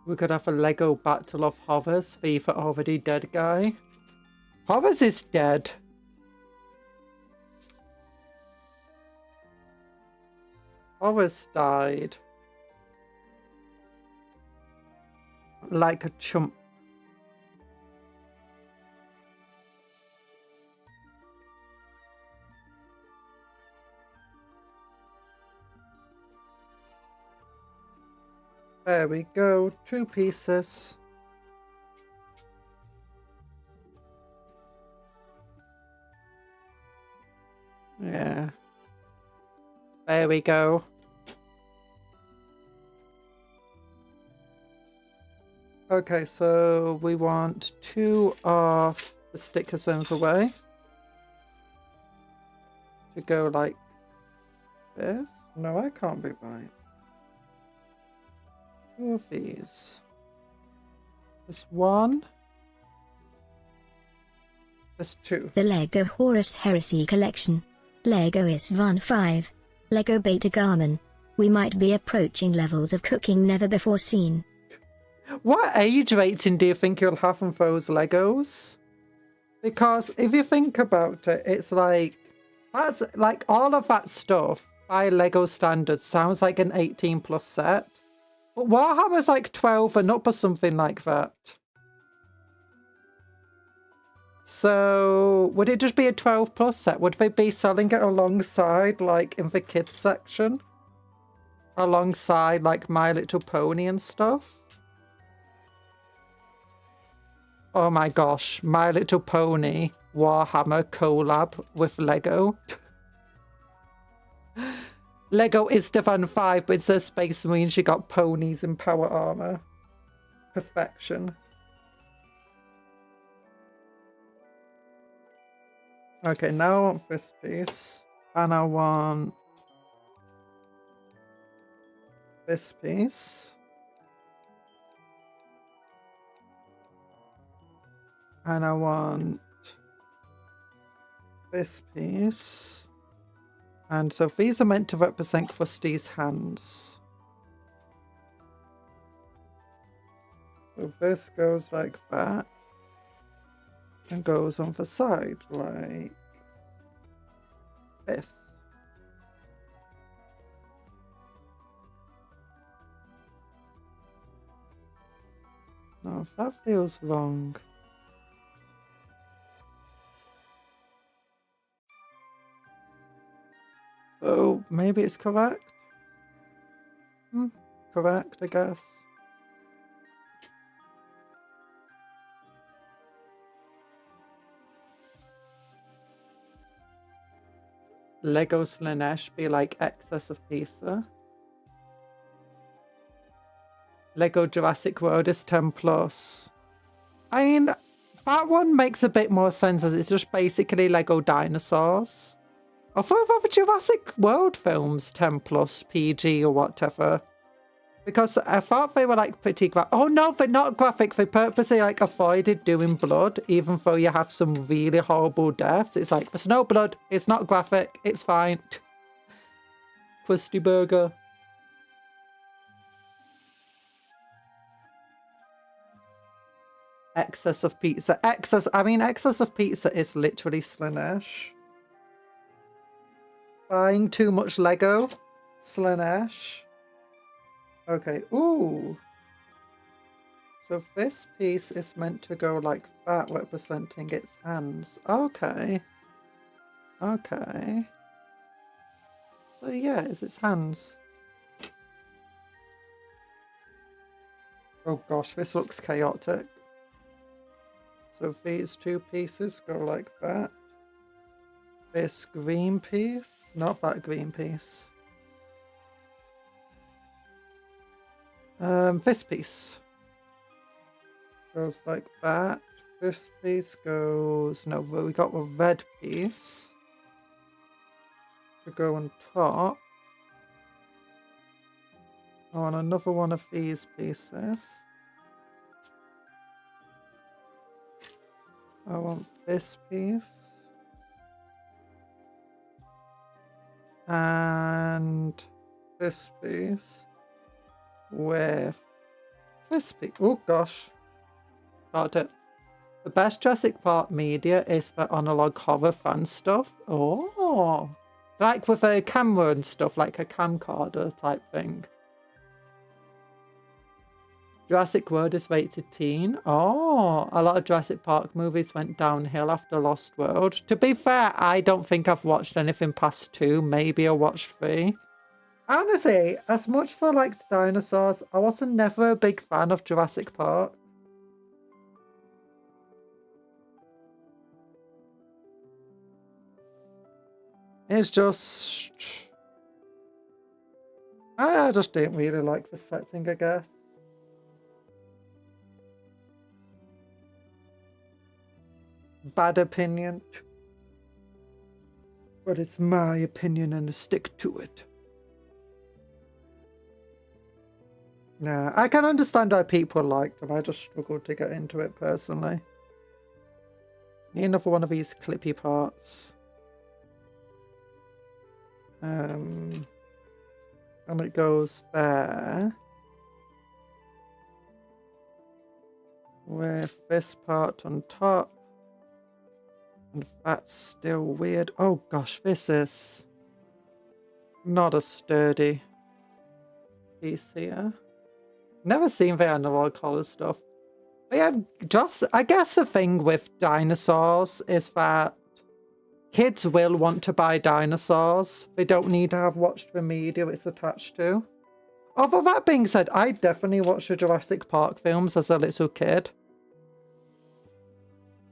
Speaker 1: We could have a Lego Battle of Hovers, the already dead guy. Hovers is dead. Hovers died. Like a chump. There we go, 2 pieces. There we go. Okay, so we want 2 of the sticker zones away. To go like this. No, I can't be right. 2 of these. There's 1. There's 2.
Speaker 2: The Lego Horus Heresy Collection. Lego Isvan 5. Lego Beta Garmin. We might be approaching levels of cooking never before seen.
Speaker 1: What age rating do you think you'll have from those Legos? Because if you think about it, it's like, that's like all of that stuff by Lego standards sounds like an 18+ set. But Warhammer's like 12 and up or something like that. So would it just be a 12+ set? Would they be selling it alongside, like in the kids section? Alongside like My Little Pony and stuff? Oh my gosh, My Little Pony Warhammer collab with Lego. Lego Istvan 5, but instead of Space Marines, you got ponies in power armor. Perfection. Okay, now I want this piece. And I want this piece. And I want this piece. And so these are meant to represent Krusty's hands. So this goes like that. And goes on the side like this. Now if that feels wrong. Oh, maybe it's correct. Correct, I guess. Lego Slanesh be like excess of pizza. Lego Jurassic World is 10+. I mean, that one makes a bit more sense as it's just basically Lego dinosaurs. I thought the Jurassic World films 10+ PG or whatever. Because I thought they were like pretty graphic. Oh no, they're not graphic. They purposely like avoided doing blood, even though you have some really horrible deaths. It's like, there's no blood. It's not graphic. It's fine. Krusty Burger. Excess of pizza. Excess of pizza is literally Slanesh. Buying too much Lego. Slanesh. Okay, ooh. So this piece is meant to go like that, representing its hands. Okay. Okay. So yeah, it's its hands. Oh gosh, this looks chaotic. So these 2 pieces go like that. This green piece, not that green piece. This piece goes like that. This piece goes, no, we got a red piece to go on top. I want another one of these pieces. I want this piece. And this piece. With this piece. Oh gosh. Got it. The best Jurassic Park media is for analog horror fan stuff. Oh. Like with a camera and stuff, like a camcorder type thing. Jurassic World is rated teen. Oh, a lot of Jurassic Park movies went downhill after Lost World. To be fair, I don't think I've watched anything past 2. Maybe I watched 3. Honestly, as much as I liked dinosaurs, I wasn't never a big fan of Jurassic Park. It's just... I just didn't really like the setting, I guess. Bad opinion. But it's my opinion and I stick to it. Nah, I can understand why people liked them. I just struggled to get into it personally. Need another one of these clippy parts. And it goes there. With this part on top. And that's still weird. Oh gosh, this is not a sturdy piece here. Never seen the analog color stuff. But yeah, just, I guess the thing with dinosaurs is that kids will want to buy dinosaurs. They don't need to have watched the media it's attached to. Although that being said, I definitely watched the Jurassic Park films as a little kid.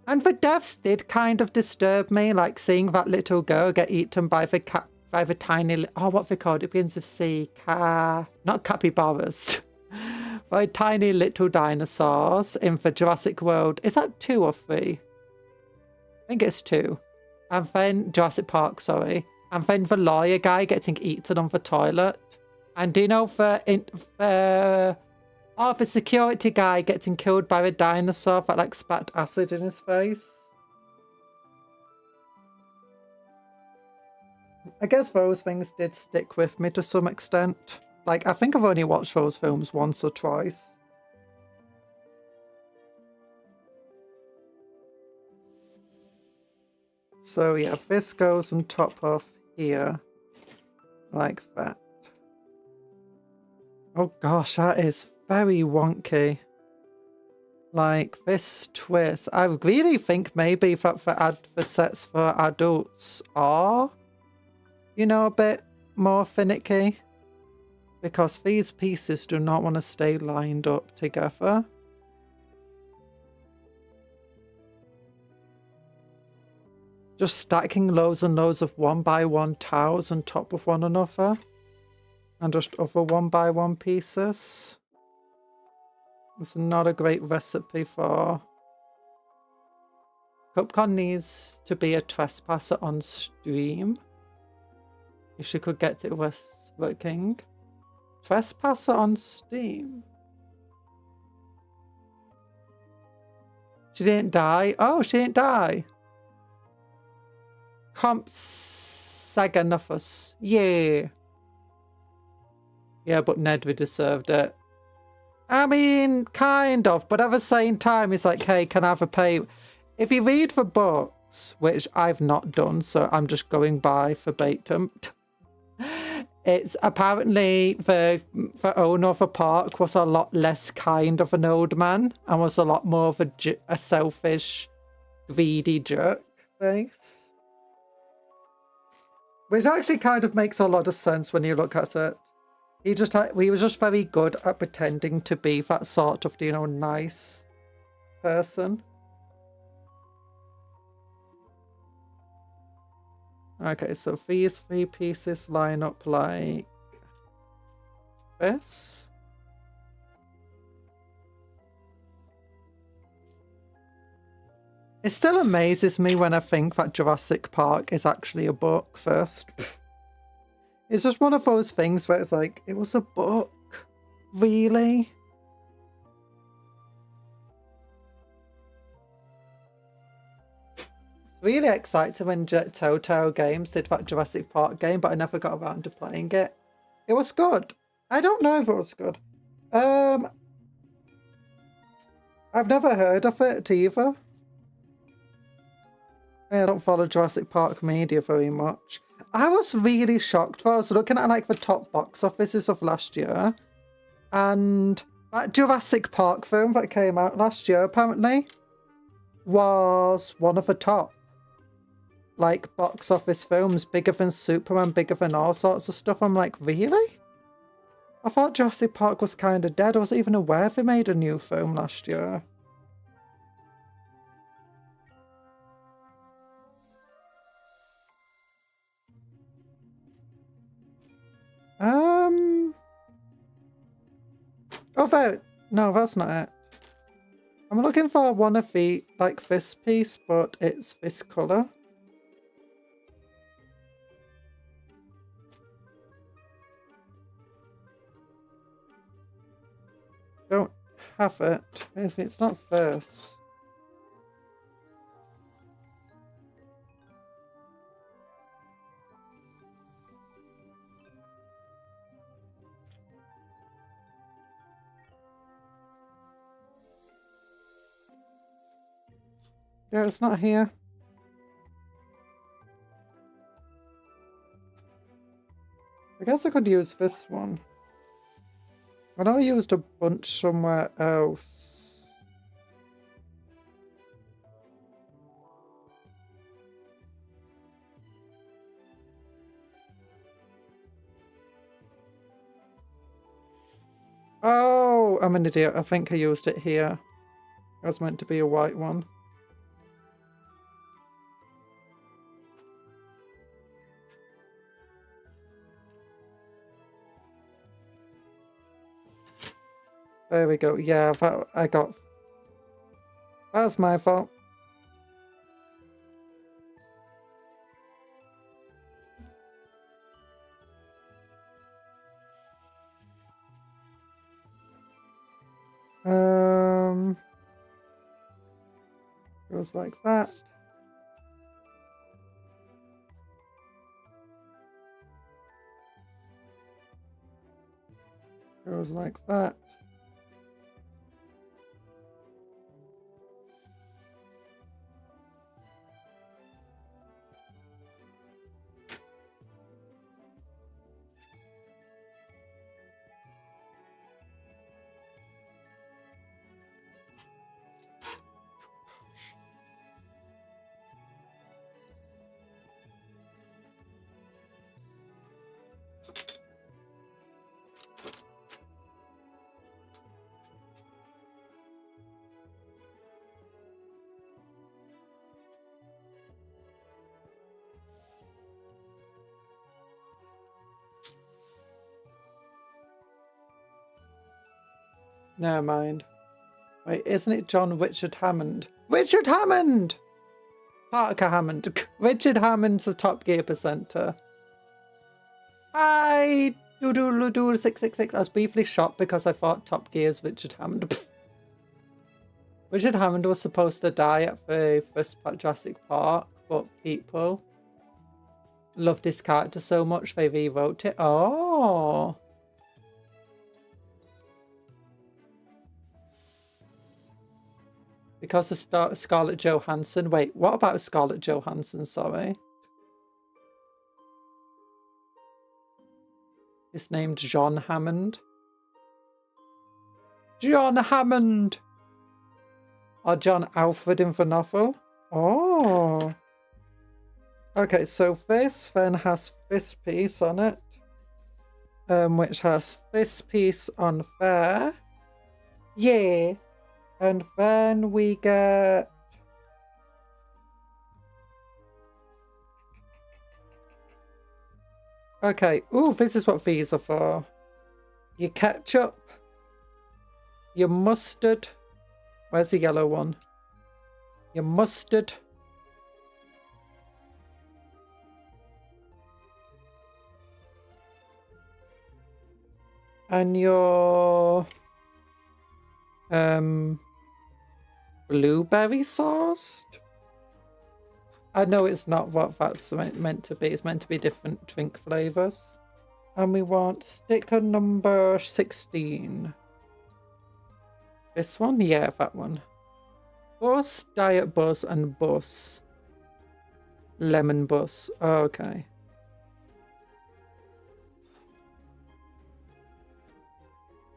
Speaker 1: And the deaths did kind of disturb me, like seeing that little girl get eaten by the tiny, oh, what they called? It begins with C, not capybaras. By tiny little dinosaurs in the Jurassic World. Is that 2 or 3? I think it's 2. And then Jurassic Park, sorry. And then the lawyer guy getting eaten on the toilet. And do you know the security guy getting killed by a dinosaur that like spat acid in his face? I guess those things did stick with me to some extent. Like, I think I've only watched those films once or twice. So yeah, this goes on top of here. Like that. Oh gosh, that is very wonky. Like, this twist. I really think maybe that the sets for adults are, you know, a bit more finicky. Because these pieces do not want to stay lined up together. Just stacking loads and loads of 1x1 towels on top of one another. And just other 1x1 pieces. It's not a great recipe for... Cupcake needs to be a trespasser on stream. If she could get it working. Trespasser on Steam. She didn't die. Oh, she didn't die. Comp Saganufus. Yeah. Yeah, but Nedry deserved it. I mean, kind of, but at the same time, it's like, hey, can I have a pay? If you read the books, which I've not done, so I'm just going by verbatim. It's apparently the owner of the park was a lot less kind of an old man and was a lot more of a selfish, greedy jerk face. Which actually kind of makes a lot of sense when you look at it. He was just very good at pretending to be that sort of, you know, nice person. Okay, so these 3 pieces line up like this. It still amazes me when I think that Jurassic Park is actually a book first. It's just one of those things where it's like, it was a book? Really? Really excited when Telltale Games did that Jurassic Park game, but I never got around to playing it. It was good. I don't know if it was good. I've never heard of it either. I don't follow Jurassic Park media very much. I was really shocked though. I was looking at like the top box offices of last year, and that Jurassic Park film that came out last year apparently was one of the top like box office films, bigger than Superman, bigger than all sorts of stuff. I'm like, really? I thought Jurassic Park was kind of dead. I wasn't even aware they made a new film last year. Oh, there. No, that's not it. I'm looking for one of the, like, this piece, but it's this colour. Don't have it. It's not this. Yeah, it's not here. I guess I could use this one. I know I used a bunch somewhere else. Oh, I'm an idiot. I think I used it here. It was meant to be a white one. There we go. Yeah, that was my fault. Goes like that. Goes like that. Never mind. Wait, isn't it John Richard Hammond? Richard Hammond! Parker Hammond. Richard Hammond's a Top Gear presenter. Hi! Doodle 666. I was briefly shocked because I thought Top Gear's Richard Hammond. Richard Hammond was supposed to die at the first part Jurassic Park, but people loved his character so much they rewrote it. Oh! Because of Scarlett Johansson. Wait, what about Scarlett Johansson? Sorry. It's named John Hammond. John Hammond! Or John Alfred in the novel. Oh! Okay, so this then has this piece on it. Which has this piece on there. Yeah. And then we get... Okay, ooh, this is what these are for. Your ketchup, your mustard. Where's the yellow one? Your mustard. And your... blueberry sauce? I know it's not what that's meant to be. It's meant to be different drink flavors. And we want sticker number 16. This one? Yeah, that one. Bus, Diet Buzz, and Bus. Lemon Bus. Oh, okay.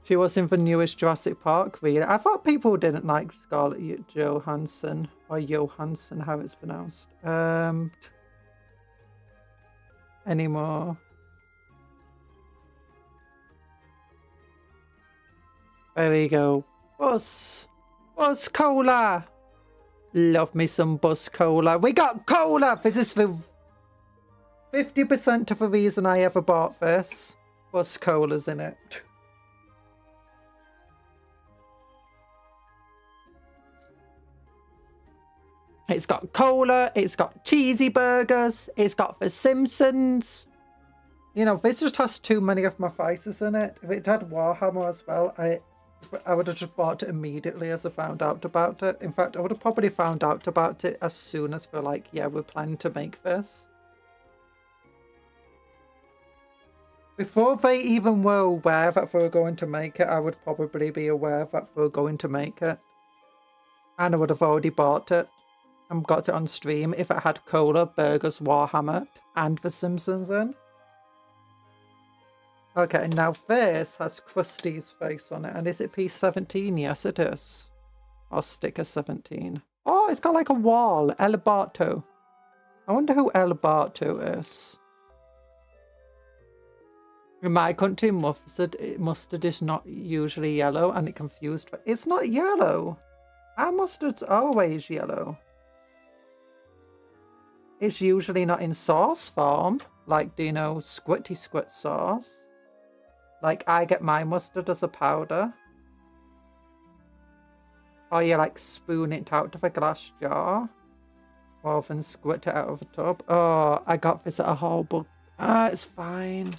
Speaker 1: She was in the newest Jurassic Park read. I thought people didn't like Scarlett Johansson, or Johansson, how it's pronounced. Anymore. There we go. Bus Cola. Love me some Bus Cola. We got cola. This is the 50% of the reason I ever bought this. Bus Cola's in it. It's got cola. It's got cheesy burgers. It's got The Simpsons. You know, this just has too many of my faces in it. If it had Warhammer as well, I would have just bought it immediately as I found out about it. In fact, I would have probably found out about it as soon as we're like, yeah, we're planning to make this. Before they even were aware that they were going to make it, I would probably be aware that they were going to make it. And I would have already bought it and got it on stream if it had cola, burgers, Warhammer, and The Simpsons in. Okay, now this has Krusty's face on it. And is it piece 17? Yes, it is. Or sticker 17. Oh, it's got like a wall. El Barto. I wonder who El Barto is. In my country, mustard is not usually yellow, and it confused. It's not yellow. Our mustard's always yellow. It's usually not in sauce form, like, do you know, squirty squit sauce. Like, I get my mustard as a powder. Or you, like, spoon it out of a glass jar. Rather than squirt it out of a tub. Oh, I got this at a whole book. Ah, it's fine.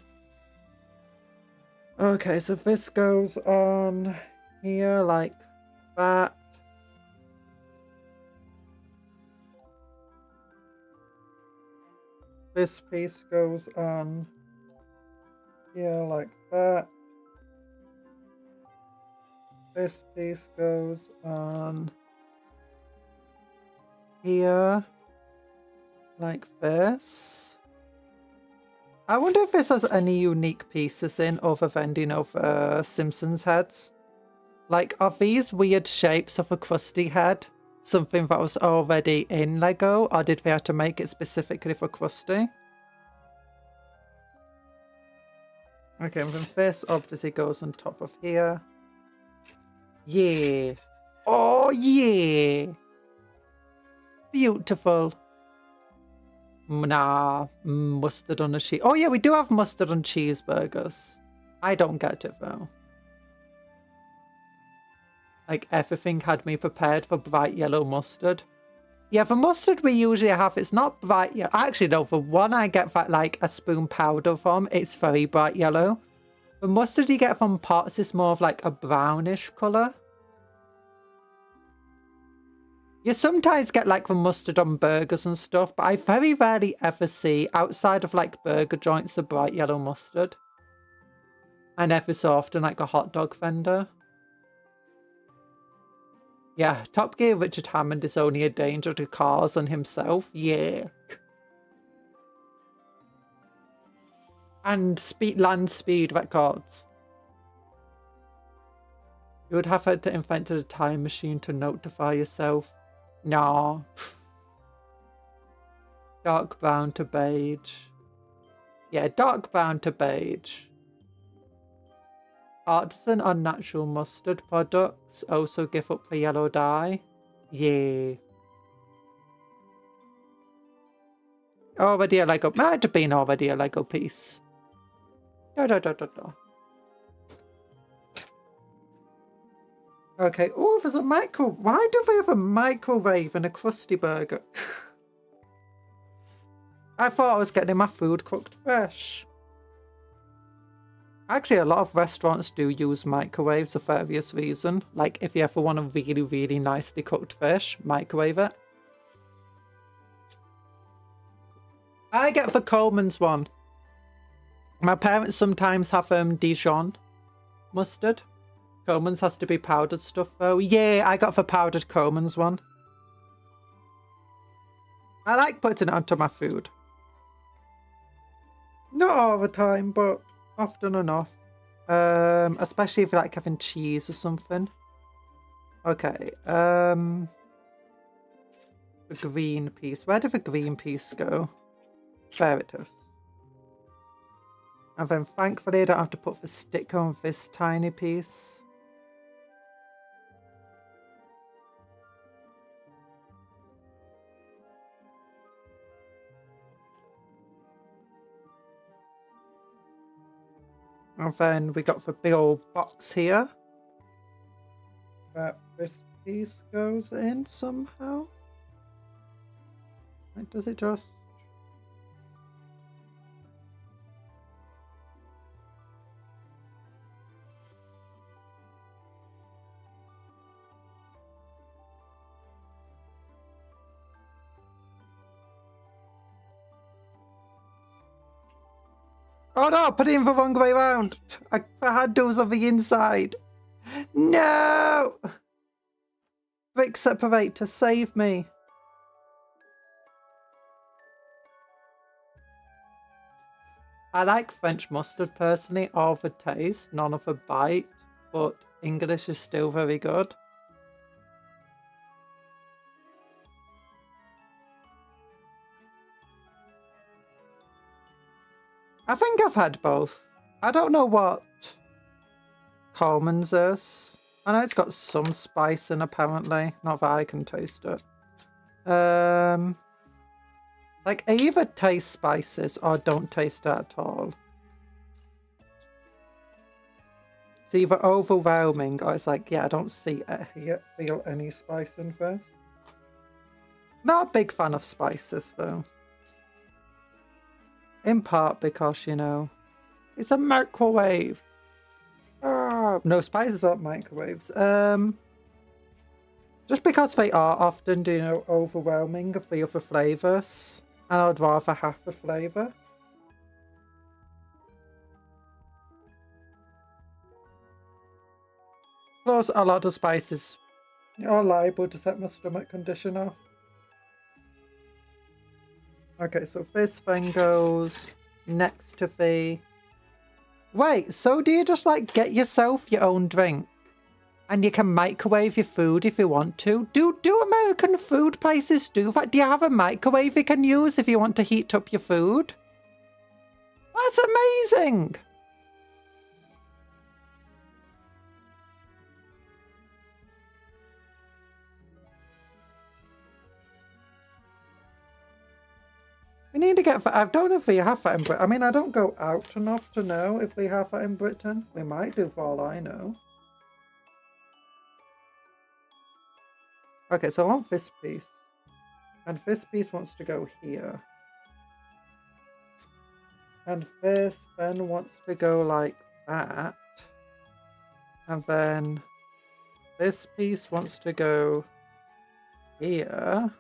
Speaker 1: Okay, so this goes on here like that. This piece goes on here like that. This piece goes on here like this. I wonder if this has any unique pieces in other than, you know, Simpsons heads. Like, are these weird shapes of a Krusty head something that was already in Lego, or did they have to make it specifically for Krusty? Okay, and then this obviously goes on top of here. Yeah. Oh, yeah. Beautiful. Nah, mustard on a cheese. Oh yeah, we do have mustard on cheeseburgers. I don't get it though. Like, everything had me prepared for bright yellow mustard. Yeah, the mustard we usually have, it's not bright yellow. Actually, no, the one I get that, like, a spoon powder from, it's very bright yellow. The mustard you get from pots is more of, like, a brownish colour. You sometimes get, like, the mustard on burgers and stuff, but I very rarely ever see, outside of, like, burger joints, the bright yellow mustard. And every so often, like, a hot dog vendor. Yeah, Top Gear Richard Hammond is only a danger to cars and himself. Yeah. And land speed records. You would have had to invent a time machine to notify yourself. No. Dark brown to beige. Yeah, dark brown to beige. Artisan unnatural mustard products also give up the yellow dye. Yeah. Already a Lego. Might have been already a Lego piece. Okay. Oh, there's a micro. Why do they have a microwave and a Krusty burger? I thought I was getting my food cooked fresh. Actually, a lot of restaurants do use microwaves for various reasons. Like, if you ever want a really, really nicely cooked fish, microwave it. I get the Coleman's one. My parents sometimes have Dijon mustard. Coleman's has to be powdered stuff, though. Yeah, I got the powdered Coleman's one. I like putting it onto my food. Not all the time, but often enough. Especially if you like having cheese or something. Okay. The green piece. Where did the green piece go? There it is. And then thankfully I don't have to put the sticker on this tiny piece. And then we got the big old box here. That this piece goes in somehow. Like, does it just... Oh no, put it in the wrong way round. The handles on the inside. No! Brick separator, save me. I like French mustard personally, all the taste, none of the bite, but English is still very good. I think I've had both. I don't know what Coleman's is. I know it's got some spice in apparently. Not that I can taste it. Like I either taste spices or don't taste it at all. It's either overwhelming or it's like, yeah, I don't see it, feel any spice in this. Not a big fan of spices though. In part because, you know, it's a microwave. Oh, no, spices aren't microwaves. Just because they are often, you know, overwhelming of the other flavours. And I'd rather have the flavour. Plus, a lot of spices are liable to set my stomach condition off. Okay, so this thing goes next to the... Wait, so do you just like get yourself your own drink? And you can microwave your food if you want to? Do American food places do that? Do you have a microwave you can use if you want to heat up your food? That's amazing! We need to get that. I don't know if we have that in Britain. I mean, I don't go out enough to know if we have that in Britain. We might do for all I know. Okay, so I want this piece. And this piece wants to go here. And this then wants to go like that. And then this piece wants to go here.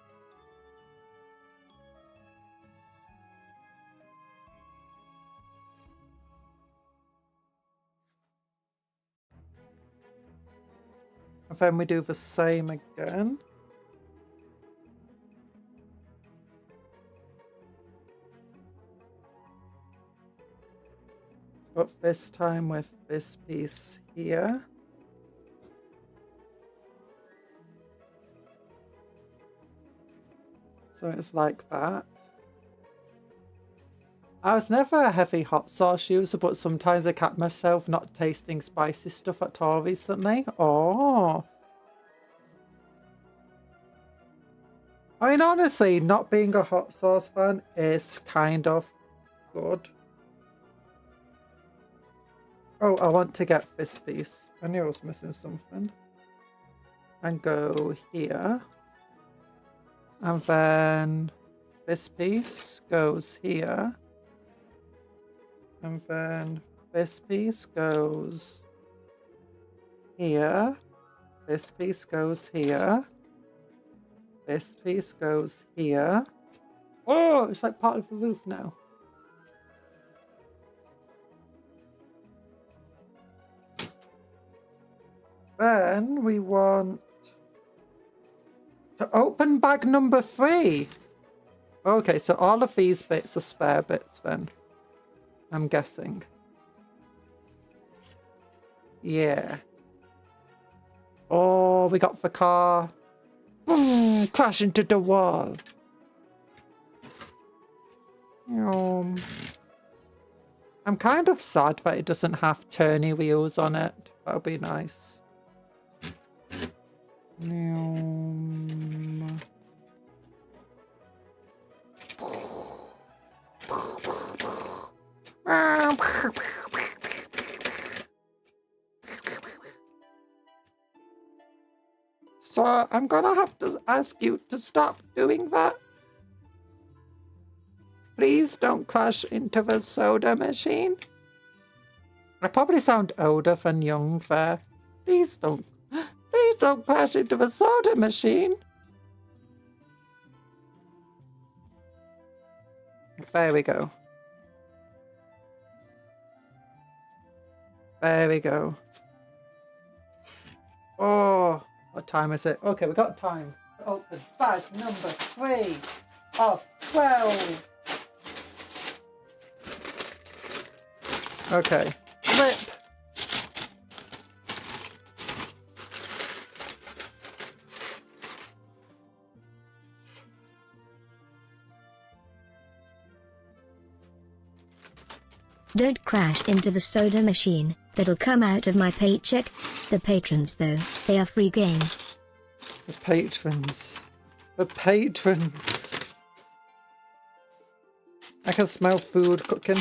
Speaker 1: And then we do the same again. But this time with this piece here. So it's like that. I was never a heavy hot sauce user, but sometimes I catch myself not tasting spicy stuff at all recently. Oh. I mean, honestly, not being a hot sauce fan is kind of good. Oh, I want to get this piece. I knew I was missing something. And go here. And then this piece goes here. And then this piece goes here. This piece goes here. This piece goes here. Oh, it's like part of the roof now. Then we want to open bag number 3. Okay, so all of these bits are spare bits then. I'm guessing. Yeah. Oh, we got the car. Crash into the wall. I'm kind of sad that it doesn't have turny wheels on it. That would be nice. So I'm gonna have to ask you to stop doing that. don't crash into the soda machine. I probably sound older than young there. Please don't crash into the soda machine. There we go. There we go. Oh, what time is it? Okay, we got time to open bag number 3 of 12. Okay, rip.
Speaker 2: Don't crash into the soda machine, that'll come out of my paycheck. The patrons though, they are free game.
Speaker 1: The patrons. The patrons. I can smell food cooking.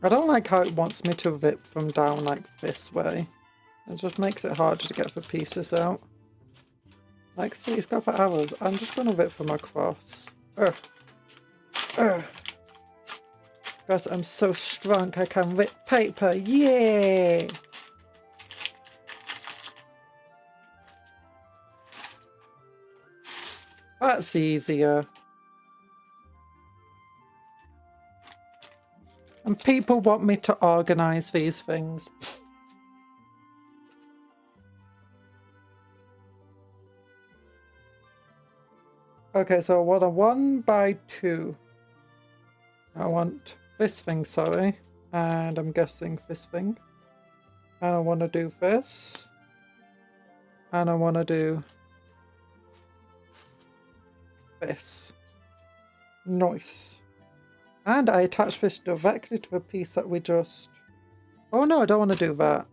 Speaker 1: I don't like how it wants me to rip them down like this way. It just makes it harder to get the pieces out. Like, see, it's got the arrows. I'm just going to rip them across. Because I'm so strong, I can rip paper. Yeah! That's easier. And people want me to organise these things. Okay, so I want a 1x2. I want this thing, sorry. And I'm guessing this thing. And I want to do this. And I want to do this. Nice. And I attach this directly to the piece that we just... Oh no, I don't want to do that.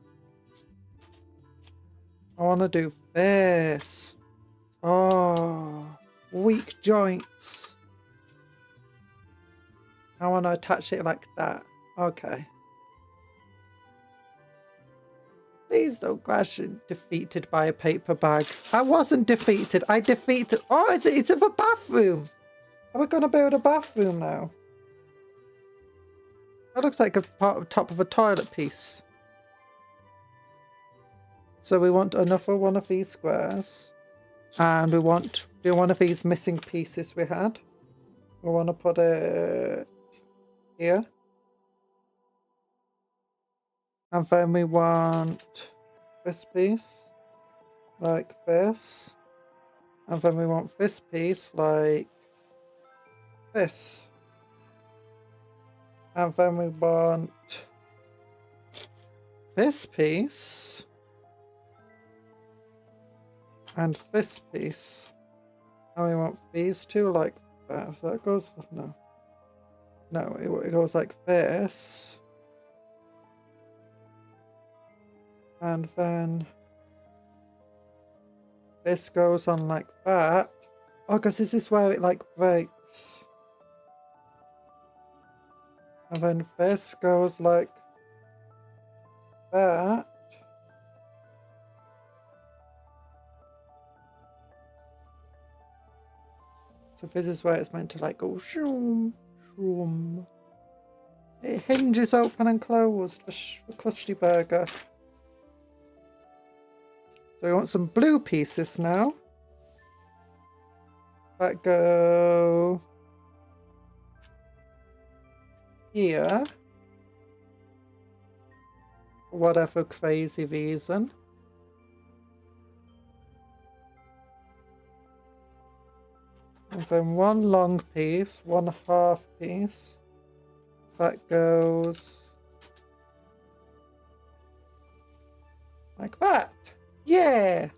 Speaker 1: I want to do this. Oh... Weak joints. I want to attach it like that. Okay. Please don't crash and defeated by a paper bag. I wasn't defeated. I defeated... Oh, it's in the bathroom. Are we going to build a bathroom now? That looks like a part of top of a toilet piece. So we want another one of these squares. And we want one of these missing pieces we had. We want to put it here. And then we want this piece like this. And then we want this piece like this. And then we want this piece. And this piece. And we want these two like that. So that goes... No. No, it goes like this. And then... this goes on like that. Oh, because this is where it like breaks. And then this goes like that. So this is where it's meant to like go shoom, shoom. It hinges open and closed for Krusty Burger. So we want some blue pieces now. That go here. For whatever crazy reason. And then one long piece, one half piece. That goes like that. Yeah!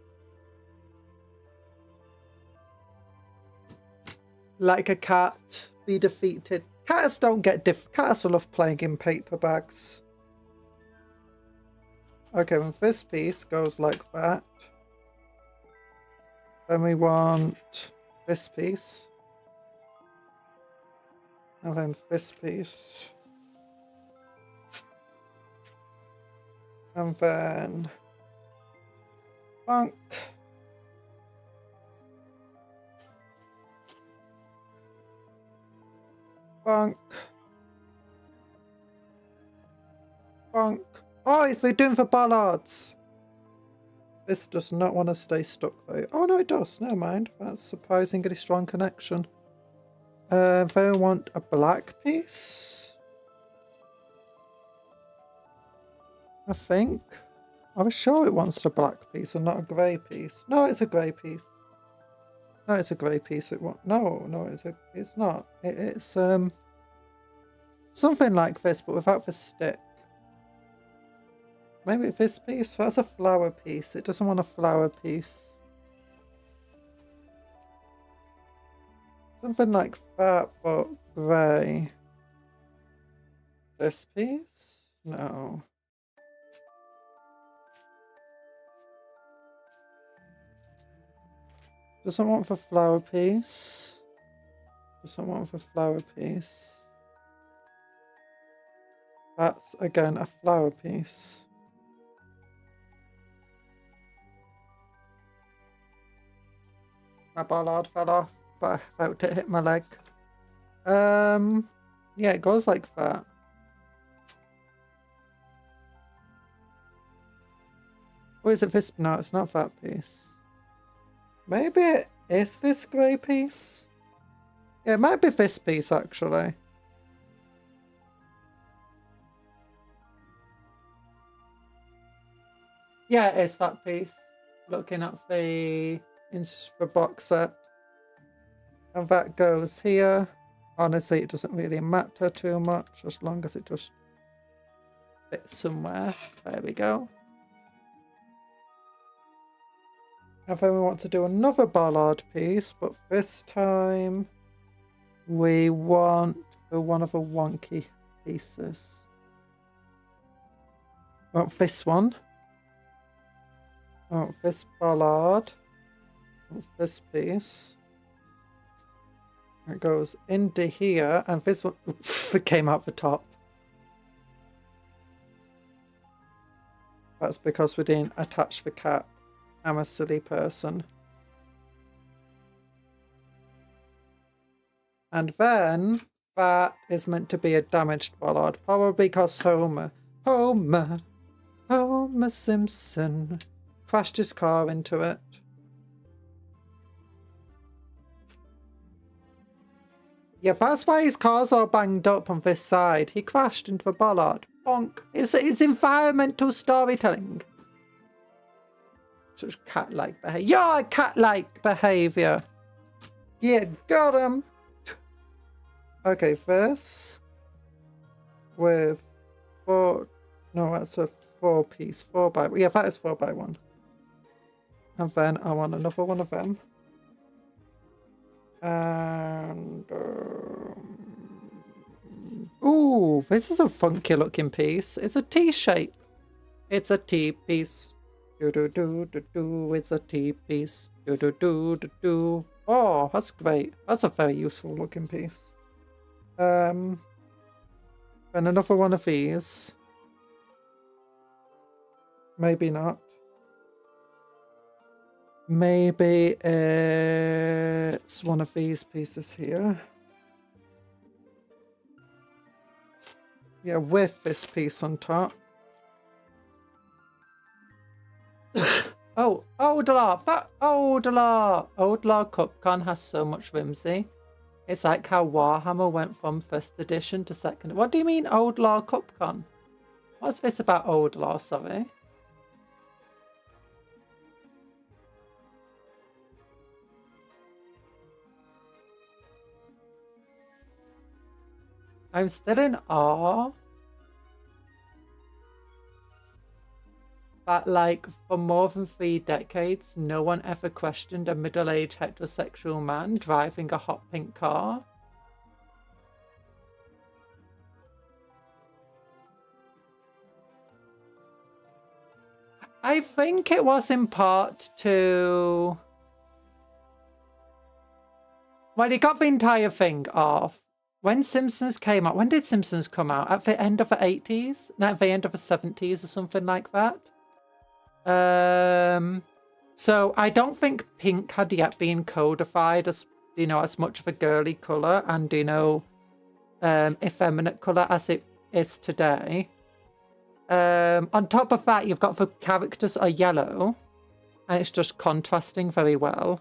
Speaker 1: Like a cat, be defeated. Cats don't get cats love playing in paper bags. Okay, when this piece goes like that. Then we want this piece. And then this piece. And then
Speaker 3: Bonk. Bonk. Bonk. Oh, they're doing for bollards. This does not want to stay stuck though. Oh no, it does. Never mind. That's surprisingly strong connection. They want a black piece. I think. I was sure it wants a black piece and not a grey piece. No, it's a grey piece. No, it's a grey piece. It won't. No, it's not. It's something like this, but without the stick. Maybe this piece? That's a flower piece. It doesn't want a flower piece. Something like that, but grey. This piece? No. Doesn't want the flower piece. Doesn't want the flower piece. That's, again, a flower piece. My bollard fell off, but I felt it hit my leg. Yeah, it goes like that. Or is it this? No, it's not that piece. Maybe it is this grey piece? Yeah, it might be this piece, actually. Yeah, it's that piece. Looking at the box set. And that goes here. Honestly, it doesn't really matter too much, as long as it just fits somewhere. There we go. And then we want to do another bollard piece, but this time we want one of the wonky pieces. I want this one. I want this bollard. I want this piece. It goes into here, and this one it came out the top. That's because we didn't attach the cap. I'm a silly person. And then that is meant to be a damaged bollard, probably because Homer Simpson crashed his car into it. Yeah, that's why his car's all banged up on this side. He crashed into a bollard. Bonk. It's environmental storytelling. Such cat-like behavior. Yeah, cat-like behavior. Yeah, got him. Okay, this with 4. No, that's a 4-piece. 4x. Yeah, that is 4x1. And then I want another one of them. And ooh, this is a funky looking piece. It's a T shape. It's a T piece. Do do do do do. It's a T piece. Do do do do do. Oh, that's great. That's a very useful looking piece. And another one of these. Maybe not. Maybe it's one of these pieces here. Yeah, with this piece on top. Oh, Odelar! That Odelar! Odelar Cupcon has so much whimsy. It's like how Warhammer went from 1st edition to 2nd. What do you mean, Odelar Cupcon? What's this about Odelar, sorry? I'm still in awe that, like, for more than 3 decades, no one ever questioned a middle-aged heterosexual man driving a hot pink car. I think it was in part to... Well, he got the entire thing off. When Simpsons came out, when did Simpsons come out? At the end of the 80s? No, at the end of the 70s or something like that.
Speaker 1: So I don't think pink had yet been codified as, you know, as much of a girly colour and, you know, effeminate colour as it is today. On top of that, you've got the characters are yellow, and it's just contrasting very well.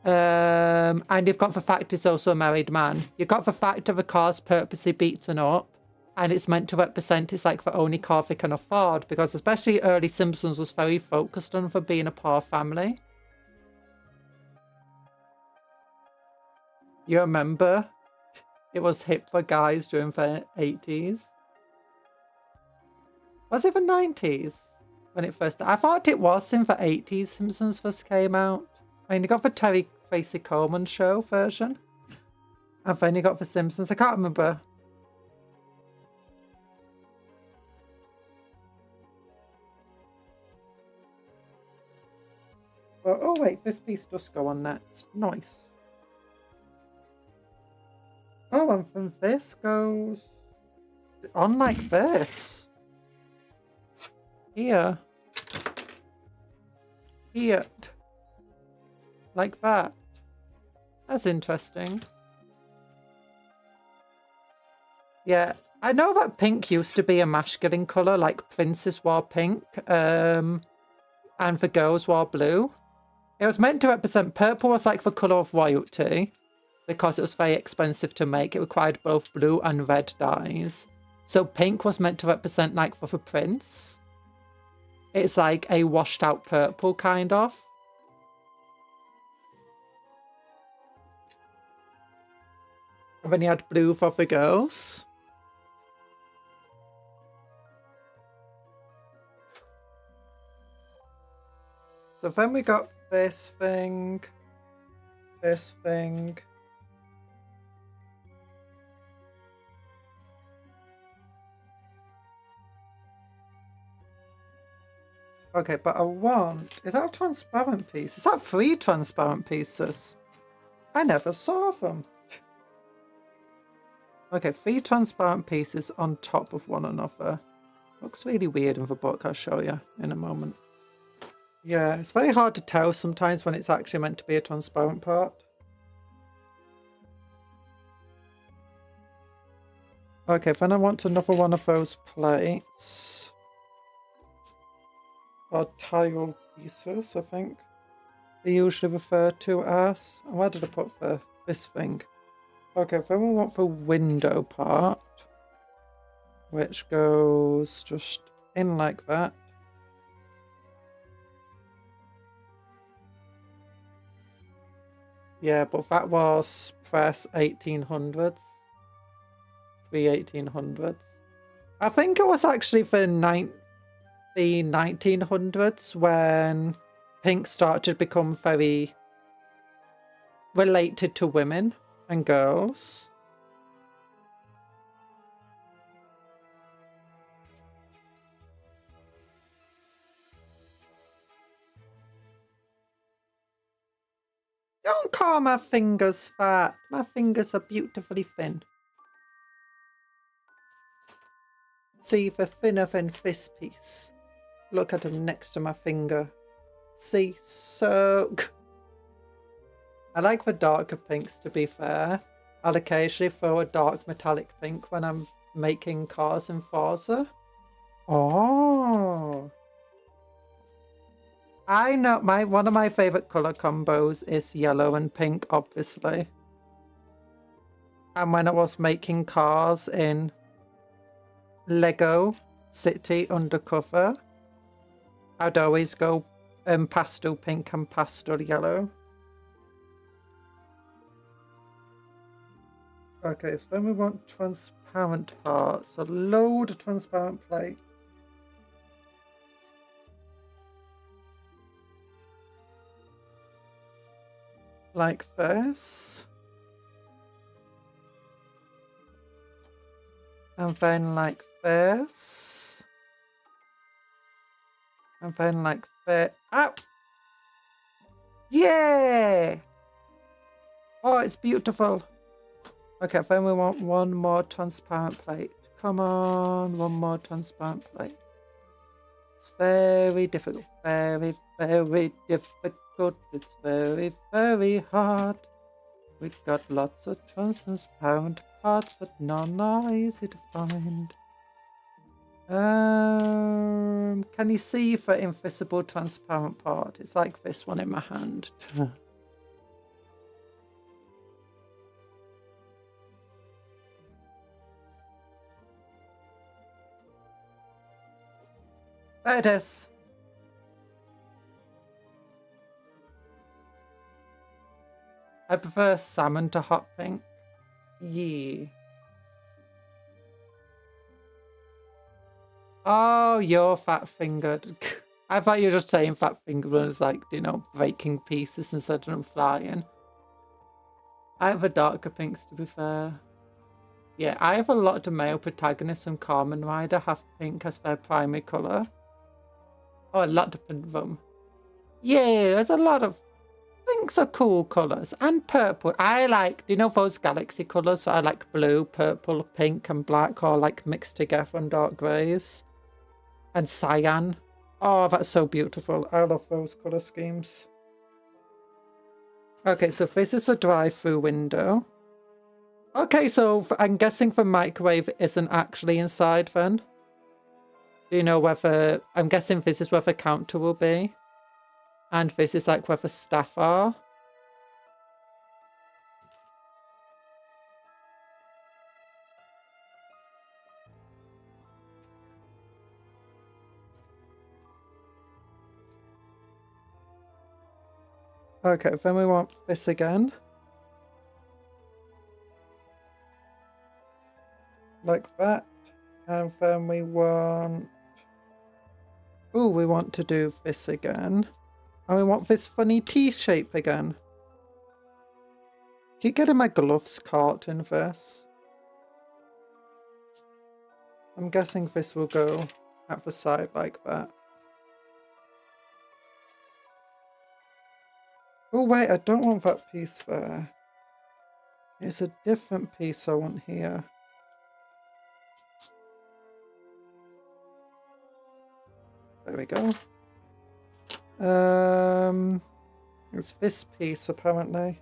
Speaker 1: And you've got the fact it's also a married man. You've got the fact that the car's purposely beaten up, and it's meant to represent it's like the only car they can afford, because especially early Simpsons was very focused on for being a poor family. You remember? It was hip for guys during the 80s. Was it the 90s when it first... I thought it was in the 80s Simpsons first came out. I mean, you got the Terry Tracy Coleman show version. And then you got the Simpsons. I can't remember. Oh wait, this piece does go on next. Nice. Oh, and then this goes on like this. Here. Here. Like that. That's interesting. Yeah, I know that pink used to be a masculine colour, like princes wore pink, and the girls wore blue. It was meant to represent purple was like the colour of royalty, because it was very expensive to make. It required both blue and red dyes. So pink was meant to represent like for the prince. It's like a washed out purple kind of. And then you had blue for the girls. So then we got this thing. This thing. Okay, but I want... Is that a transparent piece? Is that 3 transparent pieces? I never saw them. Okay, 3 transparent pieces on top of one another. Looks really weird in the book. I'll show you in a moment. Yeah, it's very hard to tell sometimes when it's actually meant to be a transparent part. Okay, then I want another one of those plates. Or tile pieces, I think. They usually refer to as. And where did I put this thing? Okay, then we want the window part. Which goes just in like that. Yeah, but that was press 1800s. Pre-1800s. I think it was actually the 1900s when pink started to become very related to women and girls. Don't call my fingers fat. My fingers are beautifully thin. See, they're thinner than this piece. Look at them next to my finger. See, so... I like the darker pinks, to be fair. I'll occasionally throw a dark metallic pink when I'm making cars in Forza. Oh. I know, one of my favourite colour combos is yellow and pink, obviously. And when I was making cars in Lego City Undercover, I'd always go pastel pink and pastel yellow. Okay, so then we want transparent parts. A load of transparent plates. Like this. And then like this. And then like this. Ow! Yeah! Oh, it's beautiful. Okay, then we want one more transparent plate. Come on, one more transparent plate.
Speaker 3: It's very difficult. Very, very difficult. It's very, very hard. We've got lots of transparent parts, but none are easy to find. Can you see for invisible transparent part? It's like this one in my hand. There it is. I prefer salmon to hot pink. Yeah. Oh, you're fat fingered. I thought you were just saying fat fingered was like, you know, breaking pieces instead of them flying. I have a darker pinks to be fair. Yeah, I have a lot of male protagonists and Carmen Rider have pink as their primary colour. Oh, a lot of them. Yeah, there's a lot of... Pinks are cool colours. And purple. I like, do you know those galaxy colours? So I like blue, purple, pink and black, all like mixed together and dark greys. And cyan. Oh, that's so beautiful. I love those colour schemes. Okay, so this is a drive-through window. Okay, so I'm guessing the microwave isn't actually inside then. Do you know whether... I'm guessing this is where the counter will be. And this is like where the staff are. Okay, then we want this again. Like that. And then we want... Oh, we want to do this again. And we want this funny T shape again. Keep getting my gloves caught in this. I'm guessing this will go at the side like that. Oh wait, I don't want that piece there. It's a different piece I want here. There we go. It's this piece apparently.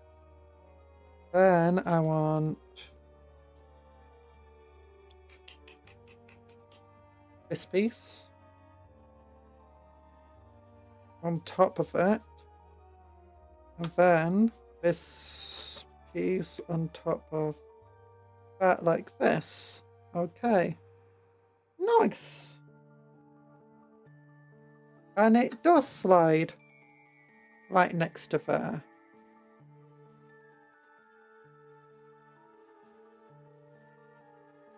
Speaker 3: Then I want this piece on top of it. And then this piece on top of that like this. Okay. Nice. And it does slide right next to there.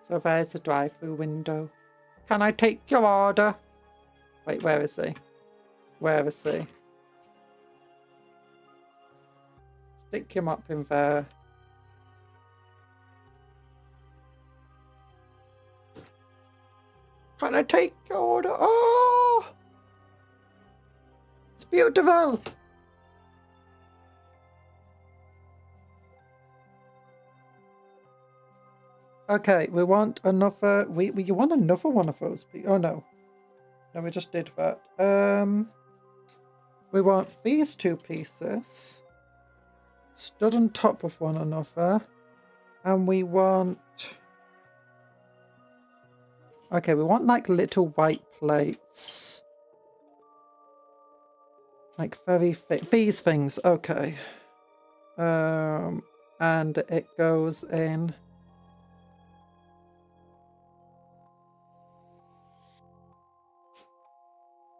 Speaker 3: So there's the drive-through window. Can I take your order? Wait, where is he? Where is he? Stick him up in there. Can I take your order? Oh! It's beautiful! Okay, we want another... You want another one of those? Oh, no. No, we just did that. We want these two pieces stood on top of one another. And we want... Okay, we want like little white plates. Like very thick. These things, okay. And it goes in...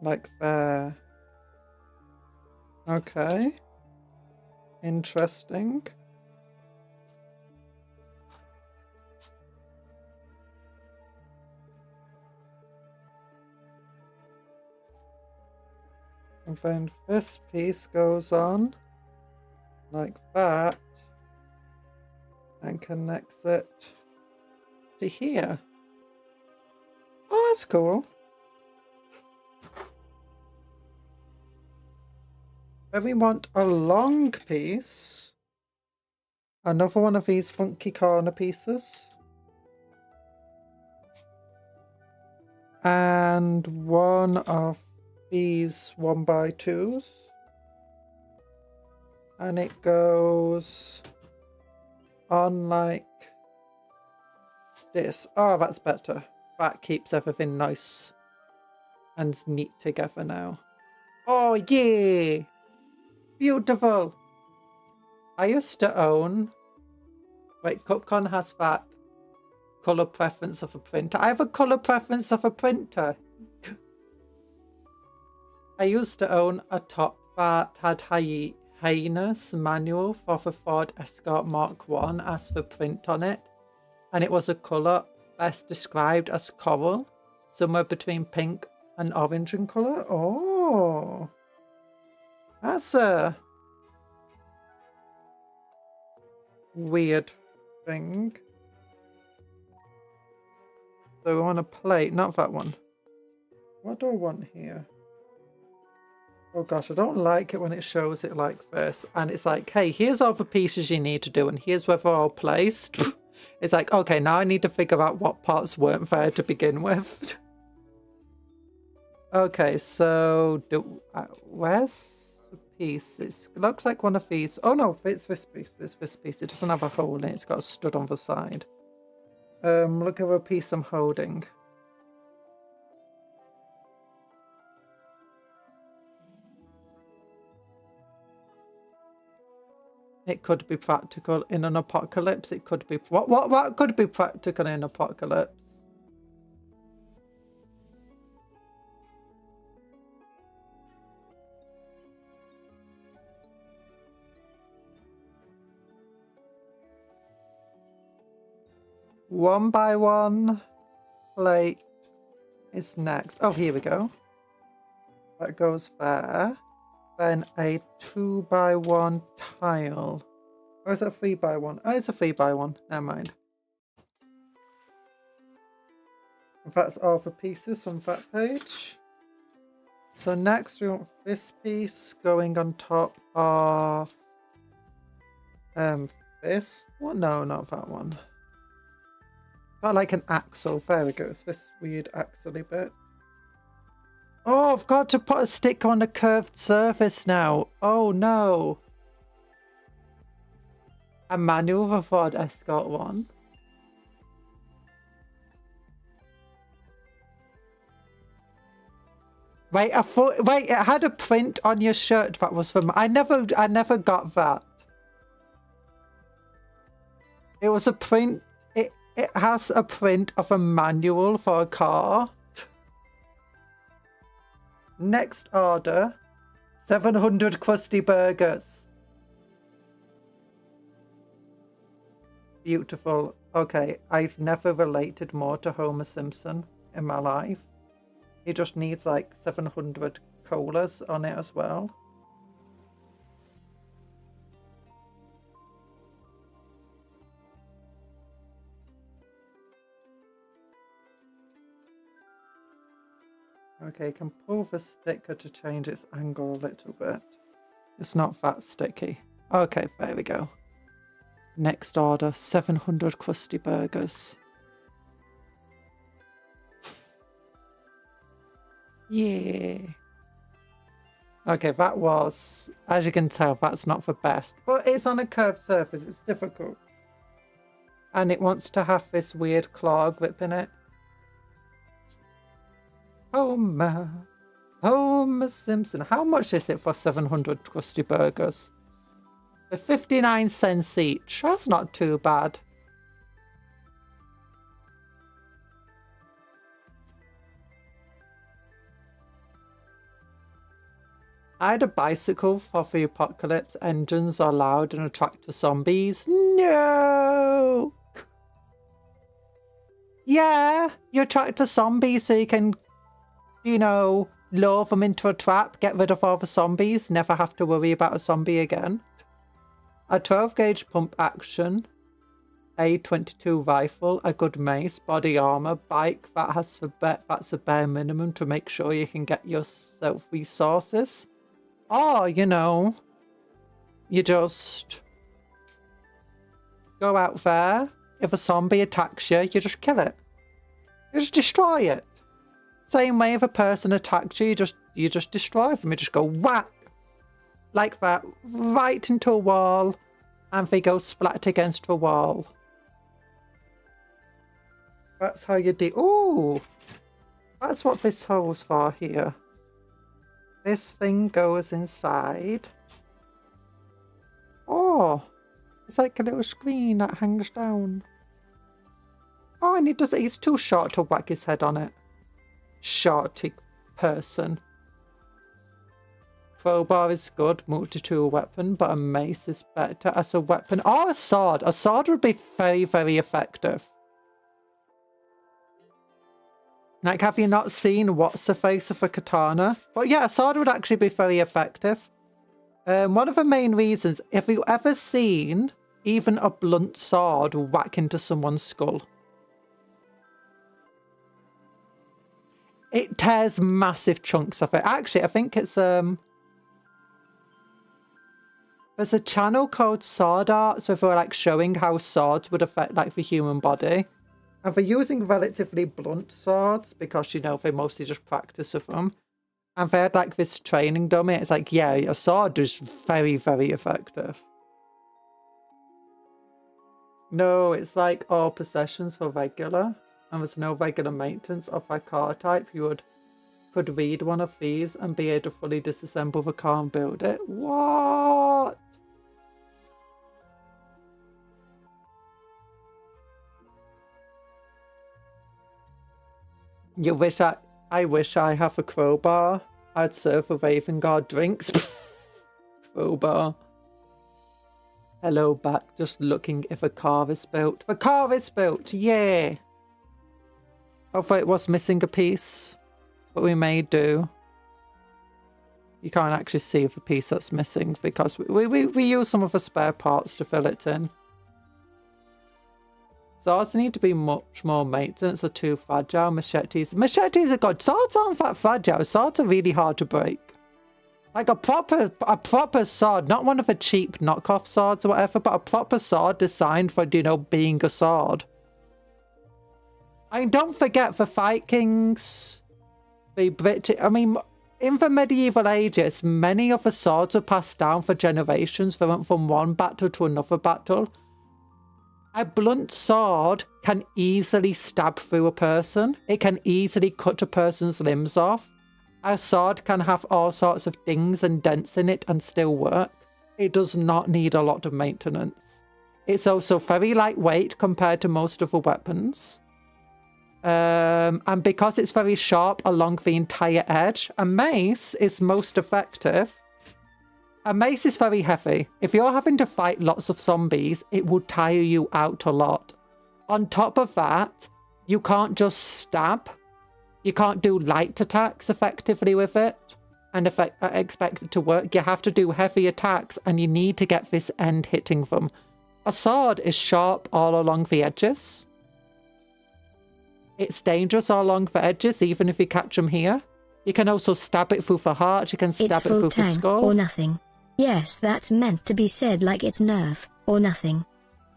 Speaker 3: Like there. Okay. Interesting. And then this piece goes on like that and connects it to here. Oh, that's cool. Then we want a long piece. Another one of these funky corner pieces. And one of these 1x2s. And it goes on like this. Oh, that's better. That keeps everything nice and neat together now. Oh, yeah! Beautiful! I used to own... Wait, Cupcon has that colour preference of a printer. I have a colour preference of a printer. I used to own a top that had highness manual for the Ford Escort Mark 1 as the print on it. And it was a colour best described as coral, somewhere between pink and orange in colour. Oh, that's a weird thing. So we want a plate, not that one. What do I want here? Oh gosh, I don't like it when it shows it like this. And it's like, hey, here's all the pieces you need to do and here's where they're all placed. It's like, okay, now I need to figure out what parts weren't there to begin with. Okay, so where's the piece? It looks like one of these. Oh no, it's this piece. It's this piece. It doesn't have a hole in it. It's got a stud on the side. Look at the piece I'm holding. It could be practical in an apocalypse. It could be what could be practical in an apocalypse? One by one plate is next. Oh, here we go. That goes there. Then a 2x1 tile. Or is it a 3x1? Oh, it's a 3x1. Never mind. That's all the pieces on that page. So next we want this piece going on top of this one. No, not that one. Got like an axle. There we go. It's this weird axle-y bit. Oh, I've got to put a stick on a curved surface now. Oh no. A manual for Ford Escort 1. Wait, wait, it had a print on your shirt that was from... I never got that. It was a print... It has a print of a manual for a car. Next order, 700 crusty burgers. Beautiful. Okay, I've never related more to Homer Simpson in my life. He just needs like 700 colas on it as well. Okay, you can pull the sticker to change its angle a little bit. It's not that sticky. Okay, there we go. Next order, 700 crusty burgers. Yeah. Okay, that was, as you can tell, that's not the best. But it's on a curved surface, it's difficult. And it wants to have this weird claw grip in it. Homer Simpson. How much is it for 700 crusty burgers? For 59 cents each. That's not too bad. I had a bicycle for the apocalypse. Engines are loud and attract the zombies. No! Yeah, you attract the zombies so you can, you know, lure them into a trap, get rid of all the zombies, never have to worry about a zombie again. A 12 gauge pump action, A22 rifle, a good mace, body armor, bike that has that's a bare minimum to make sure you can get yourself resources. Or, you know, you just go out there. If a zombie attacks you, you just kill it. You just destroy it. Same way if a person attacks you, you just destroy them. You just go whack. Like that. Right into a wall. And they go splat against the wall. That's how you do. Ooh. That's what this hole's for here. This thing goes inside. Oh. It's like a little screen that hangs down. Oh, and he's too short to whack his head on it. Shorty person. Crowbar is good, multi-tool weapon, but a mace is better as a weapon. Or a sword. A sword would be very, very effective. Like, have you not seen What's the Face of a Katana? But yeah, a sword would actually be very effective. One of the main reasons, have you ever seen even a blunt sword whack into someone's skull? It tears massive chunks of it. Actually, I think it's there's a channel called Sword Arts where they're like showing how swords would affect like the human body. And they're using relatively blunt swords because, you know, they mostly just practice with them. And they had like this training dummy. It's like, yeah, a sword is very, very effective. No, it's like all possessions for regular. And there's no regular maintenance of a car type. You could read one of these and be able to fully disassemble the car and build it. What? You wish I wish I have a crowbar. I'd serve a Raven Guard drinks. Crowbar. Hello back, just looking if a car is built. The car is built, yeah. Hopefully it was missing a piece, but we may do. You can't actually see the piece that's missing because we use some of the spare parts to fill it in. Swords need to be much more maintenance, are too fragile. Machetes are good. Swords aren't that fragile. Swords are really hard to break. Like a proper sword, not one of the cheap knockoff swords or whatever, but a proper sword designed for, you know, being a sword. I mean, don't forget the Vikings, the British. I mean, in the medieval ages, many of the swords were passed down for generations. They went from one battle to another battle. A blunt sword can easily stab through a person. It can easily cut a person's limbs off. A sword can have all sorts of dings and dents in it and still work. It does not need a lot of maintenance. It's also very lightweight compared to most other weapons. And because it's very sharp along the entire edge, a mace is most effective. A mace is very heavy. If you're having to fight lots of zombies, it will tire you out a lot. On top of that, you can't just stab. You can't do light attacks effectively with it and expect it to work. You have to do heavy attacks and you need to get this end hitting them. A sword is sharp all along the edges. It's dangerous all along the edges, even if you catch them here. You can also stab it through the heart. You can stab it through the skull.
Speaker 2: Or nothing. Yes, that's meant to be said like it's nerf or nothing.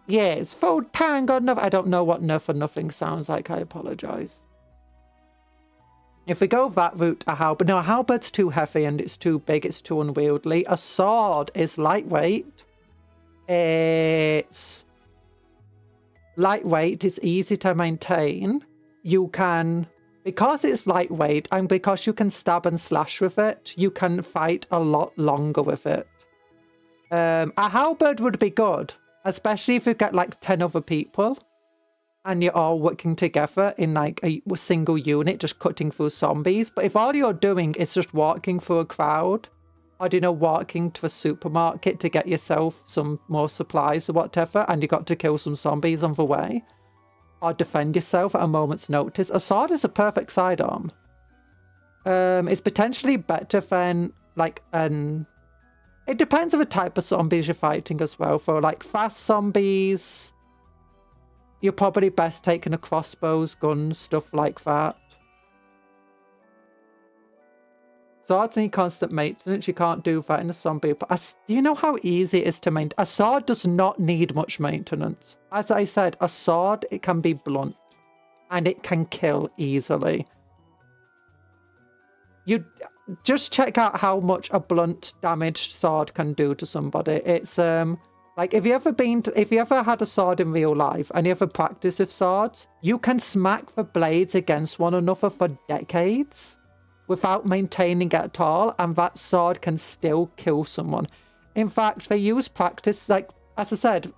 Speaker 3: Yeah, it's full tang or nothing. I don't know what nerf or nothing sounds like. I apologise. If we go that route, a halberd. No, a halberd's too heavy and it's too big. It's too unwieldy. A sword is lightweight. It's lightweight. It's easy to maintain. You can, because it's lightweight and because you can stab and slash with it, you can fight a lot longer with it. A halberd would be good, especially if you get like 10 other people and you're all working together in like a single unit, just cutting through zombies. But if all you're doing is just walking through a crowd, or, you know, walking to a supermarket to get yourself some more supplies or whatever, and you got to kill some zombies on the way, or defend yourself at a moment's notice, a sword is a perfect sidearm. It's potentially better than like it depends on the type of zombies you're fighting as well. For like fast zombies, you're probably best taking a crossbows, guns, stuff like that. Swords need constant maintenance. You can't do that in a zombie. But do you know how easy it is to maintain? A sword does not need much maintenance. As I said, a sword, it can be blunt. And it can kill easily. you just check out how much a blunt damaged sword can do to somebody. It's like if you ever had a sword in real life and you ever practice with swords, you can smack the blades against one another for decades without maintaining it at all, and that sword can still kill someone. In fact, they use practice, like as I said,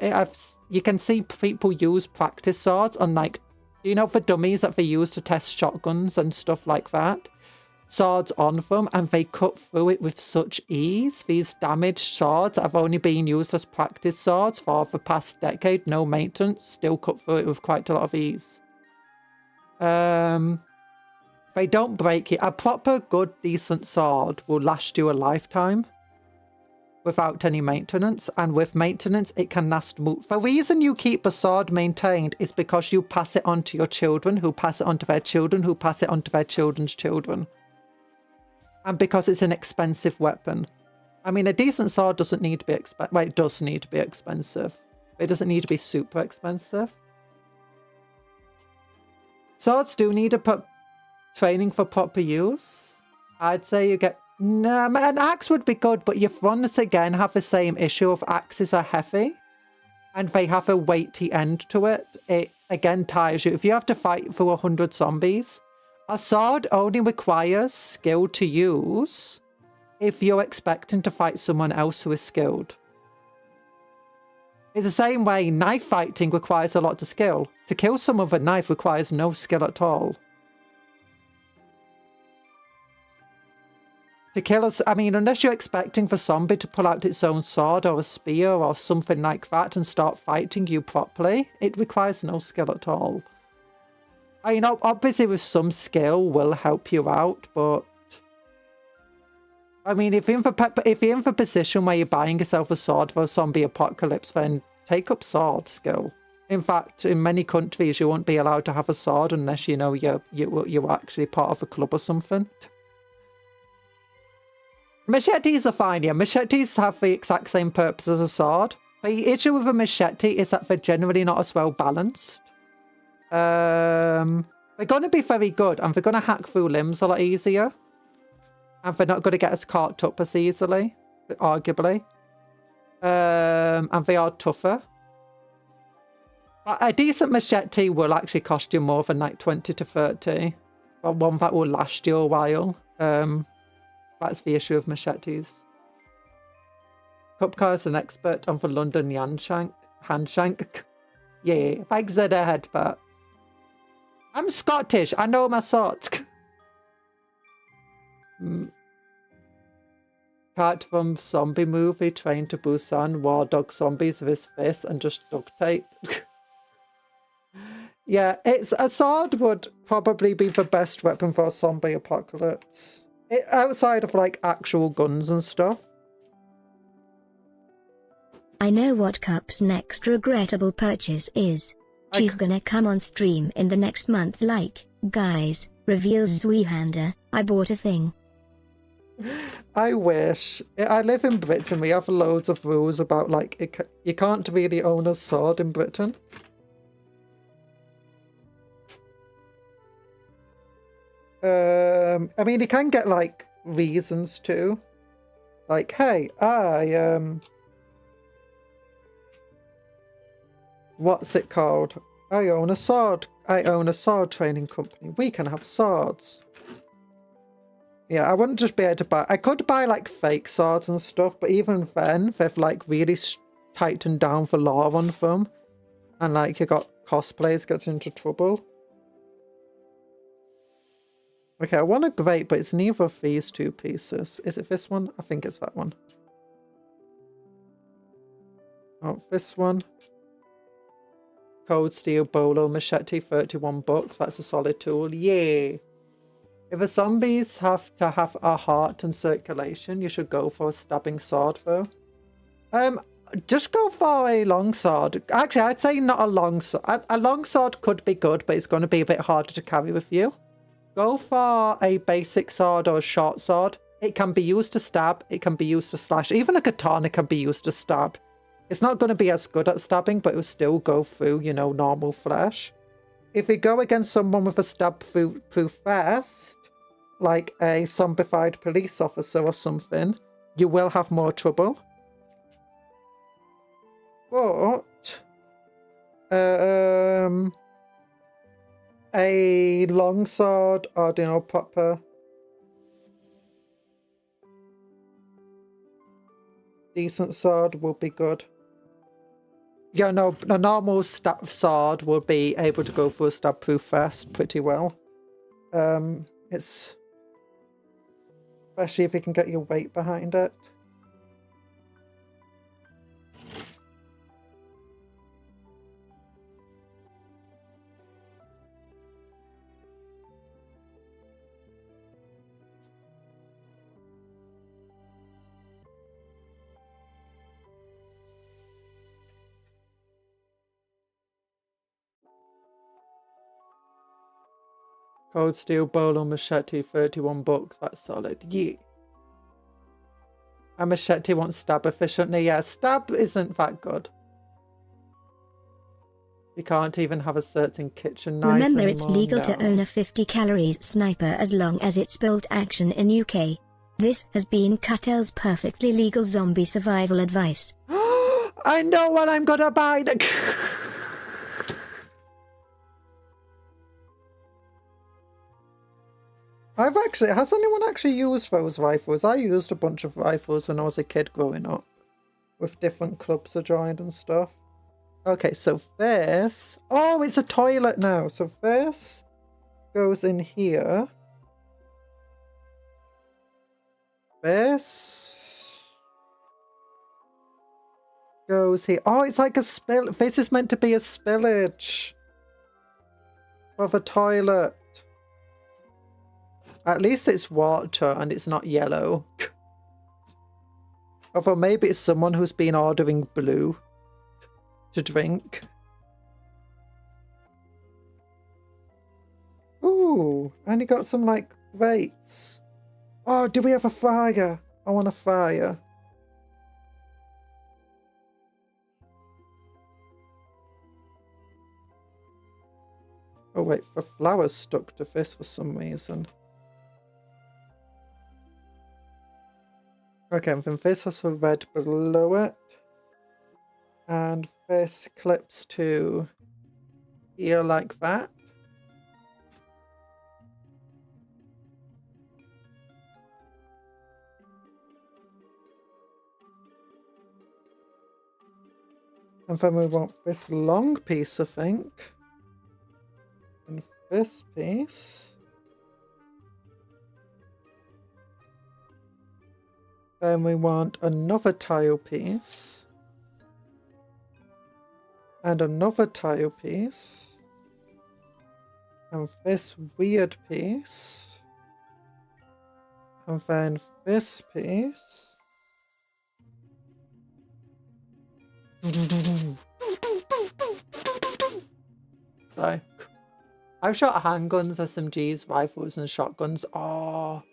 Speaker 3: you can see people use practice swords on, like, you know, the dummies that they use to test shotguns and stuff like that. Swords on them, and they cut through it with such ease. These damaged swords have only been used as practice swords for the past decade, no maintenance, still cut through it with quite a lot of ease. They don't break it. A proper, good, decent sword will last you a lifetime without any maintenance, and with maintenance it can last the reason you keep a sword maintained is because you pass it on to your children, who pass it on to their children, who pass it on to their children's children. And because it's an expensive weapon. I mean, a decent sword doesn't need to be expensive. Well, it does need to be expensive. But it doesn't need to be super expensive. Swords do need training for proper use. I'd say you get... No, an axe would be good, but your fronts again have the same issue of axes are heavy. And they have a weighty end to it. It, again, tires you. If you have to fight through 100 zombies... A sword only requires skill to use if you're expecting to fight someone else who is skilled. It's the same way knife fighting requires a lot of skill. To kill someone with a knife requires no skill at all. To kill us, I mean, unless you're expecting the zombie to pull out its own sword or a spear or something like that and start fighting you properly, it requires no skill at all. I know, obviously with some skill will help you out, but... I mean, if you're in the position where you're buying yourself a sword for a zombie apocalypse, then take up sword skill. In fact, in many countries, you won't be allowed to have a sword unless, you know, you're actually part of a club or something. Machetes are fine, yeah. Machetes have the exact same purpose as a sword. The issue with a machete is that they're generally not as well balanced. They're going to be very good, and they're going to hack through limbs a lot easier. And they're not going to get us caught up as easily, arguably. And they are tougher. But a decent machete will actually cost you more than like 20 to 30. But one that will last you a while. That's the issue of machetes. Cupcake is an expert on the London handshank. Yeah, thanks for the headbutt. I'm Scottish. I know my swords. Cat from zombie movie Train to Busan. War dog zombies with his fist and just duct tape. Yeah, a sword would probably be the best weapon for a zombie apocalypse. Outside of like actual guns and stuff.
Speaker 2: I know what Cup's next regrettable purchase is. She's gonna come on stream in the next month like, guys, reveals Zweehander, I bought a thing.
Speaker 3: I wish. I live in Britain. We have loads of rules about like, you can't really own a sword in Britain. I mean, you can get like reasons too. Like, hey, what's it called? I own a sword. I own a sword training company. We can have swords. Yeah, I wouldn't just be able to buy... I could buy like fake swords and stuff, but even then, they've like really tightened down the law on them. And like, you got cosplayers gets into trouble. Okay, I want a great, but it's neither of these two pieces. Is it this one? I think it's that one. Oh, this one. Cold Steel Bolo Machete, 31 bucks. That's a solid tool. Yeah. If the zombies have to have a heart and circulation, you should go for a stabbing sword though. Just go for a long sword. Actually, I'd say not a long sword. A long sword could be good, but it's going to be a bit harder to carry with you. Go for a basic sword or a short sword. It can be used to stab. It can be used to slash. Even a katana can be used to stab. It's not going to be as good at stabbing, but it will still go through, you know, normal flesh. If you go against someone with a stab through first, like a zombified police officer or something, you will have more trouble. But a longsword or, you know, proper decent sword will be good. Yeah, no, a normal sword will be able to go for a stab through first pretty well. It's especially if you can get your weight behind it. Cold steel bolo machete, 31 bucks. That's solid. Yeah. A machete won't stab efficiently. Yeah, stab isn't that good. You can't even have a certain kitchen knife
Speaker 2: Remember,
Speaker 3: anymore.
Speaker 2: it's legal to own a 50 calories sniper as long as it's bolt action in UK. This has been Cuttle's perfectly legal zombie survival advice.
Speaker 3: I know what I'm gonna buy. Has anyone actually used those rifles? I used a bunch of rifles when I was a kid growing up, with different clubs I joined and stuff. Okay, so this, oh, it's a toilet now. So this goes in here. This goes here. Oh, it's like a spill. This is meant to be a spillage of a toilet. At least it's water and it's not yellow. Although maybe it's someone who's been ordering blue to drink. Ooh, and you got some like grates. Oh, do we have a fryer? I want a fryer. Oh wait, the flour's stuck to this for some reason. Okay, and then this has a red below it. And this clips to here like that. And then we want this long piece, I think. And this piece. Then we want another tile piece. And another tile piece. And this weird piece. And then this piece. So, I've shot handguns, SMGs, rifles, and shotguns. Oh,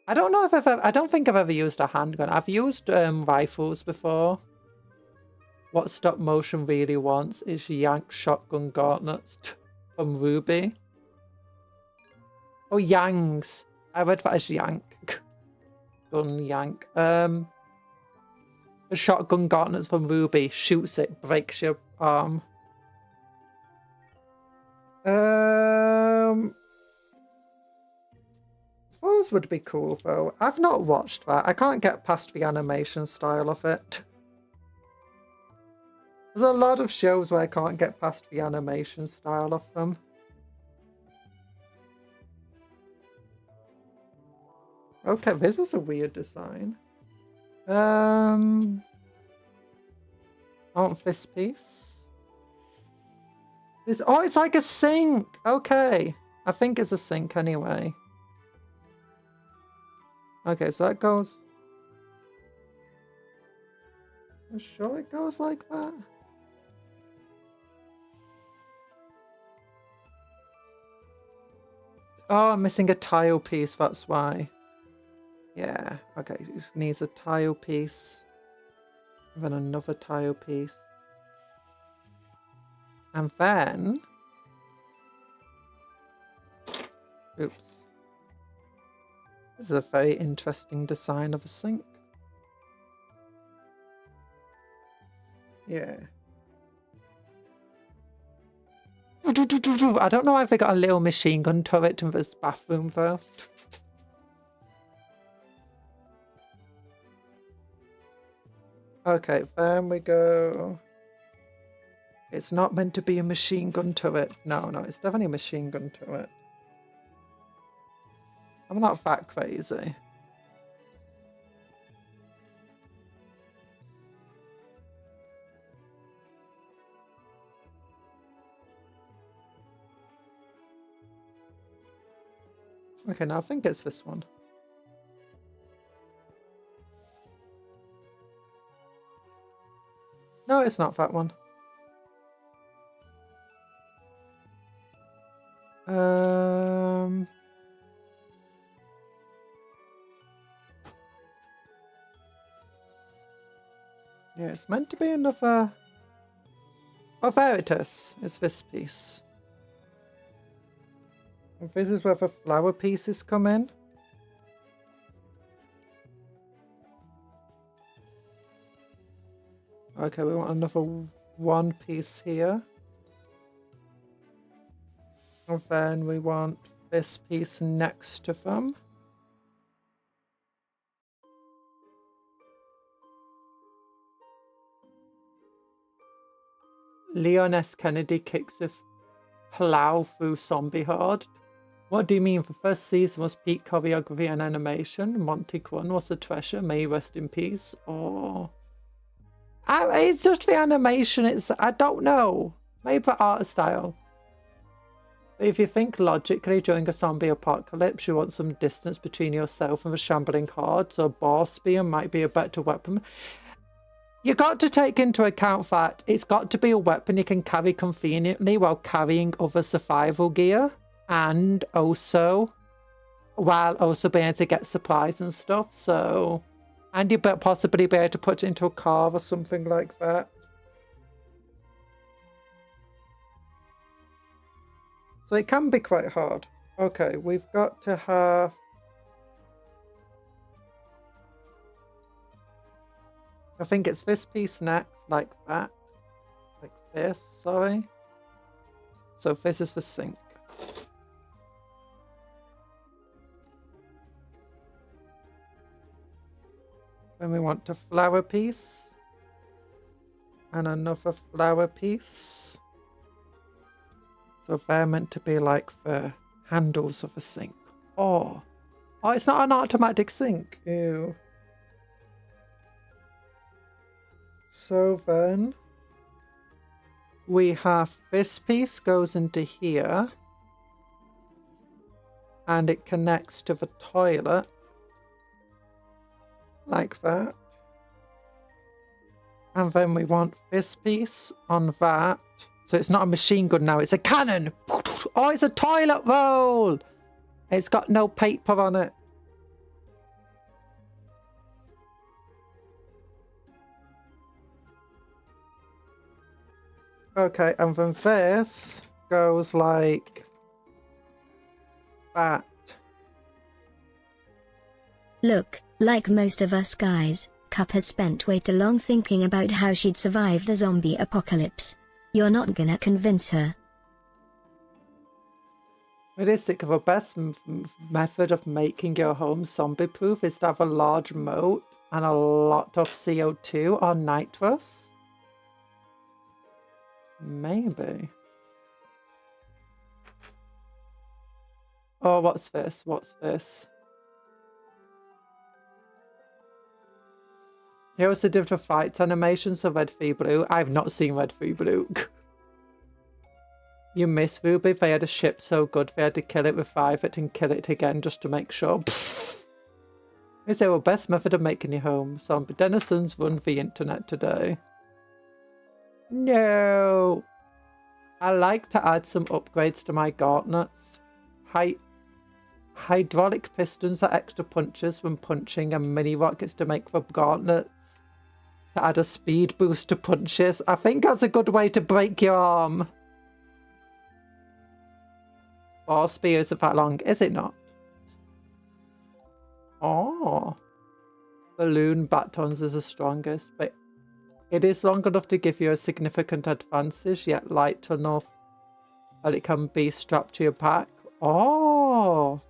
Speaker 3: I don't know if I don't think I've ever used a handgun. I've used rifles before. What stop motion really wants is yank shotgun gauntlets from Ruby. Oh, yangs. I read that as yank. Gun yank. The shotgun gauntlets from Ruby. Shoots it, breaks your arm. Those would be cool though. I've not watched that. I can't get past the animation style of it. There's a lot of shows where I can't get past the animation style of them. Okay, this is a weird design. I want this piece. This, oh, it's like a sink. Okay. I think it's a sink anyway. Okay, so that goes... I'm sure it goes like that. Oh, I'm missing a tile piece, that's why. Yeah, okay, it needs a tile piece. And then another tile piece. And then... Oops. This is a very interesting design of a sink. Yeah. I don't know why they got a little machine gun turret in this bathroom though. Okay, then we go. It's not meant to be a machine gun turret. No, it's definitely a machine gun turret. I'm not that crazy. Okay, now I think it's this one. No, it's not that one. Yeah, it's meant to be another. Oh, there it is. It's this piece. And this is where the flower pieces come in. Okay, we want another one piece here. And then we want this piece next to them. Leon S. Kennedy kicks a plow through zombie horde. What do you mean? The first season was peak choreography and animation. Monty Kwon was a treasure. May he rest in peace. Or it's just the animation. I don't know. Maybe the art style. If you think logically, during a zombie apocalypse, you want some distance between yourself and the shambling horde, so a boar spear might be a better weapon. You got to take into account that it's got to be a weapon you can carry conveniently while carrying other survival gear, and also while also being able to get supplies and stuff. So, and you possibly be able to put it into a car or something like that. So it can be quite hard. Okay, we've got to have. I think it's this piece next, like that. Like this, sorry. So this is the sink. Then we want a flower piece. And another flower piece. So they're meant to be like the handles of a sink. Oh, it's not an automatic sink. Ew. So then we have this piece goes into here and it connects to the toilet like that. And then we want this piece on that. So it's not a machine gun now, it's a cannon. Oh, it's a toilet roll. It's got no paper on it. Okay, and then this goes like that.
Speaker 2: Look, like most of us guys, Cup has spent way too long thinking about how she'd survive the zombie apocalypse. You're not gonna convince her.
Speaker 3: Realistically, the best method of making your home zombie-proof is to have a large moat and a lot of CO2 or nitrous. Maybe. Oh, what's this? What's this? Here's the different fights animations of Red 3 Blue. I've not seen Red 3 Blue. You miss Ruby. They had a ship so good they had to kill it, revive it, and kill it again just to make sure. Is there a best method of making your home? Zombie denizens run the internet today. No. I like to add some upgrades to my gauntlets. Hydraulic pistons are extra punches when punching, and mini rockets to make the gauntlets. To add a speed boost to punches. I think that's a good way to break your arm. 4 spears are that long, is it not? Oh. Balloon batons is the strongest, but it is long enough to give you a significant advantage, yet light enough that it can be strapped to your pack. Oh.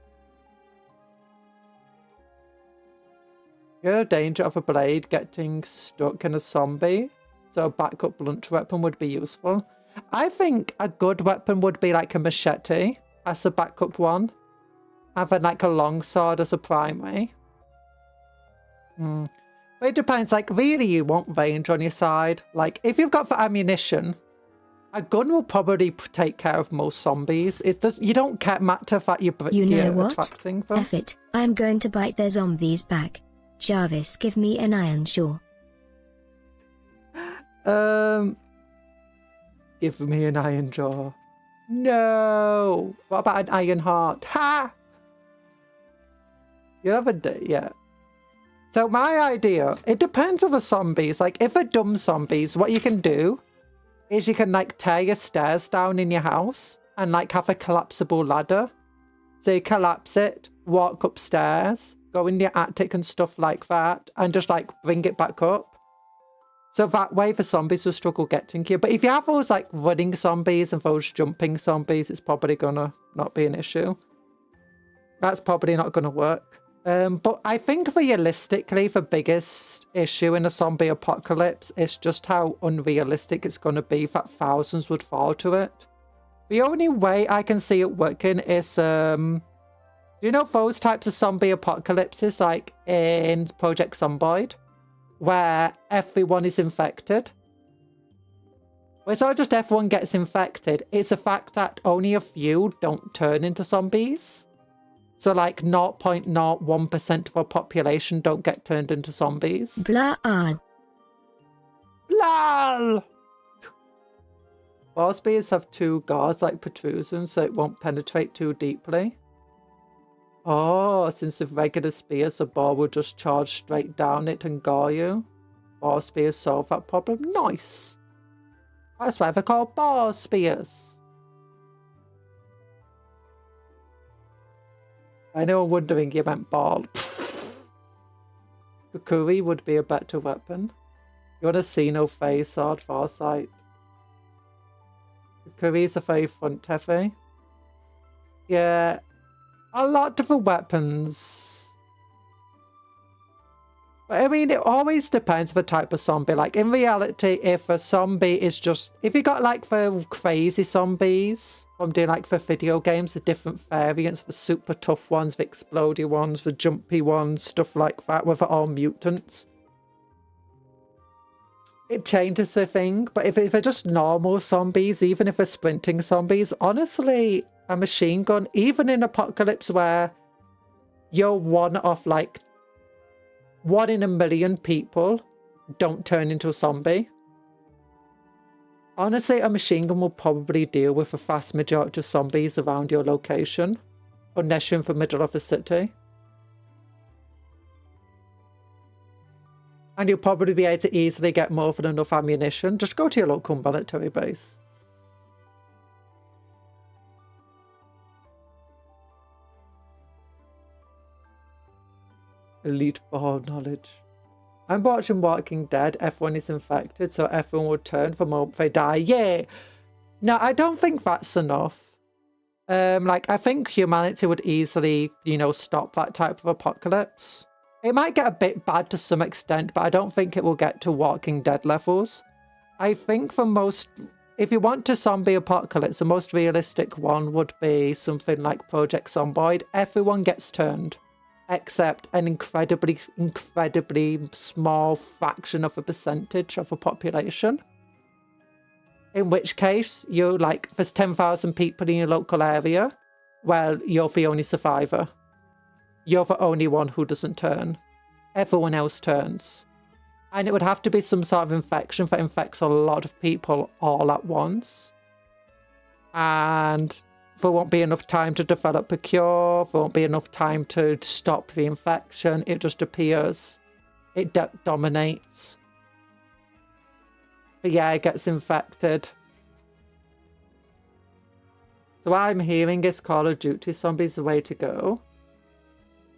Speaker 3: You're in danger of a blade getting stuck in a zombie, so a backup blunt weapon would be useful. I think a good weapon would be like a machete as a backup one, and then like a longsword as a primary. But it depends, like really you want range on your side. Like if you've got the ammunition, a gun will probably take care of most zombies. It does. You don't matter that you're attracting them.
Speaker 2: F it, I'm going to bite their zombies back. Jarvis, give me an iron jaw.
Speaker 3: Give me an iron jaw. No. What about an iron heart? Ha! You haven't done it yet. So my idea, it depends on the zombies. Like if they're dumb zombies, what you can do is you can like tear your stairs down in your house and like have a collapsible ladder. So you collapse it, walk upstairs, go in your attic and stuff like that, and just like bring it back up. So that way the zombies will struggle getting to you. But if you have those like running zombies and those jumping zombies, it's probably gonna not be an issue. That's probably not gonna work. But I think realistically the biggest issue in a zombie apocalypse is just how unrealistic it's gonna be that thousands would fall to it. The only way I can see it working is do you know those types of zombie apocalypses like in Project Zomboid, where everyone is infected? Well, it's not just everyone gets infected, it's the fact that only a few don't turn into zombies. So like 0.01% of our population don't get turned into zombies.
Speaker 2: Blah.
Speaker 3: Blah! Ball spears have two guards like protrusions so it won't penetrate too deeply. Oh, since with regular spears, the ball will just charge straight down it and gore you. Ball spears solve that problem. Nice. That's why they're called ball spears. I know I'm wondering you meant ball. Kukuri would be a better weapon. You want to see no face sword, Farsight. Kukuri's a very front heavy. Yeah. A lot of the weapons. But I mean, it always depends on the type of zombie. Like, in reality, if a zombie is just... If you got, like, the crazy zombies from doing, like, the video games, the different variants, the super tough ones, the explodey ones, the jumpy ones, stuff like that, where they're all mutants. It changes the thing. But if they're just normal zombies, even if they're sprinting zombies, honestly... A machine gun, even in Apocalypse where you're one of like 1 in a million people don't turn into a zombie. Honestly, a machine gun will probably deal with the vast majority of zombies around your location, unless you're in the middle of the city. And you'll probably be able to easily get more than enough ammunition. Just go to your local military base. Elite ball knowledge. I'm watching Walking Dead. Everyone is infected, so everyone will turn the moment they die. Yeah. No, I don't think that's enough. Like, I think humanity would easily, you know, stop that type of apocalypse. It might get a bit bad to some extent, but I don't think it will get to Walking Dead levels. I think for most... If you want a zombie apocalypse, the most realistic one would be something like Project Zomboid. Everyone gets turned. Except an incredibly small fraction of a percentage of a population. In which case, you're like, there's 10,000 people in your local area. Well, you're the only survivor. You're the only one who doesn't turn. Everyone else turns. And it would have to be some sort of infection that infects a lot of people all at once. And... there won't be enough time to develop a cure. There won't be enough time to stop the infection. It just appears. It dominates. But yeah, it gets infected. So what I'm hearing is Call of Duty Zombies the way to go.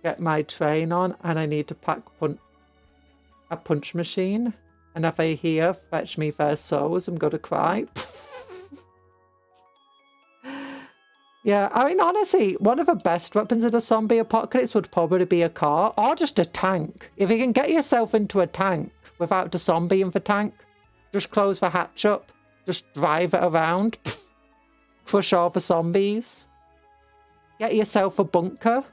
Speaker 3: get my train on, and I need to pack a punch machine. And if I hear fetch me their souls, I'm gonna cry. Yeah, I mean, honestly, one of the best weapons in a zombie apocalypse would probably be a car or just a tank. If you can get yourself into a tank without a zombie in the tank, just close the hatch up, just drive it around, crush all the zombies, get yourself a bunker.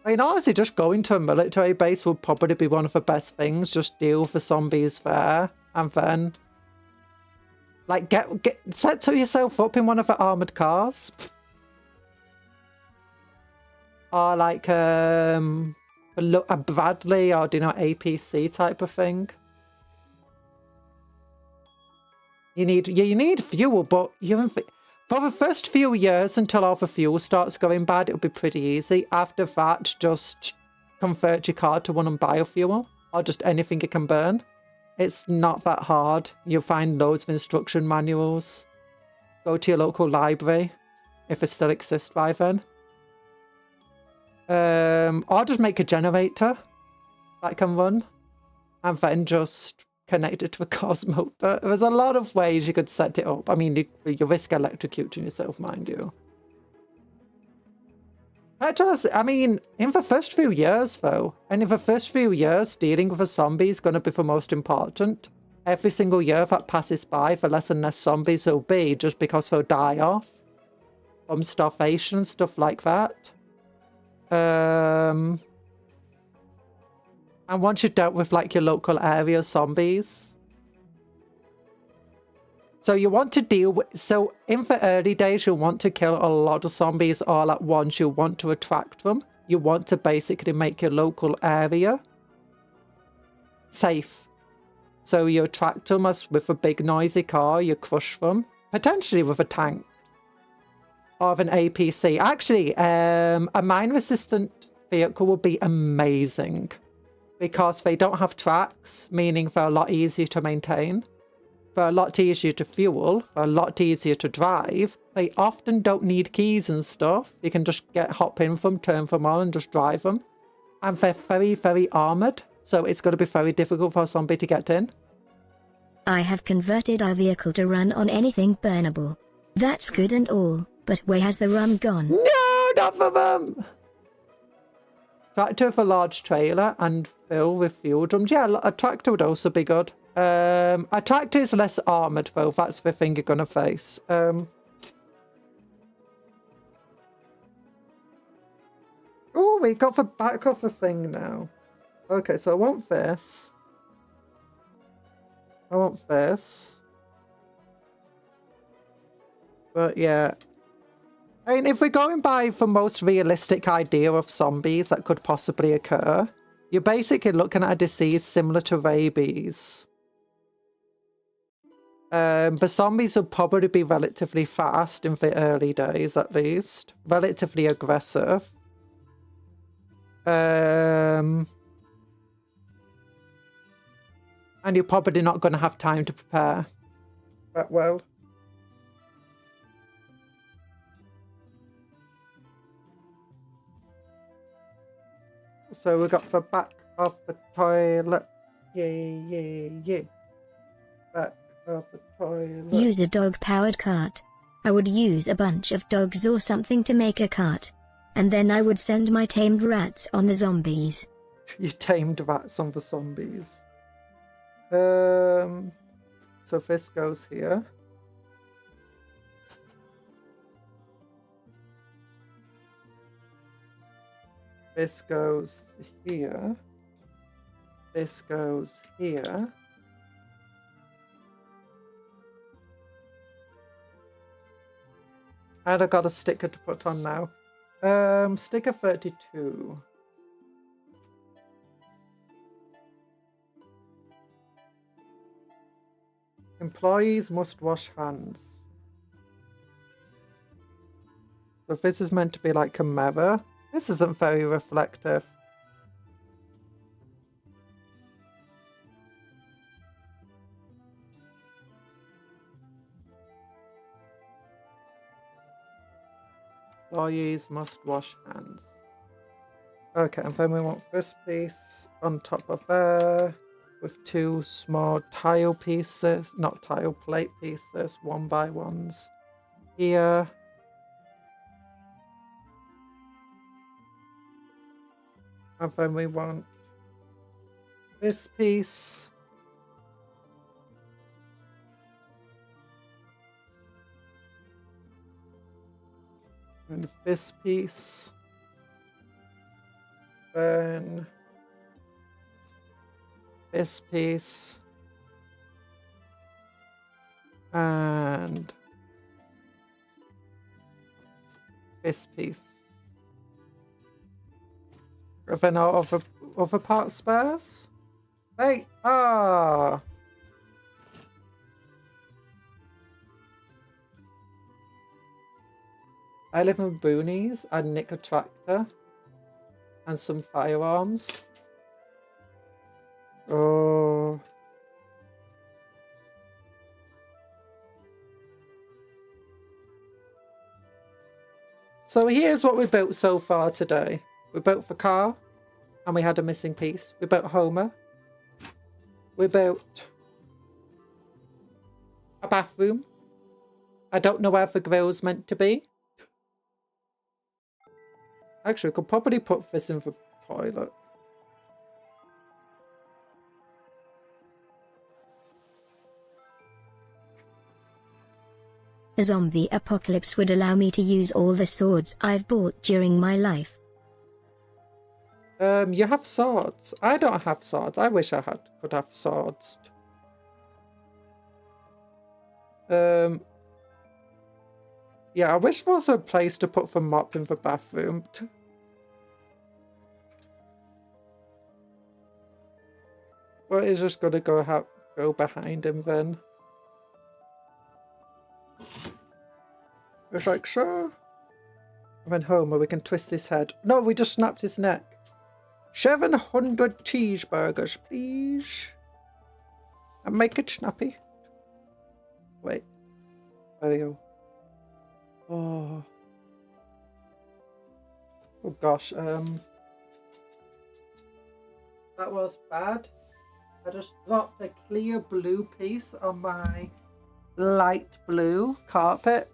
Speaker 3: I mean, honestly, just going to a military base would probably be one of the best things. Just deal with the zombies there, and then... like, set yourself up in one of the armoured cars. Or like, a Bradley or, do you know, APC type of thing. You need fuel, but for the first few years until all the fuel starts going bad, it'll be pretty easy. After that, just convert your car to one on biofuel or just anything you can burn. It's not that hard. You'll find loads of instruction manuals. Go to your local library, if it still exists by then. Or just make a generator that can run. And then just connect it to a car's motor. There's a lot of ways you could set it up. I mean, you risk electrocuting yourself, mind you. I mean, in the first few years, though, and in the first few years, dealing with a zombie is going to be the most important. Every single year that passes by, the less and less zombies there'll be, just because they'll die off from starvation and stuff like that. And once you've dealt with, like, your local area zombies... So you want to deal with... So in the early days, you'll want to kill a lot of zombies all at once. You want to attract them. You want to basically make your local area safe. So you attract them as with a big noisy car. You crush them. Potentially with a tank. Or with an APC. Actually, a mine-resistant vehicle would be amazing. Because they don't have tracks, meaning they're a lot easier to maintain. They're a lot easier to fuel, they're a lot easier to drive. They often don't need keys and stuff. You can just hop in them, turn them on and just drive them. And they're very, very armoured, so it's going to be very difficult for a zombie to get in.
Speaker 2: I have converted our vehicle to run on anything burnable. That's good and all, but where has the rum gone?
Speaker 3: No, not for them! Tractor with a large trailer and fill with fuel drums. Yeah, a tractor would also be good. A tractor is less armoured, though. That's the thing you're going to face. Oh, we got the back of the thing now. Okay, so I want this. I want this. But yeah. I mean, if we're going by the most realistic idea of zombies that could possibly occur, you're basically looking at a disease similar to rabies. The zombies will probably be relatively fast in the early days, at least. Relatively aggressive. And you're probably not going to have time to prepare that well. So we got the back of the toilet. Yeah. Back of the toilet.
Speaker 2: Use a dog-powered cart. I would use a bunch of dogs or something to make a cart. And then I would send my tamed rats on the zombies.
Speaker 3: You tamed rats on the zombies. So this goes here. This goes here. This goes here. And I got a sticker to put on now. Sticker 32. Employees must wash hands. So if this is meant to be like a mirror, this isn't very reflective. Employees must wash hands. Okay, and then we want this piece on top of there with 2 small tile pieces, not tile plate pieces, 1x1s here. And then we want this piece. And this piece. Then this piece. And this piece. And then our other part spares. Hey! Ah! I live in boonies. I'd nick a tractor. And some firearms. Oh. So here's what we built so far today. We built the car. And we had a missing piece. We built Homer. We built a bathroom. I don't know where the grill's meant to be. Actually, we could probably put this in the toilet.
Speaker 2: A zombie apocalypse would allow me to use all the swords I've bought during my life.
Speaker 3: You have swords. I don't have swords. I wish I could have swords. Yeah, I wish there was a place to put the mop in the bathroom. But it's just gonna go behind him then. It's like, so. And then Homer, we can twist his head. No, we just snapped his neck. 700 cheeseburgers, please. And make it snappy. Wait. There we go. Oh. Oh gosh, that was bad. I just dropped a clear blue piece on my light blue carpet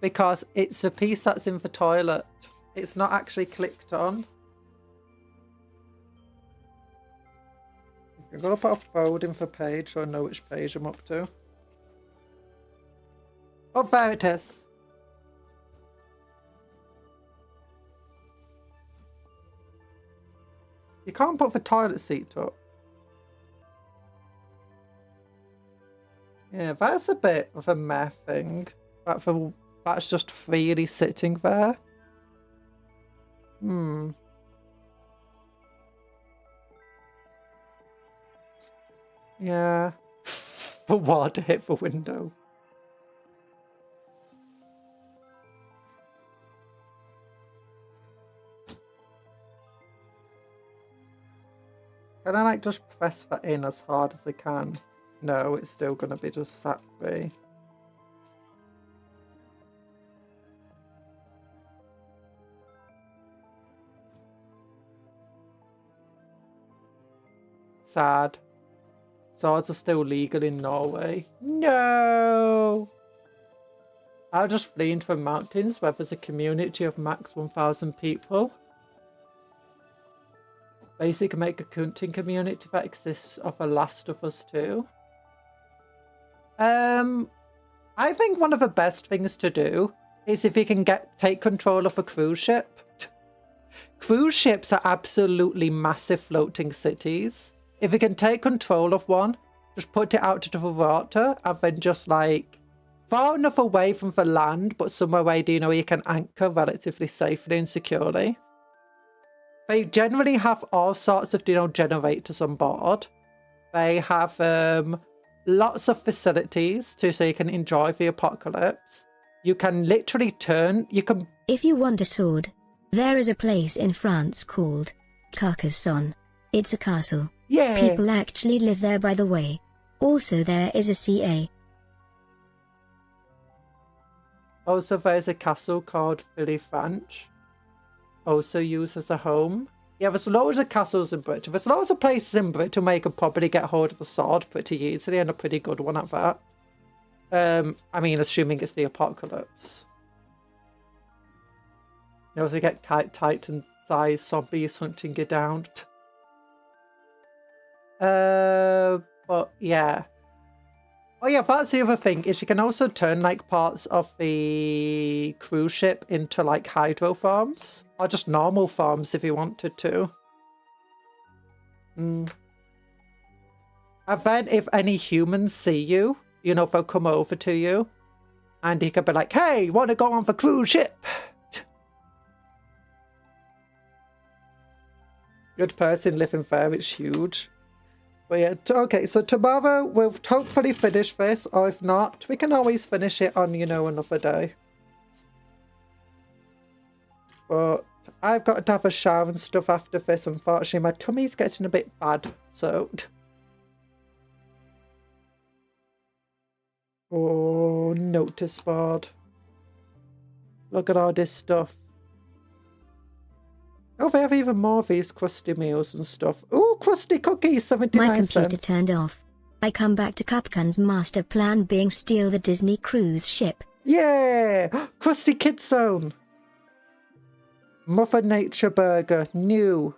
Speaker 3: because it's a piece that's in the toilet. It's not actually clicked on. I'm gonna put a fold in the page so I know which page I'm up to. Oh, there it is. You can't put the toilet seat up. Yeah, that's a bit of a meh thing. That's just freely sitting there. Yeah. The water hit the window. Can I like just press that in as hard as I can? No, it's still gonna be just sat free. Sad. Swords are still legal in Norway. No! I'll just flee into the mountains where there's a community of max 1,000 people. Basically make a hunting community that exists of The Last of Us 2. I think one of the best things to do is if you can take control of a cruise ship. Cruise ships are absolutely massive floating cities. If you can take control of one, just put it out to the water and then just like far enough away from the land, but somewhere where you can anchor relatively safely and securely. They generally have all sorts of generators on board. They have lots of facilities so you can enjoy the apocalypse. You can literally
Speaker 2: If you want a sword, there is a place in France called Carcassonne. It's a castle.
Speaker 3: Yeah.
Speaker 2: People actually live there, by the way. Also there is a CA.
Speaker 3: Also, there's a castle called Philly Fanch. Also used as a home. Yeah, there's loads of castles in Britain. There's loads of places in Britain where you could probably get hold of a sword pretty easily, and a pretty good one at that. I mean, assuming it's the apocalypse. You also get Titan-sized zombies hunting you down. But yeah. Oh yeah, that's the other thing, is you can also turn like parts of the cruise ship into like hydro farms. Or just normal farms if you wanted to. And then if any humans see you, you know, they'll come over to you. And you can be like, hey, want to go on the cruise ship? Good person living there, it's huge. But yeah, okay, so tomorrow we'll hopefully finish this, or if not, we can always finish it on, you know, another day. But I've got to have a shower and stuff after this, unfortunately. My tummy's getting a bit bad, so... Oh, notice board. Look at all this stuff. Oh, they have even more of these crusty meals and stuff. Oh, crusty cookies, 79 cents.
Speaker 2: My computer turned off. I come back to Cupcake's master plan being steal the Disney cruise ship.
Speaker 3: Yeah! Crusty Kid Zone. Mother Nature Burger, new.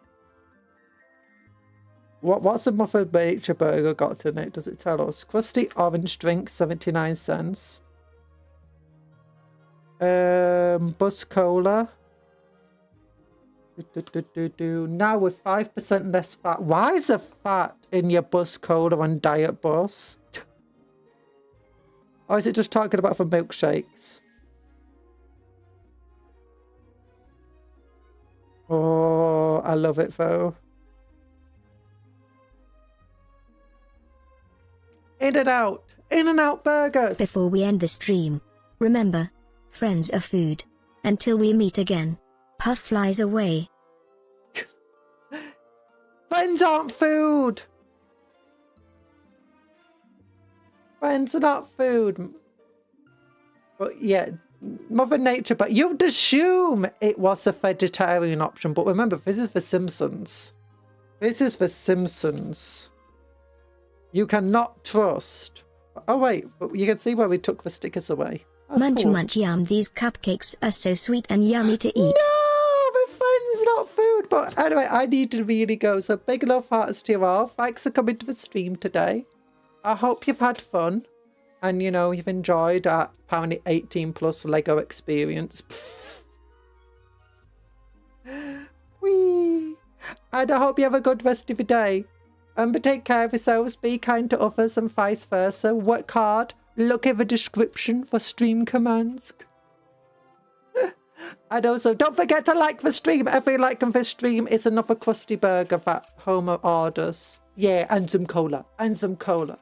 Speaker 3: What's a Mother Nature Burger got in it? Does it tell us? Crusty orange drink, 79 cents. Buzz Cola. Now with 5% less fat. Why is there fat in your Buzz Cola and Diet Buzz? Or is it just talking about for milkshakes? Oh, I love it though. In-N-Out burgers.
Speaker 2: Before we end the stream, remember, friends are food. Until we meet again. Puff flies away.
Speaker 3: Friends aren't food. Friends are not food. But yeah, Mother Nature, but you'd assume it was a vegetarian option. But remember, this is the Simpsons. This is the Simpsons. You cannot trust. Oh wait, but you can see where we took the stickers away. That's
Speaker 2: Munch
Speaker 3: cool.
Speaker 2: munch yum, these cupcakes are so sweet and yummy to eat.
Speaker 3: No, my friend's not food. But anyway, I need to really go. So big love hearts to you all. Thanks for coming to the stream today. I hope you've had fun. And, you know, you've enjoyed our apparently 18 plus Lego experience. Whee! And I hope you have a good rest of your day. But take care of yourselves, be kind to others and vice versa. Work hard. Look at the description for stream commands. And also, don't forget to like the stream. Every like on this stream is another crusty burger that Homer orders. Yeah, and some cola. And some cola.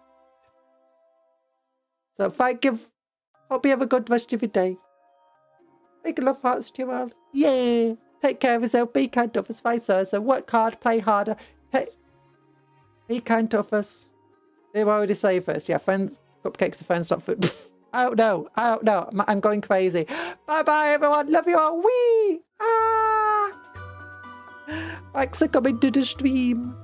Speaker 3: So thank you. Hope you have a good rest of your day. Big love hearts to you all. Yeah. Take care of yourself. Be kind to others, vice versa. Work hard. Play harder. Be kind to others. Did I already say first? Yeah, friends. Cupcakes are friends, not food. I don't know. I'm going crazy. Bye-bye, everyone. Love you all. Wee! Ah! Thanks for coming to the stream.